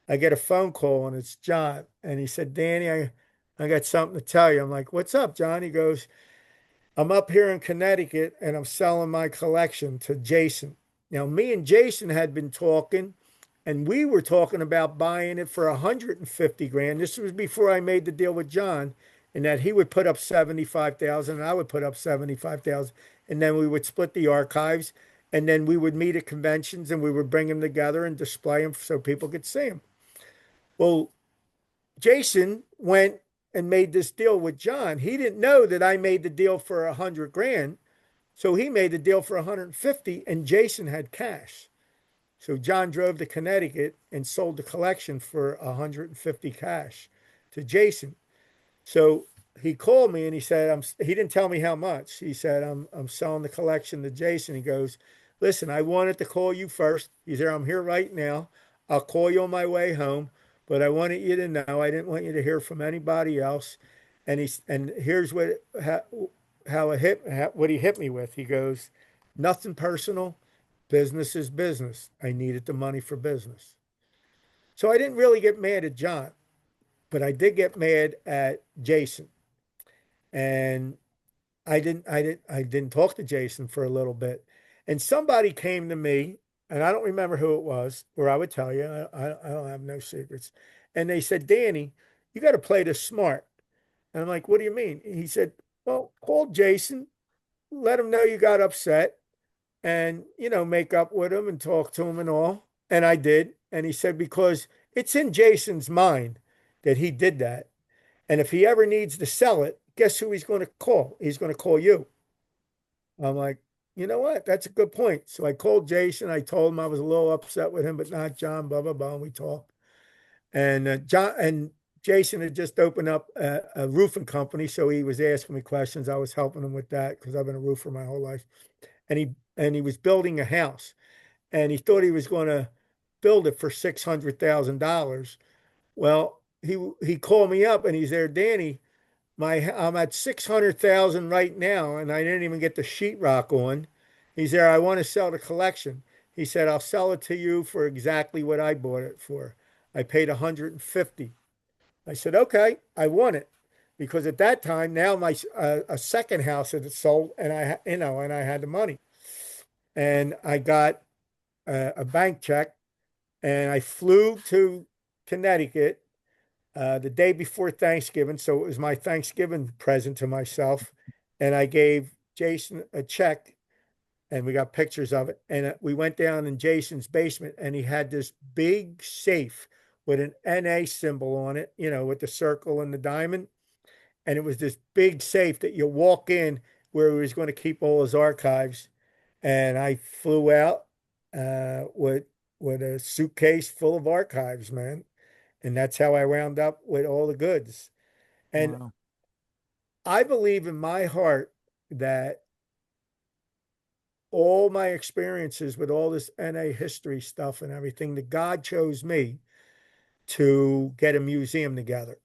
[SPEAKER 5] I get a phone call and it's John. And he said, Danny, I got something to tell you. I'm like, what's up, John? He goes, I'm up here in Connecticut and I'm selling my collection to Jason. Now, me and Jason had been talking and we were talking about buying it for 150 grand. This was before I made the deal with John, and that he would put up 75,000 and I would put up 75,000. And then we would split the archives And then we would meet at conventions and we would bring them together and display them so people could see them. Well, Jason went and made this deal with John. He didn't know that I made the deal for 100 grand. So he made the deal for 150 and Jason had cash. So John drove to Connecticut and sold the collection for 150 cash to Jason. So he called me and he said, he didn't tell me how much. He said, I'm selling the collection to Jason. He goes, listen, I wanted to call you first. He said, I'm here right now. I'll call you on my way home, but I wanted you to know I didn't want you to hear from anybody else. And here's how it hit, what he hit me with. He goes, nothing personal. Business is business. I needed the money for business. So I didn't really get mad at John, but I did get mad at Jason. And I didn't talk to Jason for a little bit. And somebody came to me, and I don't remember who it was, or I would tell you, I don't have no secrets. And they said, Danny, you got to play this smart. And I'm like, what do you mean? He said, well, call Jason, let him know you got upset and, make up with him and talk to him and all. And I did. And he said, because it's in Jason's mind that he did that. And if he ever needs to sell it, guess who he's going to call? He's going to call you. I'm like, you know what? That's a good point. So I called Jason. I told him I was a little upset with him, but not John, blah, blah, blah. And we talked. And John and Jason had just opened up a roofing company. So he was asking me questions. I was helping him with that because I've been a roofer my whole life. And he was building a house and he thought he was going to build it for $600,000. Well, he called me up and he's there, Danny. I'm at 600,000 right now, and I didn't even get the sheetrock on. He's there. I want to sell the collection. He said, I'll sell it to you for exactly what I bought it for. I paid 150. I said, okay, I want it. Because at that time, now my a second house had sold, and I had the money, and I got a bank check, and I flew to Connecticut the day before Thanksgiving. So it was my Thanksgiving present to myself. And I gave Jason a check and we got pictures of it. And we went down in Jason's basement and he had this big safe with an NA symbol on it, with the circle and the diamond. And it was this big safe that you walk in where he was going to keep all his archives. And I flew out with a suitcase full of archives, man. And that's how I wound up with all the goods. And
[SPEAKER 1] Wow.
[SPEAKER 5] I believe in my heart that all my experiences with all this NA history stuff and everything, that God chose me to get a museum together.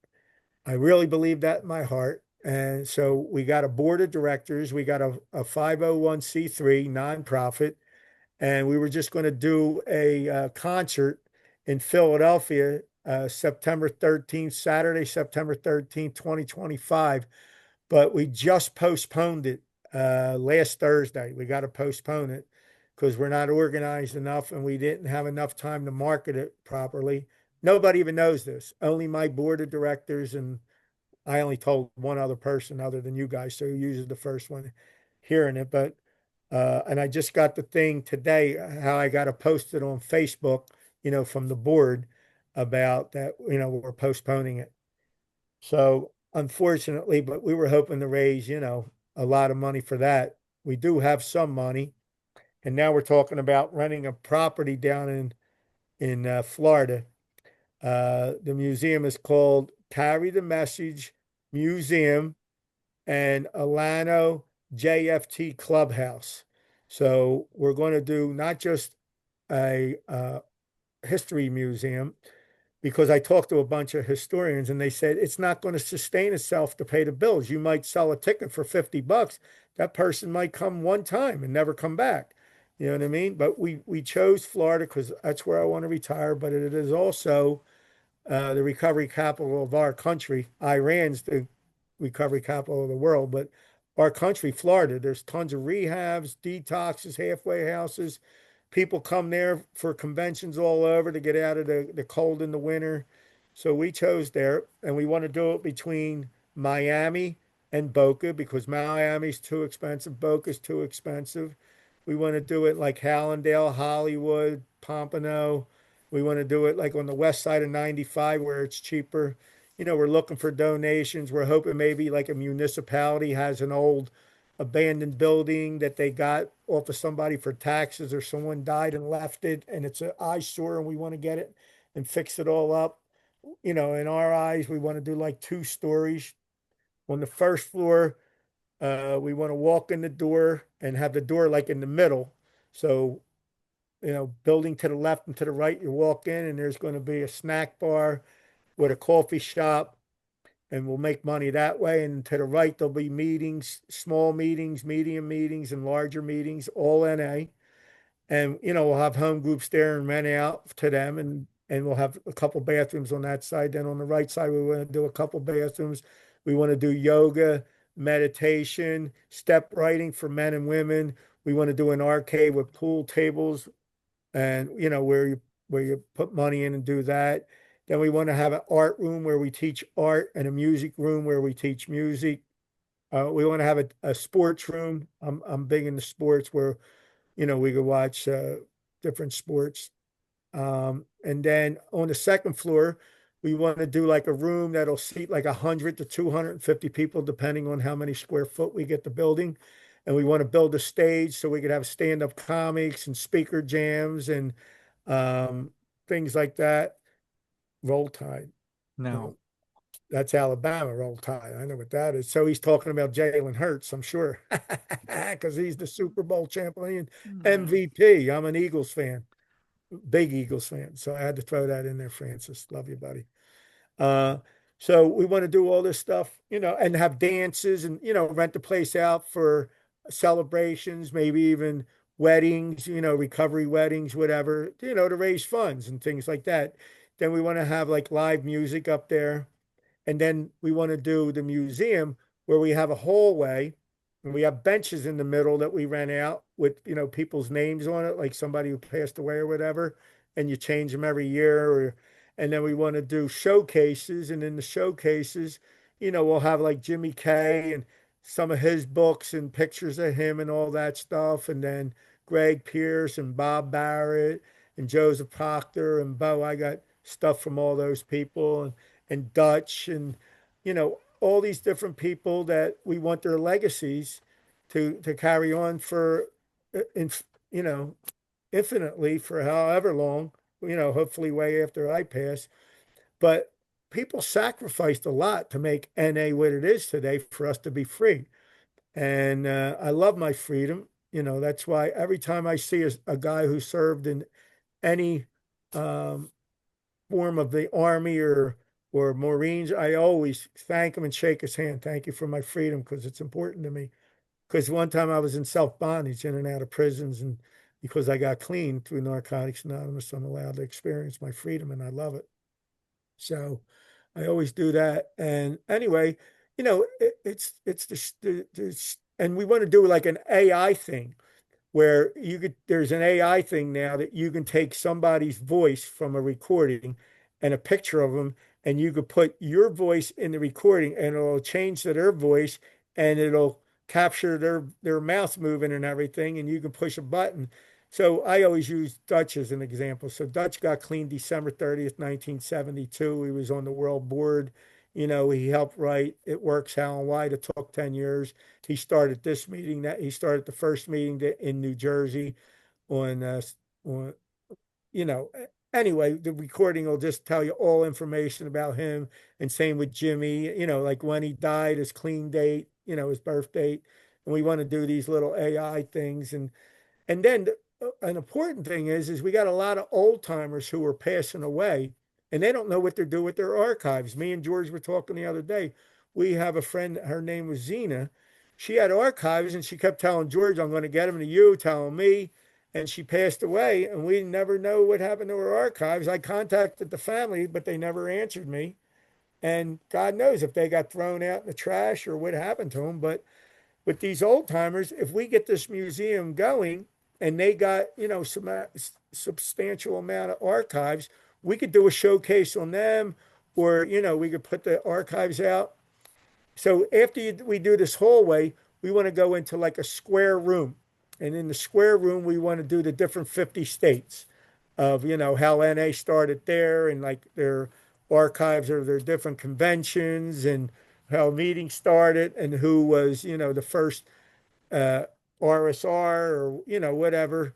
[SPEAKER 5] I really believe that in my heart. And so we got a board of directors, we got a 501c3 nonprofit, and we were just going to do a concert in Philadelphia, September 13th, Saturday, September 13th, 2025. But we just postponed it last Thursday. We got to postpone it because we're not organized enough and we didn't have enough time to market it properly. Nobody even knows this, only my board of directors. And I only told one other person other than you guys. So you're usually the first one hearing it. But and I just got the thing today, how I got to post it on Facebook, from the board about that, we're postponing it. So unfortunately, but we were hoping to raise, a lot of money for that. We do have some money. And now we're talking about renting a property down in Florida. The museum is called Carry the Message Museum and Alano JFT Clubhouse. So we're going to do not just a history museum, because I talked to a bunch of historians and they said it's not going to sustain itself to pay the bills. You might sell a ticket for $50. That person might come one time and never come back. You know what I mean? But we chose Florida because that's where I want to retire. But it is also the recovery capital of our country. Iran's the recovery capital of the world, but our country, Florida, there's tons of rehabs, detoxes, halfway houses. People come there for conventions all over to get out of the cold in the winter. So we chose there, and we want to do it between Miami and Boca because Miami's too expensive, Boca's too expensive. We want to do it like Hallandale, Hollywood, Pompano. We want to do it like on the west side of 95 where it's cheaper. We're looking for donations. We're hoping maybe like a municipality has an old abandoned building that they got off of somebody for taxes, or someone died and left it and it's an eyesore and we want to get it and fix it all up. In our eyes, we want to do like 2 stories. On the first floor, we want to walk in the door and have the door like in the middle. So, building to the left and to the right, you walk in and there's going to be a snack bar with a coffee shop, and we'll make money that way. And to the right, there'll be meetings, small meetings, medium meetings, and larger meetings, all NA. And we'll have home groups there and rent out to them, and we'll have a couple bathrooms on that side. Then on the right side, we want to do a couple bathrooms. We want to do yoga, meditation, step writing for men and women. We want to do an arcade with pool tables, and where you put money in and do that. Then we want to have an art room where we teach art, and a music room where we teach music. We want to have a sports room. I'm big into sports, where we could watch different sports. And then on the second floor, we want to do like a room that'll seat like 100 to 250 people, depending on how many square foot we get the building. And we want to build a stage so we could have stand-up comics and speaker jams and um, things like that. Roll Tide.
[SPEAKER 1] Now,
[SPEAKER 5] No, that's Alabama. Roll Tide. I know what that is. So he's talking about Jalen Hurts, I'm sure, because he's the Super Bowl champion MVP. I'm an Eagles fan, big Eagles fan. So I had to throw that in there, Francis. Love you, buddy. Uh, so we want to do all this stuff, and have dances and, rent the place out for celebrations, maybe even weddings, recovery weddings, whatever, to raise funds and things like that. Then we want to have like live music up there. And then we want to do the museum where we have a hallway and we have benches in the middle that we rent out with, people's names on it, like somebody who passed away or whatever, and you change them every year. And then we want to do showcases. And in the showcases, we'll have like Jimmy Kay and some of his books and pictures of him and all that stuff. And then Greg Pierce and Bob Barrett and Joseph Proctor and Bo. I got stuff from all those people. And Dutch and all these different people that we want their legacies to carry on for in you know infinitely, for however long, hopefully way after I pass. But people sacrificed a lot to make NA what it is today for us to be free. And I love my freedom. That's why every time I see a guy who served in any um, form of the army or Marines, I always thank him and shake his hand. Thank you for my freedom, because it's important to me. Because one time I was in self bondage, in and out of prisons, and because I got clean through Narcotics Anonymous, I'm allowed to experience my freedom, and I love it. So I always do that. And anyway, it's and we want to do like an AI thing where there's an AI thing now that you can take somebody's voice from a recording and a picture of them, and you could put your voice in the recording and it'll change to their voice, and it'll capture their mouth moving and everything, and you can push a button. So I always use Dutch as an example. So Dutch got clean December 30th, 1972. He was on the world board. He helped write It Works How and Why. It took 10 years. He started this meeting, that he started the first meeting in New Jersey on on you know anyway, the recording will just tell you all information about him. And same with Jimmy, like when he died, his clean date, his birth date. And we want to do these little AI things. And then an important thing is we got a lot of old timers who are passing away, and they don't know what to do with their archives. Me and George were talking the other day. We have a friend, her name was Zena. She had archives, and she kept telling George, I'm going to get them to you, telling me. And she passed away, and we never know what happened to her archives. I contacted the family, but they never answered me. And God knows if they got thrown out in the trash or what happened to them. But with these old timers, if we get this museum going and they got, some substantial amount of archives, we could do a showcase on them, or, we could put the archives out. So after we do this hallway, we want to go into like a square room. And in the square room, we want to do the different 50 states of, how NA started there and like their archives of their different conventions and how meetings started and who was, the first uh, RSR or, whatever.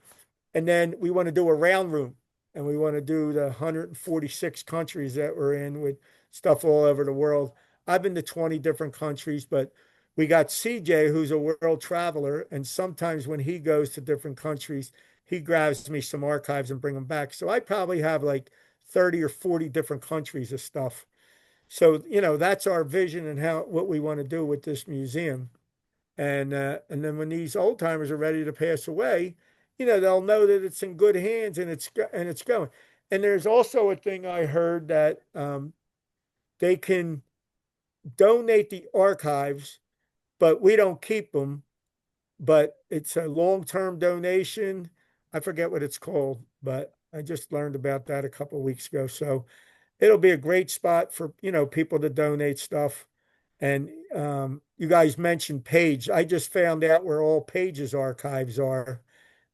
[SPEAKER 5] And then we want to do a round room and we want to do the 146 countries that we're in with stuff all over the world. I've been to 20 different countries, but we got CJ, who's a world traveler. And sometimes when he goes to different countries, he grabs me some archives and bring them back. So I probably have like 30 or 40 different countries of stuff. So, that's our vision and what we want to do with this museum. And then when these old timers are ready to pass away, they'll know that it's in good hands and it's going. And there's also a thing I heard that they can donate the archives, but we don't keep them. But it's a long-term donation. I forget what it's called, but I just learned about that a couple of weeks ago. So it'll be a great spot for people to donate stuff. And you guys mentioned Page. I just found out where all Page's archives are,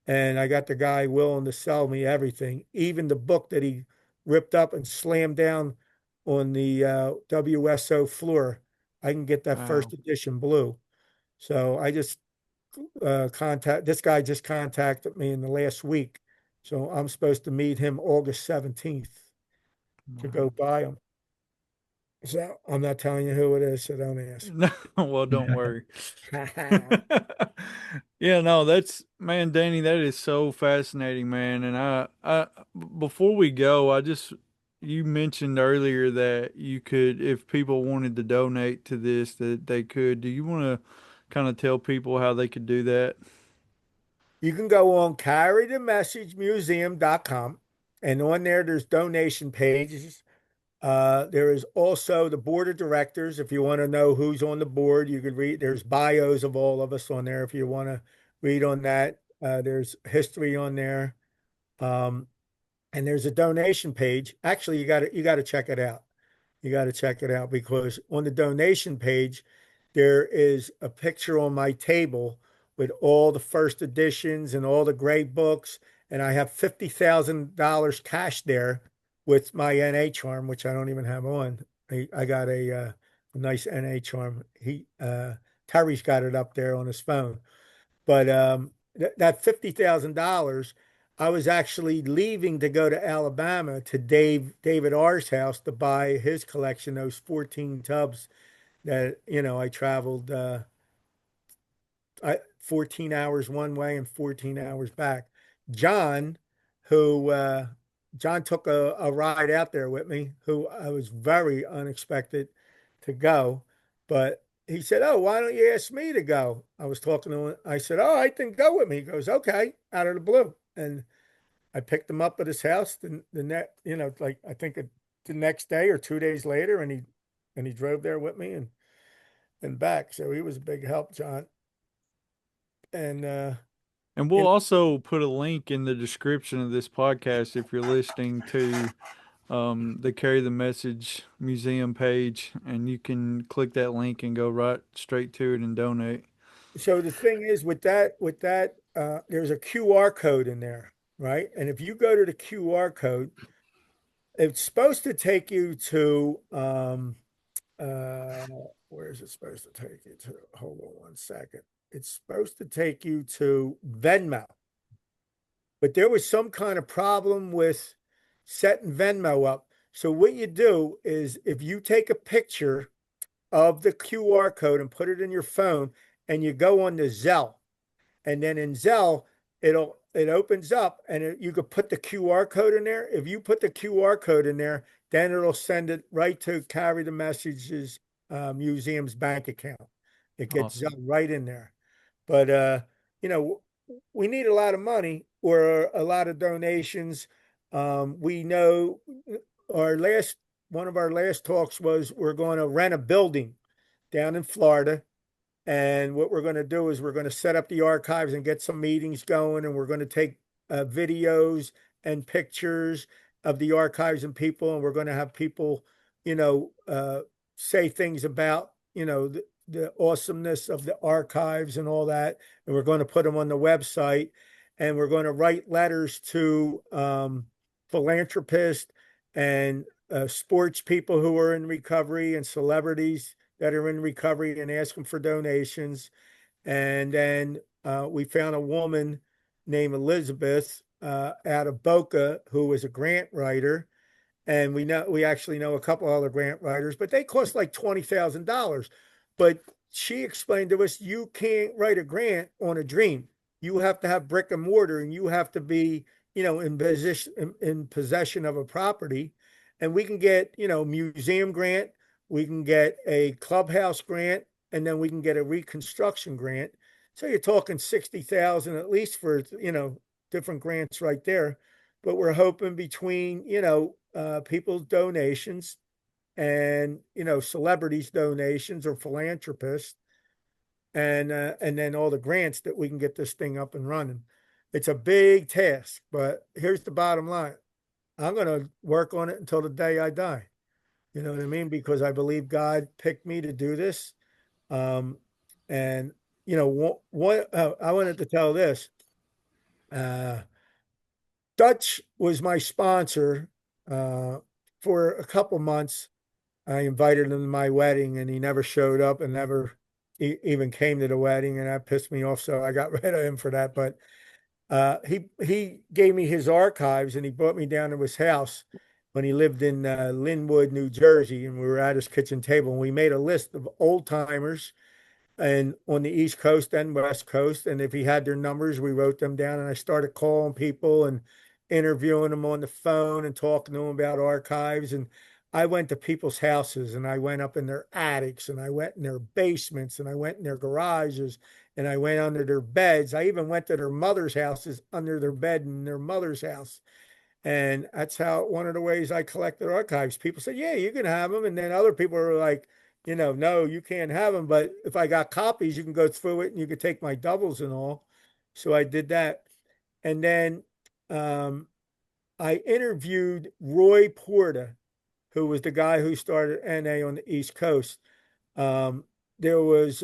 [SPEAKER 5] and I got the guy willing to sell me everything, even the book that he ripped up and slammed down on the WSO floor. I can get that
[SPEAKER 1] Wow.
[SPEAKER 5] first edition blue. So I just this guy just contacted me in the last week. So I'm supposed to meet him August 17th to go buy them. So I'm not telling you who it is, so don't ask.
[SPEAKER 1] No, well, don't worry. Yeah, no, that's man, Danny, that is so fascinating, man. And before we go, you mentioned earlier that you could, if people wanted to donate to this, that they could. Do you want to kind of tell people how they could do that?
[SPEAKER 5] You can go on carrythemessagemuseum.com, and on there's donation pages. There is also the board of directors. If you want to know who's on the board, you could read. There's bios of all of us on there. If you want to read on that, there's history on there, um, and there's a donation page. Actually, you got to check it out. You got to check it out because on the donation page, there is a picture on my table with all the first editions and all the great books. And I have $50,000 cash there with my NA charm, which I don't even have on. I got a nice NA charm. Terry's got it up there on his phone. But that $50,000, I was actually leaving to go to Alabama to David R's house to buy his collection, those 14 tubs that I traveled 14 hours one way and 14 hours back. John, who John took a ride out there with me, who I was very unexpected to go, but he said, "Oh, why don't you ask me to go?" I was talking to him. I said, "Oh, I think go with me." He goes, "Okay," out of the blue, and I picked him up at his house. The next, like I think the next day or 2 days later, and he drove there with me and back. So he was a big help, John. And
[SPEAKER 1] And
[SPEAKER 5] you
[SPEAKER 1] we'll
[SPEAKER 5] know,
[SPEAKER 1] also put a link in the description of this podcast if you're listening to the Carry the Message Museum page, and you can click that link and go right straight to it and donate.
[SPEAKER 5] so the thing is with that, there's a QR code in there, right? And if you go to the QR code, it's supposed to take you to uh, where is it supposed to take you to? Hold on one second. It's supposed to take you to Venmo, but there was some kind of problem with setting Venmo up. So what you do is if you take a picture of the QR code and put it in your phone and you go on the Zelle, and then in Zelle, it opens up and you could put the QR code in there. If you put the QR code in there, then it'll send it right to Carry the Messages Museum's bank account. It gets
[SPEAKER 1] Awesome.
[SPEAKER 5] Zelle right in there. But you know, we need a lot of money or a lot of donations. We know our last one of our last talks was we're going to rent a building down in Florida. And what we're going to do is we're going to set up the archives and get some meetings going, and we're going to take videos and pictures of the archives and people, and we're going to have people, you know, uh, say things about, the awesomeness of the archives and all that, and we're going to put them on the website, and we're going to write letters to philanthropists and sports people who are in recovery and celebrities that are in recovery and ask them for donations. And then we found a woman named Elizabeth out of Boca who was a grant writer, and we actually know a couple other grant writers, but they cost like $20,000. But she explained to us, you can't write a grant on a dream. You have to have brick and mortar, and you have to be, in possession of a property. And we can get, museum grant, we can get a clubhouse grant, and then we can get a reconstruction grant. So you're talking 60,000 at least for, different grants right there. But we're hoping between, people's donations and, celebrities' donations or philanthropists, and then all the grants, that we can get this thing up and running. It's a big task, but here's the bottom line. I'm going to work on it until the day I die. You know what I mean? Because I believe God picked me to do this. Um, and what I wanted to tell this. Dutch was my sponsor for a couple months. I invited him to my wedding, and he never showed up and never even came to the wedding, and that pissed me off. So I got rid of him for that. But he gave me his archives, and he brought me down to his house when he lived in Linwood, New Jersey, and we were at his kitchen table, and we made a list of old timers and on the East Coast and West Coast. And if he had their numbers, we wrote them down. And I started calling people and interviewing them on the phone and talking to them about archives. And I went to people's houses, and I went up in their attics, and I went in their basements, and I went in their garages, and I went under their beds. I even went to their mother's houses, under their bed in their mother's house. And that's how, one of the ways I collected archives. People said, yeah, you can have them. And then other people were like, no, you can't have them. But if I got copies, you can go through it and you could take my doubles and all. So I did that. And then um, I interviewed Roy Porta, who was the guy who started NA on the East Coast. Um, there was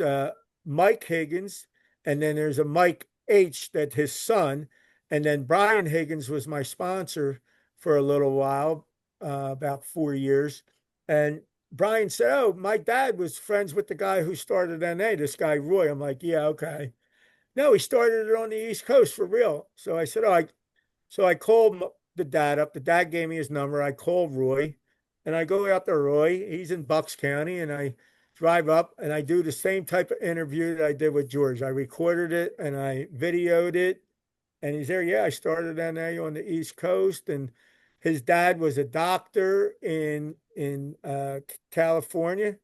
[SPEAKER 5] Mike Higgins, and then there's a Mike H, that his son, and then Brian Higgins was my sponsor for a little while, about 4 years. And Brian said, "Oh, my dad was friends with the guy who started NA, this guy Roy." I'm like, "Yeah, okay." No, he started it on the East Coast for real. So I said, so I called the dad up. The dad gave me his number. I called Roy, and I go out to Roy. He's in Bucks County, and I drive up, and I do the same type of interview that I did with George. I recorded it and I videoed it, and he's there. Yeah, I started NA on the East Coast, and his dad was a doctor in California,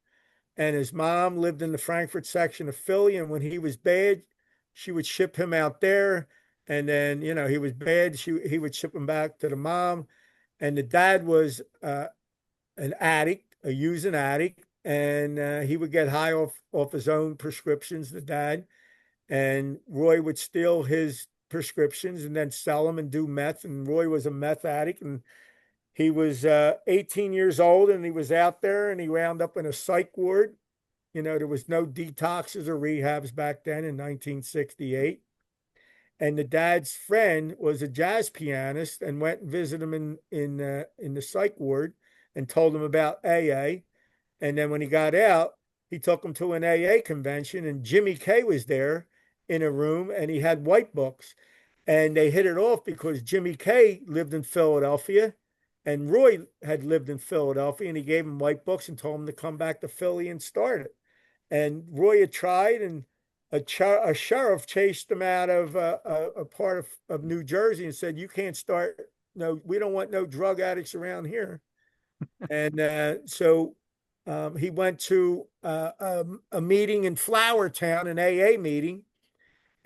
[SPEAKER 5] and his mom lived in the Frankfurt section of Philly. And when he was bad, she would ship him out there. And then, he was bad, he would ship him back to the mom. And the dad was an addict, a using addict, and he would get high off his own prescriptions, the dad. And Roy would steal his prescriptions and then sell them and do meth. And Roy was a meth addict, and he was 18 years old, and he was out there, and he wound up in a psych ward. There was no detoxes or rehabs back then in 1968. And the dad's friend was a jazz pianist, and went and visited him in the psych ward and told him about AA. And then when he got out, he took him to an AA convention, and Jimmy K was there in a room, and he had white books. And they hit it off because Jimmy K lived in Philadelphia, and Roy had lived in Philadelphia, and he gave him white books and told him to come back to Philly and start it. And Roy had tried, and a sheriff chased him out of a part of New Jersey and said, "You can't start. No, we don't want no drug addicts around here." And so he went to a meeting in Flowertown, an AA meeting,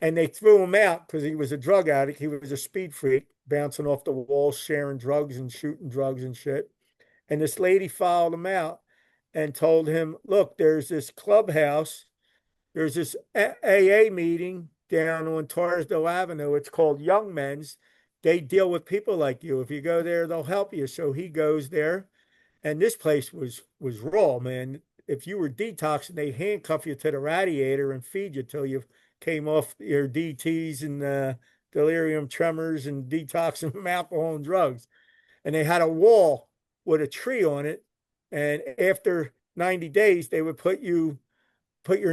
[SPEAKER 5] and they threw him out because he was a drug addict. He was a speed freak, bouncing off the walls, sharing drugs and shooting drugs and shit. And this lady followed him out and told him, "Look, there's this clubhouse. There's this AA meeting down on Torresdale Avenue. It's called Young Men's. They deal with people like you. If you go there, they'll help you." So he goes there, and this place was raw, man. if you were detoxing, they handcuff you to the radiator and feed you till you came off your DTs and delirium tremors and detoxing from alcohol and drugs. And they had a wall with a tree on it. And after 90 days, they would put your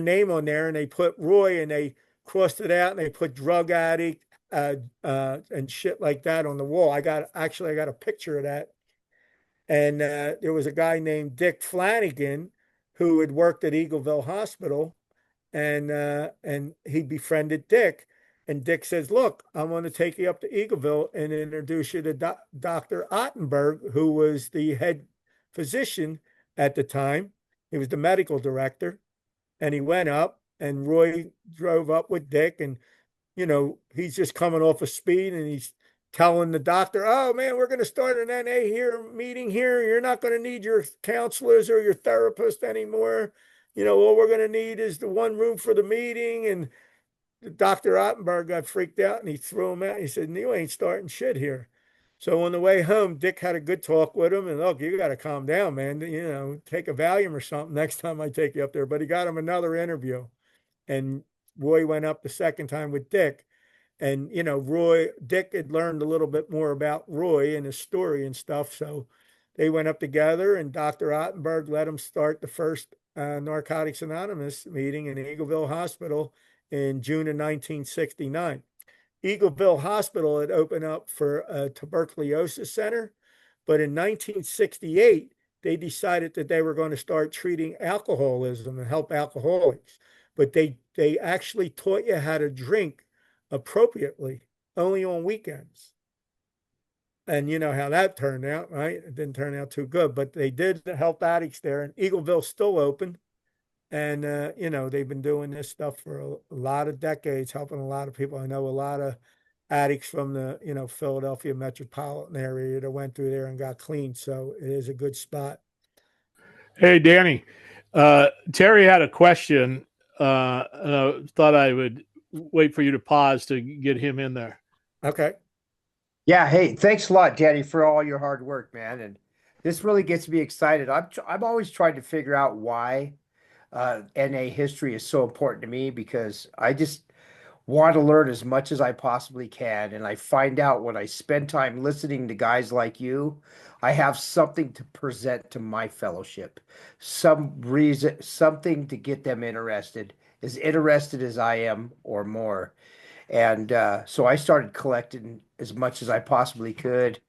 [SPEAKER 5] name on there, and they put Roy, and they crossed it out, and they put drug addict and shit like that on the wall. I got a picture of that. And there was a guy named Dick Flanagan who had worked at Eagleville Hospital, and he befriended Dick. And Dick says, "Look, I'm going to take you up to Eagleville and introduce you to Dr. Ottenberg, who was the head physician at the time. He was the medical director." And he went up, and Roy drove up with Dick, and he's just coming off of speed, and he's telling the doctor, "Oh man, we're going to start an NA meeting here. You're not going to need your counselors or your therapist anymore. All we're going to need is the one room for the meeting." And Dr. Ottenberg got freaked out, and he threw him out. He said, "You ain't starting shit here." So on the way home, Dick had a good talk with him, and, "Look, you got to calm down, man. Take a Valium or something next time I take you up there." But he got him another interview, and Roy went up the second time with Dick. And Dick had learned a little bit more about Roy and his story and stuff. So they went up together, and Dr. Ottenberg let him start the first Narcotics Anonymous meeting in Eagleville Hospital in June of 1969. Eagleville Hospital had opened up for a tuberculosis center, but in 1968, they decided that they were going to start treating alcoholism and help alcoholics. But they actually taught you how to drink appropriately only on weekends. And you know how that turned out, right? It didn't turn out too good, but they did help addicts there. And Eagleville's still open. And, they've been doing this stuff for a lot of decades, helping a lot of people. I know a lot of addicts from the, Philadelphia metropolitan area that went through there and got clean. So it is a good spot.
[SPEAKER 2] Hey, Danny. Terry had a question. And I thought I would wait for you to pause to get him in there.
[SPEAKER 5] Okay.
[SPEAKER 3] Yeah, hey, thanks a lot, Danny, for all your hard work, man. And this really gets me excited. I'm always trying to figure out why NA history is so important to me, because I just want to learn as much as I possibly can. And I find out when I spend time listening to guys like you, I have something to present to my fellowship, some reason, something to get them as interested as I am or more. And so I started collecting as much as I possibly could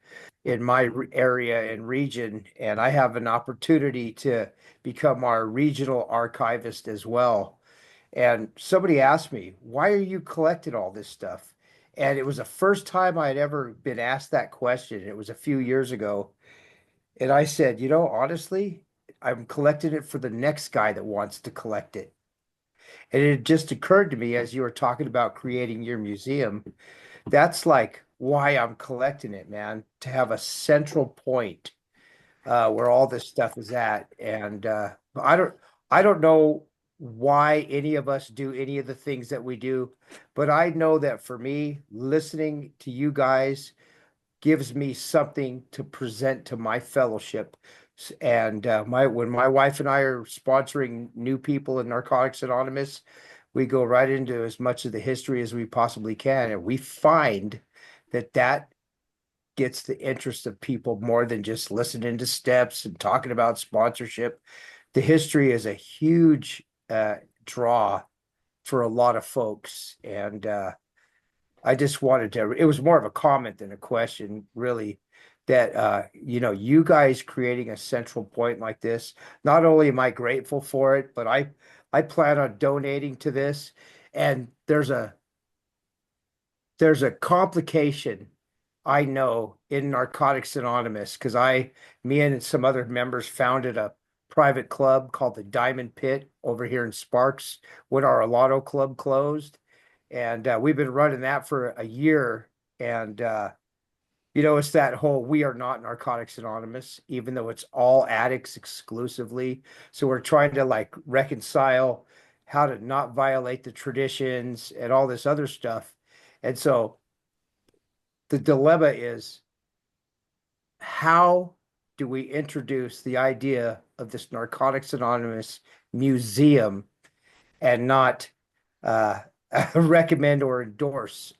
[SPEAKER 3] in my area and region. And I have an opportunity to become our regional archivist as well. And somebody asked me, "Why are you collecting all this stuff?" And it was the first time I had ever been asked that question. It was a few years ago. And I said, honestly, I'm collecting it for the next guy that wants to collect it. And it just occurred to me as you were talking about creating your museum, that's like why I'm collecting it, man, to have a central point where all this stuff is at. And I don't know why any of us do any of the things that we do, but I know that for me, listening to you guys gives me something to present to my fellowship. And when my wife and I are sponsoring new people in Narcotics Anonymous, we go right into as much of the history as we possibly can, and we find that gets the interest of people more than just listening to steps and talking about sponsorship. The history is a huge draw for a lot of folks, and I just wanted to, it was more of a comment than a question, really, that, you guys creating a central point like this, not only am I grateful for it, but I plan on donating to this. And there's a complication, I know, in Narcotics Anonymous, because me and some other members founded a private club called the Diamond Pit over here in Sparks when our Lotto Club closed. And we've been running that for a year. And, it's that whole "we are not Narcotics Anonymous," even though it's all addicts exclusively. So we're trying to reconcile how to not violate the traditions and all this other stuff. And so the dilemma is, how do we introduce the idea of this Narcotics Anonymous museum and not recommend or endorse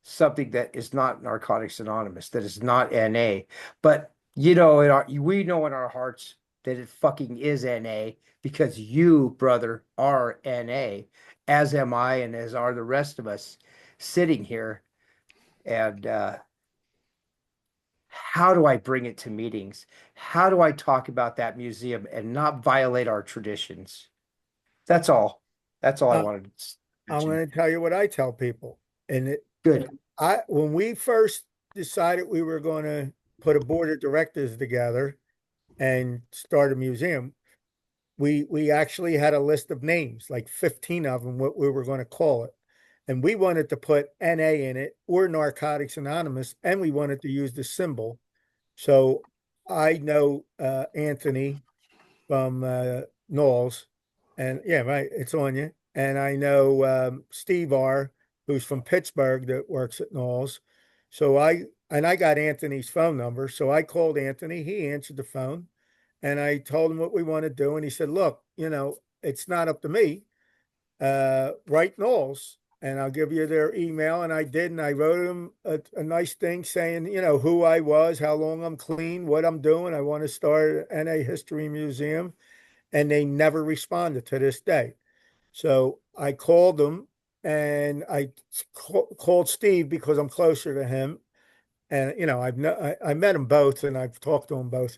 [SPEAKER 3] something that is not Narcotics Anonymous, that is not NA. But we know in our hearts that it fucking is NA because you, brother, are NA, as am I, and as are the rest of us sitting here. And how do I bring it to meetings? How do I talk about that museum and not violate our traditions? That's all. That's all I
[SPEAKER 5] Uh,
[SPEAKER 3] wanted to
[SPEAKER 5] I'm going
[SPEAKER 3] mention.
[SPEAKER 5] to tell you what I tell people. And
[SPEAKER 3] Good.
[SPEAKER 5] when we first decided we were going to put a board of directors together and start a museum, we actually had a list of names, like 15 of them, what we were going to call it. And we wanted to put NA in it or Narcotics Anonymous, and we wanted to use the symbol. So I know Anthony from Knowles, and yeah, right, it's on you. And I know Steve R, who's from Pittsburgh that works at Knowles. So I got Anthony's phone number. So I called Anthony. He answered the phone, and I told him what we want to do. And he said, "Look, it's not up to me. Write Knowles, and I'll give you their email." And I did, and I wrote him a nice thing saying, who I was, how long I'm clean, what I'm doing. I want to start an NA History Museum, and they never responded to this day. So I called them, and I called Steve because I'm closer to him, and I met them both, and I've talked to them both.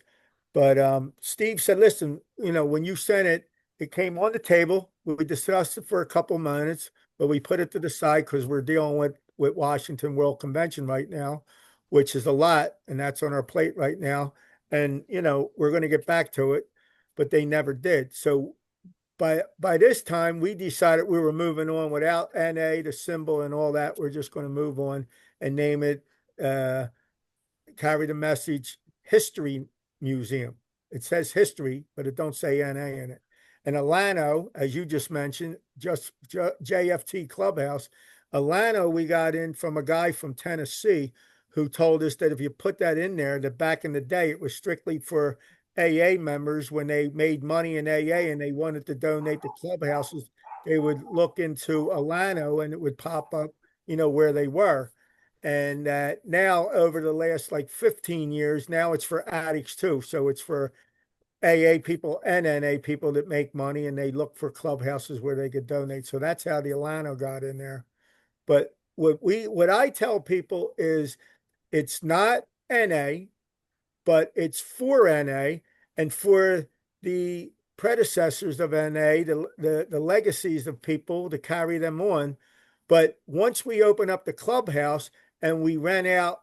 [SPEAKER 5] But Steve said, "Listen, when you sent it, it came on the table. We discussed it for a couple minutes, but we put it to the side because we're dealing with Washington World Convention right now, which is a lot, and that's on our plate right now. And we're going to get back to it, but they never did. So by this time, we decided we were moving on without NA, the symbol, and all that. We're just going to move on and name it." Carry the message History Museum. It says history, but it don't say NA in it. And Alano, as you just mentioned, just JFT Clubhouse, Alano we got in from a guy from Tennessee who told us that if you put that in there, that back in the day it was strictly for AA members when they made money in AA and they wanted to donate to clubhouses, they would look into Alano and it would pop up, where they were. And now over the last like 15 years, now it's for addicts too. So it's for AA people and NA people that make money and they look for clubhouses where they could donate. So that's how the Alano got in there. But what I tell people is it's not NA, but it's for NA and for the predecessors of NA, the legacies of people to carry them on. But once we open up the clubhouse and we rent out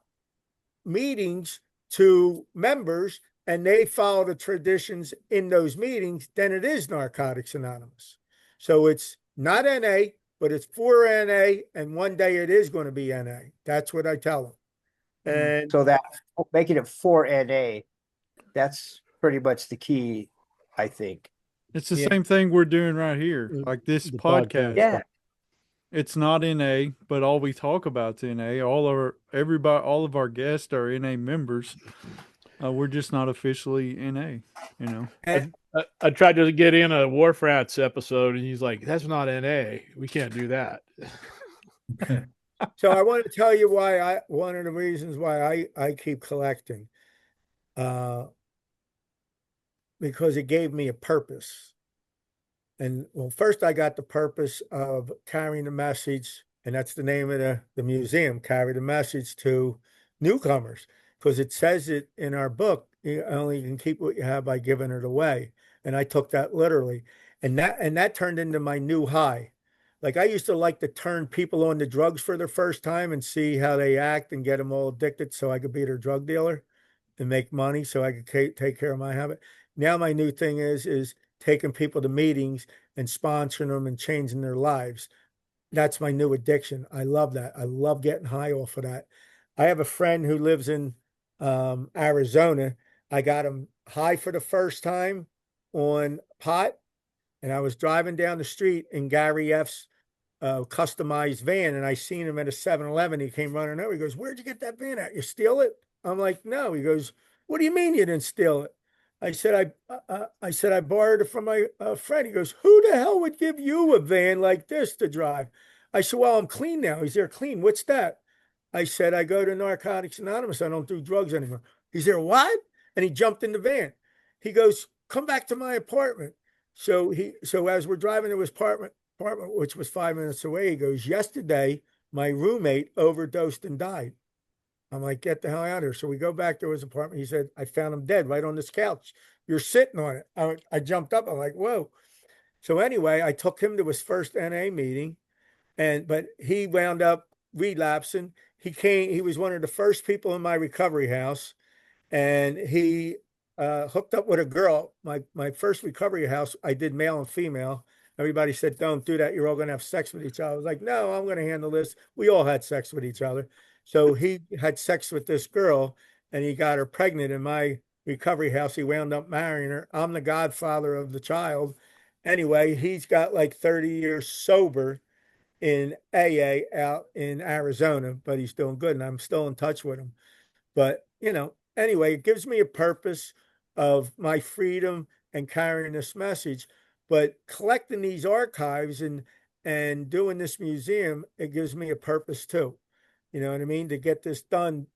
[SPEAKER 5] meetings to members and they follow the traditions in those meetings, then it is Narcotics Anonymous. So it's not NA, but it's for NA, and one day it is going to be NA. That's what I tell them. And
[SPEAKER 3] So that making it for NA, that's pretty much the key, I think.
[SPEAKER 1] It's the
[SPEAKER 5] yeah,
[SPEAKER 1] same thing we're doing right here. Like this
[SPEAKER 2] The
[SPEAKER 1] podcast.
[SPEAKER 3] Yeah.
[SPEAKER 1] It's not NA, but all we talk about is NA. All of our guests are NA members. We're just not officially NA.
[SPEAKER 5] and
[SPEAKER 2] I tried to get in a Wharf Rats episode, and he's like, "That's not NA. We can't do that."
[SPEAKER 5] so I want to tell you one of the reasons why I keep collecting, uh, because it gave me a purpose. And well, first I got the purpose of carrying the message, and that's the name of the museum, carry the message to newcomers, because it says it in our book, you only can keep what you have by giving it away. And I took that literally. And that turned into my new high. Like I used to like to turn people on to drugs for the first time and see how they act and get them all addicted so I could be their drug dealer and make money so I could take care of my habit. Now my new thing is taking people to meetings and sponsoring them and changing their lives. That's my new addiction. I love that. I love getting high off of that. I have a friend who lives in Arizona. I got him high for the first time on pot, and I was driving down the street in Gary F's customized van, and I seen him at a 7-Eleven. He came running over. He goes, "Where'd you get that van at? You steal it?" I'm like, "No." He goes, "What do you mean you didn't steal it?" I said I borrowed it from my friend. He goes, "Who the hell would give you a van like this to drive?" I said, "Well, I'm clean now." He's there, "Clean? What's that?" I said, "I go to Narcotics Anonymous. I don't do drugs anymore." He's there, "What?" And he jumped in the van. He goes, "Come back to my apartment." So as we're driving to his apartment, which was 5 minutes away, he goes, "Yesterday, my roommate overdosed and died." I'm like, "Get the hell out of here." So we go back to his apartment. He said, "I found him dead right on this couch. You're sitting on it." I jumped up. I'm like, "Whoa." So anyway, I took him to his first NA meeting, but he wound up relapsing. He was one of the first people in my recovery house, and he hooked up with a girl. My first recovery house, I did male and female. Everybody said, "Don't do that. You're all going to have sex with each other." I was like, "No, I'm going to handle this." We all had sex with each other. So he had sex with this girl, and he got her pregnant in my recovery house. He wound up marrying her. I'm the godfather of the child. Anyway, he's got like 30 years sober in AA out in Arizona, but he's doing good, and I'm still in touch with him. But, anyway, it gives me a purpose of my freedom and carrying this message. But collecting these archives and doing this museum, it gives me a purpose too. You know what I mean? To get this done,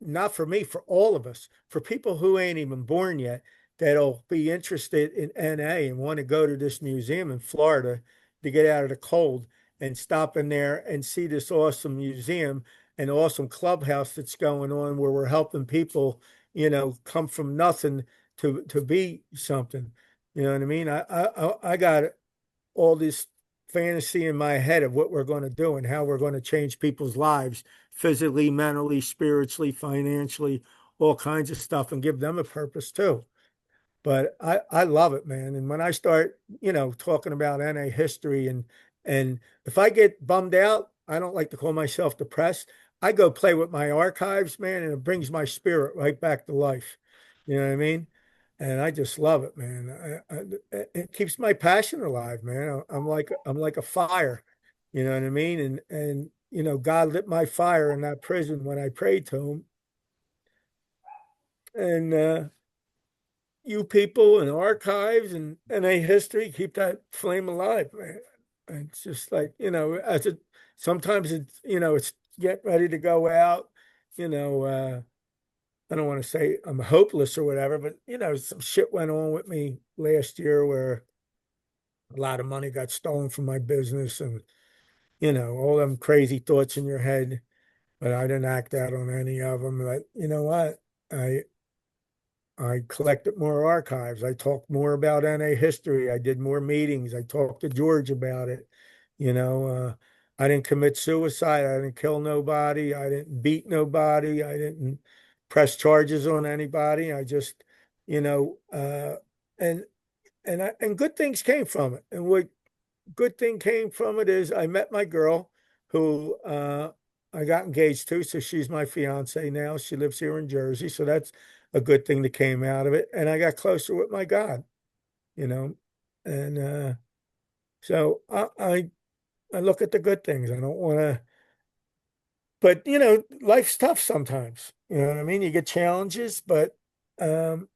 [SPEAKER 5] not for me, for all of us, for people who ain't even born yet, that'll be interested in NA and want to go to this museum in Florida to get out of the cold and stop in there and see this awesome museum and awesome clubhouse that's going on where we're helping people, come from nothing to be something. You know what I mean? I got all this fantasy in my head of what we're going to do and how we're going to change people's lives physically, mentally, spiritually, financially, all kinds of stuff, and give them a purpose too. But I love it, man. And when I start, talking about NA history and if I get bummed out, I don't like to call myself depressed. I go play with my archives, man, and it brings my spirit right back to life. You know what I mean? And I just love it, man. It keeps my passion alive, man. I'm like a fire. You know what I mean? And God lit my fire in that prison when I prayed to him. And you people and archives and a history keep that flame alive, man. And it's just like, sometimes it's get ready to go out, you know, I don't want to say I'm hopeless or whatever, but some shit went on with me last year where a lot of money got stolen from my business and, all them crazy thoughts in your head, but I didn't act out on any of them. But you know what? I collected more archives. I talked more about NA history. I did more meetings. I talked to George about it. You know, uh, I didn't commit suicide. I didn't kill nobody. I didn't beat nobody. I didn't press charges on anybody. I just, you know, and and good things came from it. And what good thing came from it is I met my girl who I got engaged to. So she's my fiance now. She lives here in Jersey. So that's a good thing that came out of it. And I got closer with my God, you know. And so I look at the good things. I don't want to, but life's tough sometimes. You know what I mean? You get challenges, but and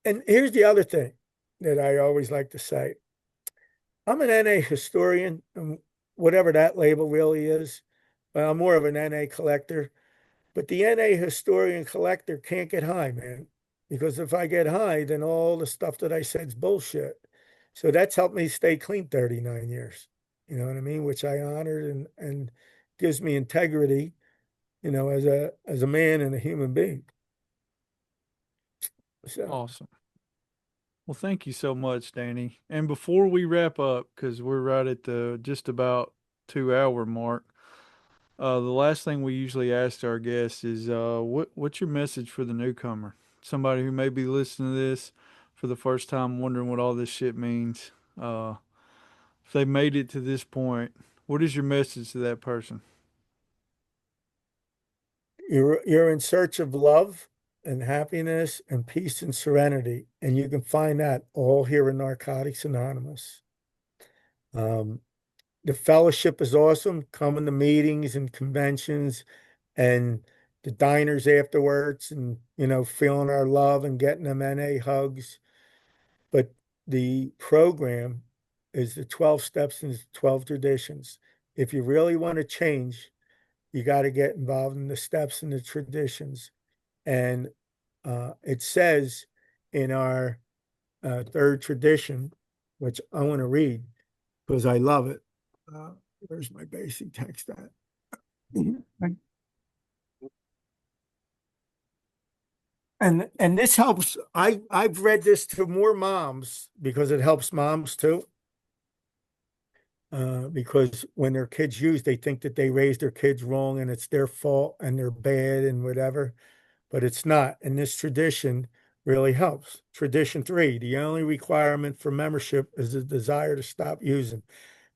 [SPEAKER 5] here's the other thing that I always like to say. I'm an NA historian, and whatever that label really is. But I'm more of an NA collector. But the NA historian collector can't get high, man. Because if I get high, then all the stuff that I said is bullshit. So that's helped me stay clean 39 years. You know what I mean? Which I honored and gives me integrity, as a man and a human being. So
[SPEAKER 1] Awesome. Well, thank you so much, Danny. And before we wrap up, because we're right at the just about 2 hour mark, the last thing we usually ask our guests is, what's your message for the newcomer? Somebody who may be listening to this for the first time, wondering what all this shit means. If they made it to this point, what is your message to that person?
[SPEAKER 5] you're in search of love and happiness and peace and serenity, and you can find that all here in Narcotics Anonymous. Um, the fellowship is awesome. Coming to meetings and conventions and the diners afterwards and, feeling our love and getting them NA hugs. But the program is the 12 steps and 12 traditions. If you really want to change, you got to get involved in the steps and the traditions. And it says in our third tradition, which I want to read because I love it. Where's my basic text at? And this helps. I've read this to more moms because it helps moms too. Because when their kids use, they think that they raised their kids wrong and it's their fault and they're bad and whatever, but it's not. And this tradition really helps. Tradition 3, the only requirement for membership is the desire to stop using.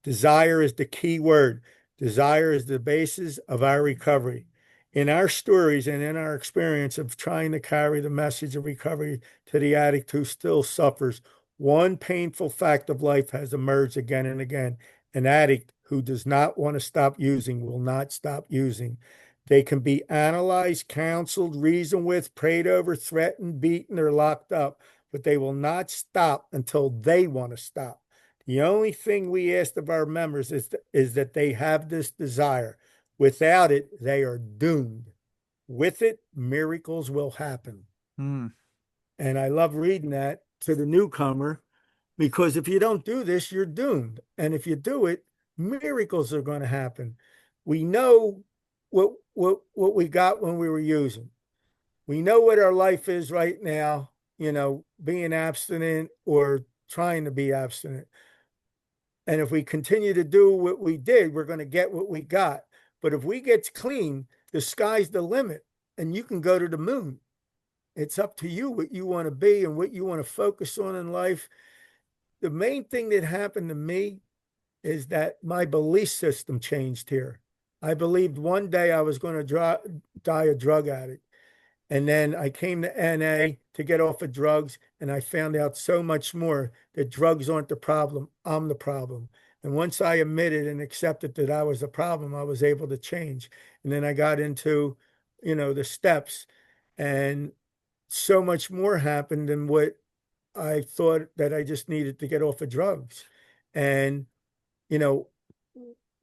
[SPEAKER 5] Desire is the key word. Desire is the basis of our recovery. In our stories and in our experience of trying to carry the message of recovery to the addict who still suffers, one painful fact of life has emerged again and again. An addict who does not want to stop using will not stop using. They can be analyzed, counseled, reasoned with, prayed over, threatened, beaten, or locked up, but they will not stop until they want to stop. The only thing we ask of our members is that they have this desire. Without it, they are doomed. With it, miracles will happen.
[SPEAKER 1] Mm.
[SPEAKER 5] And I love reading that to the newcomer because if you don't do this, you're doomed. And if you do it, miracles are going to happen. We know what we got when we were using. We know what our life is right now, being abstinent or trying to be abstinent. And if we continue to do what we did, we're going to get what we got. But if we get clean, the sky's the limit and you can go to the moon. It's up to you what you want to be and what you want to focus on in life. The main thing that happened to me is that my belief system changed here. I believed one day I was going to die a drug addict. And then I came to NA to get off of drugs, and I found out so much more that drugs aren't the problem. I'm the problem. And once I admitted and accepted that I was the problem, I was able to change. And then I got into, the steps, and so much more happened than what I thought that I just needed to get off of drugs. And,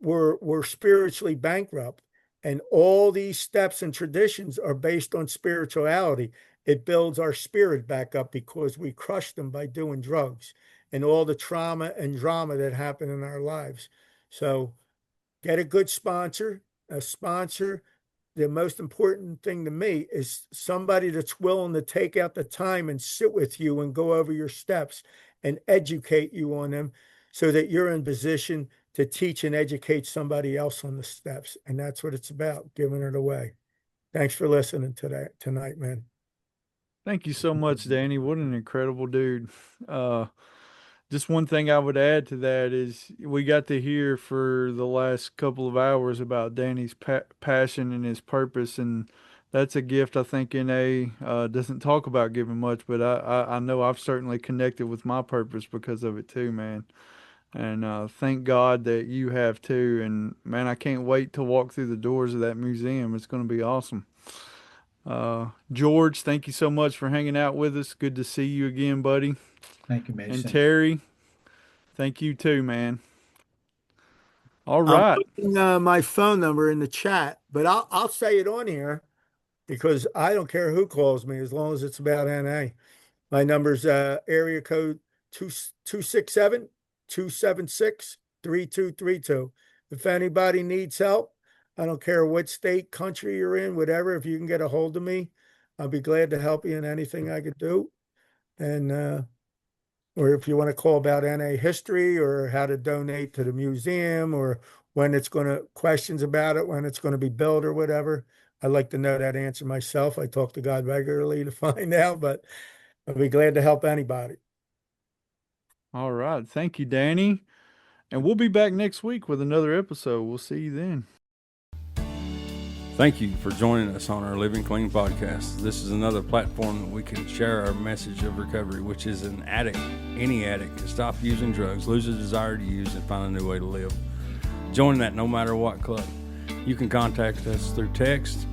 [SPEAKER 5] we're spiritually bankrupt. And all these steps and traditions are based on spirituality. It builds our spirit back up because we crushed them by doing drugs and all the trauma and drama that happened in our lives. So get a good sponsor, a sponsor. The most important thing to me is somebody that's willing to take out the time and sit with you and go over your steps and educate you on them so that you're in position to teach and educate somebody else on the steps. And that's what it's about, giving it away. Thanks for listening tonight, man.
[SPEAKER 1] Thank you so much, Danny. What an incredible dude. Just one thing I would add to that is we got to hear for the last couple of hours about Danny's passion and his purpose, and that's a gift I think NA doesn't talk about giving much, but I know I've certainly connected with my purpose because of it too, man. And thank God that you have too. And man, I can't wait to walk through the doors of that museum. It's going to be awesome. George, thank you so much for hanging out with us. Good to see you again, buddy.
[SPEAKER 4] Thank you, Mason.
[SPEAKER 1] And Terry, thank you too, man. All
[SPEAKER 5] I'm
[SPEAKER 1] right.
[SPEAKER 5] putting my phone number in the chat, but I'll say it on here because I don't care who calls me as long as it's about NA. My number's area code 267-276-3232. If anybody needs help, I don't care what state, country you're in, whatever, if you can get a hold of me, I'll be glad to help you in anything I could do. And or if you want to call about NA history or how to donate to the museum or when it's going to questions about it, when it's going to be built or whatever, I'd like to know that answer myself. I talk to God regularly to find out, but I'll be glad to help anybody.
[SPEAKER 1] All right. Thank you, Danny. And we'll be back next week with another episode. We'll see you then.
[SPEAKER 6] Thank you for joining us on our Living Clean podcast. This is another platform that we can share our message of recovery, which is an addict, any addict, can stop using drugs, lose a desire to use, and find a new way to live. Join that no matter what club. You can contact us through text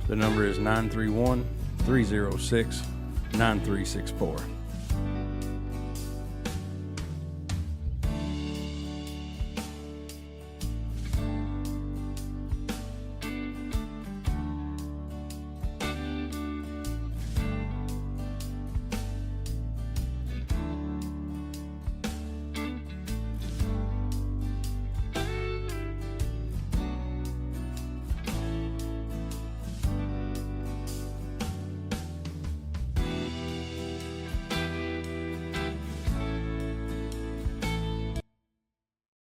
[SPEAKER 6] The number is 931 306 9364.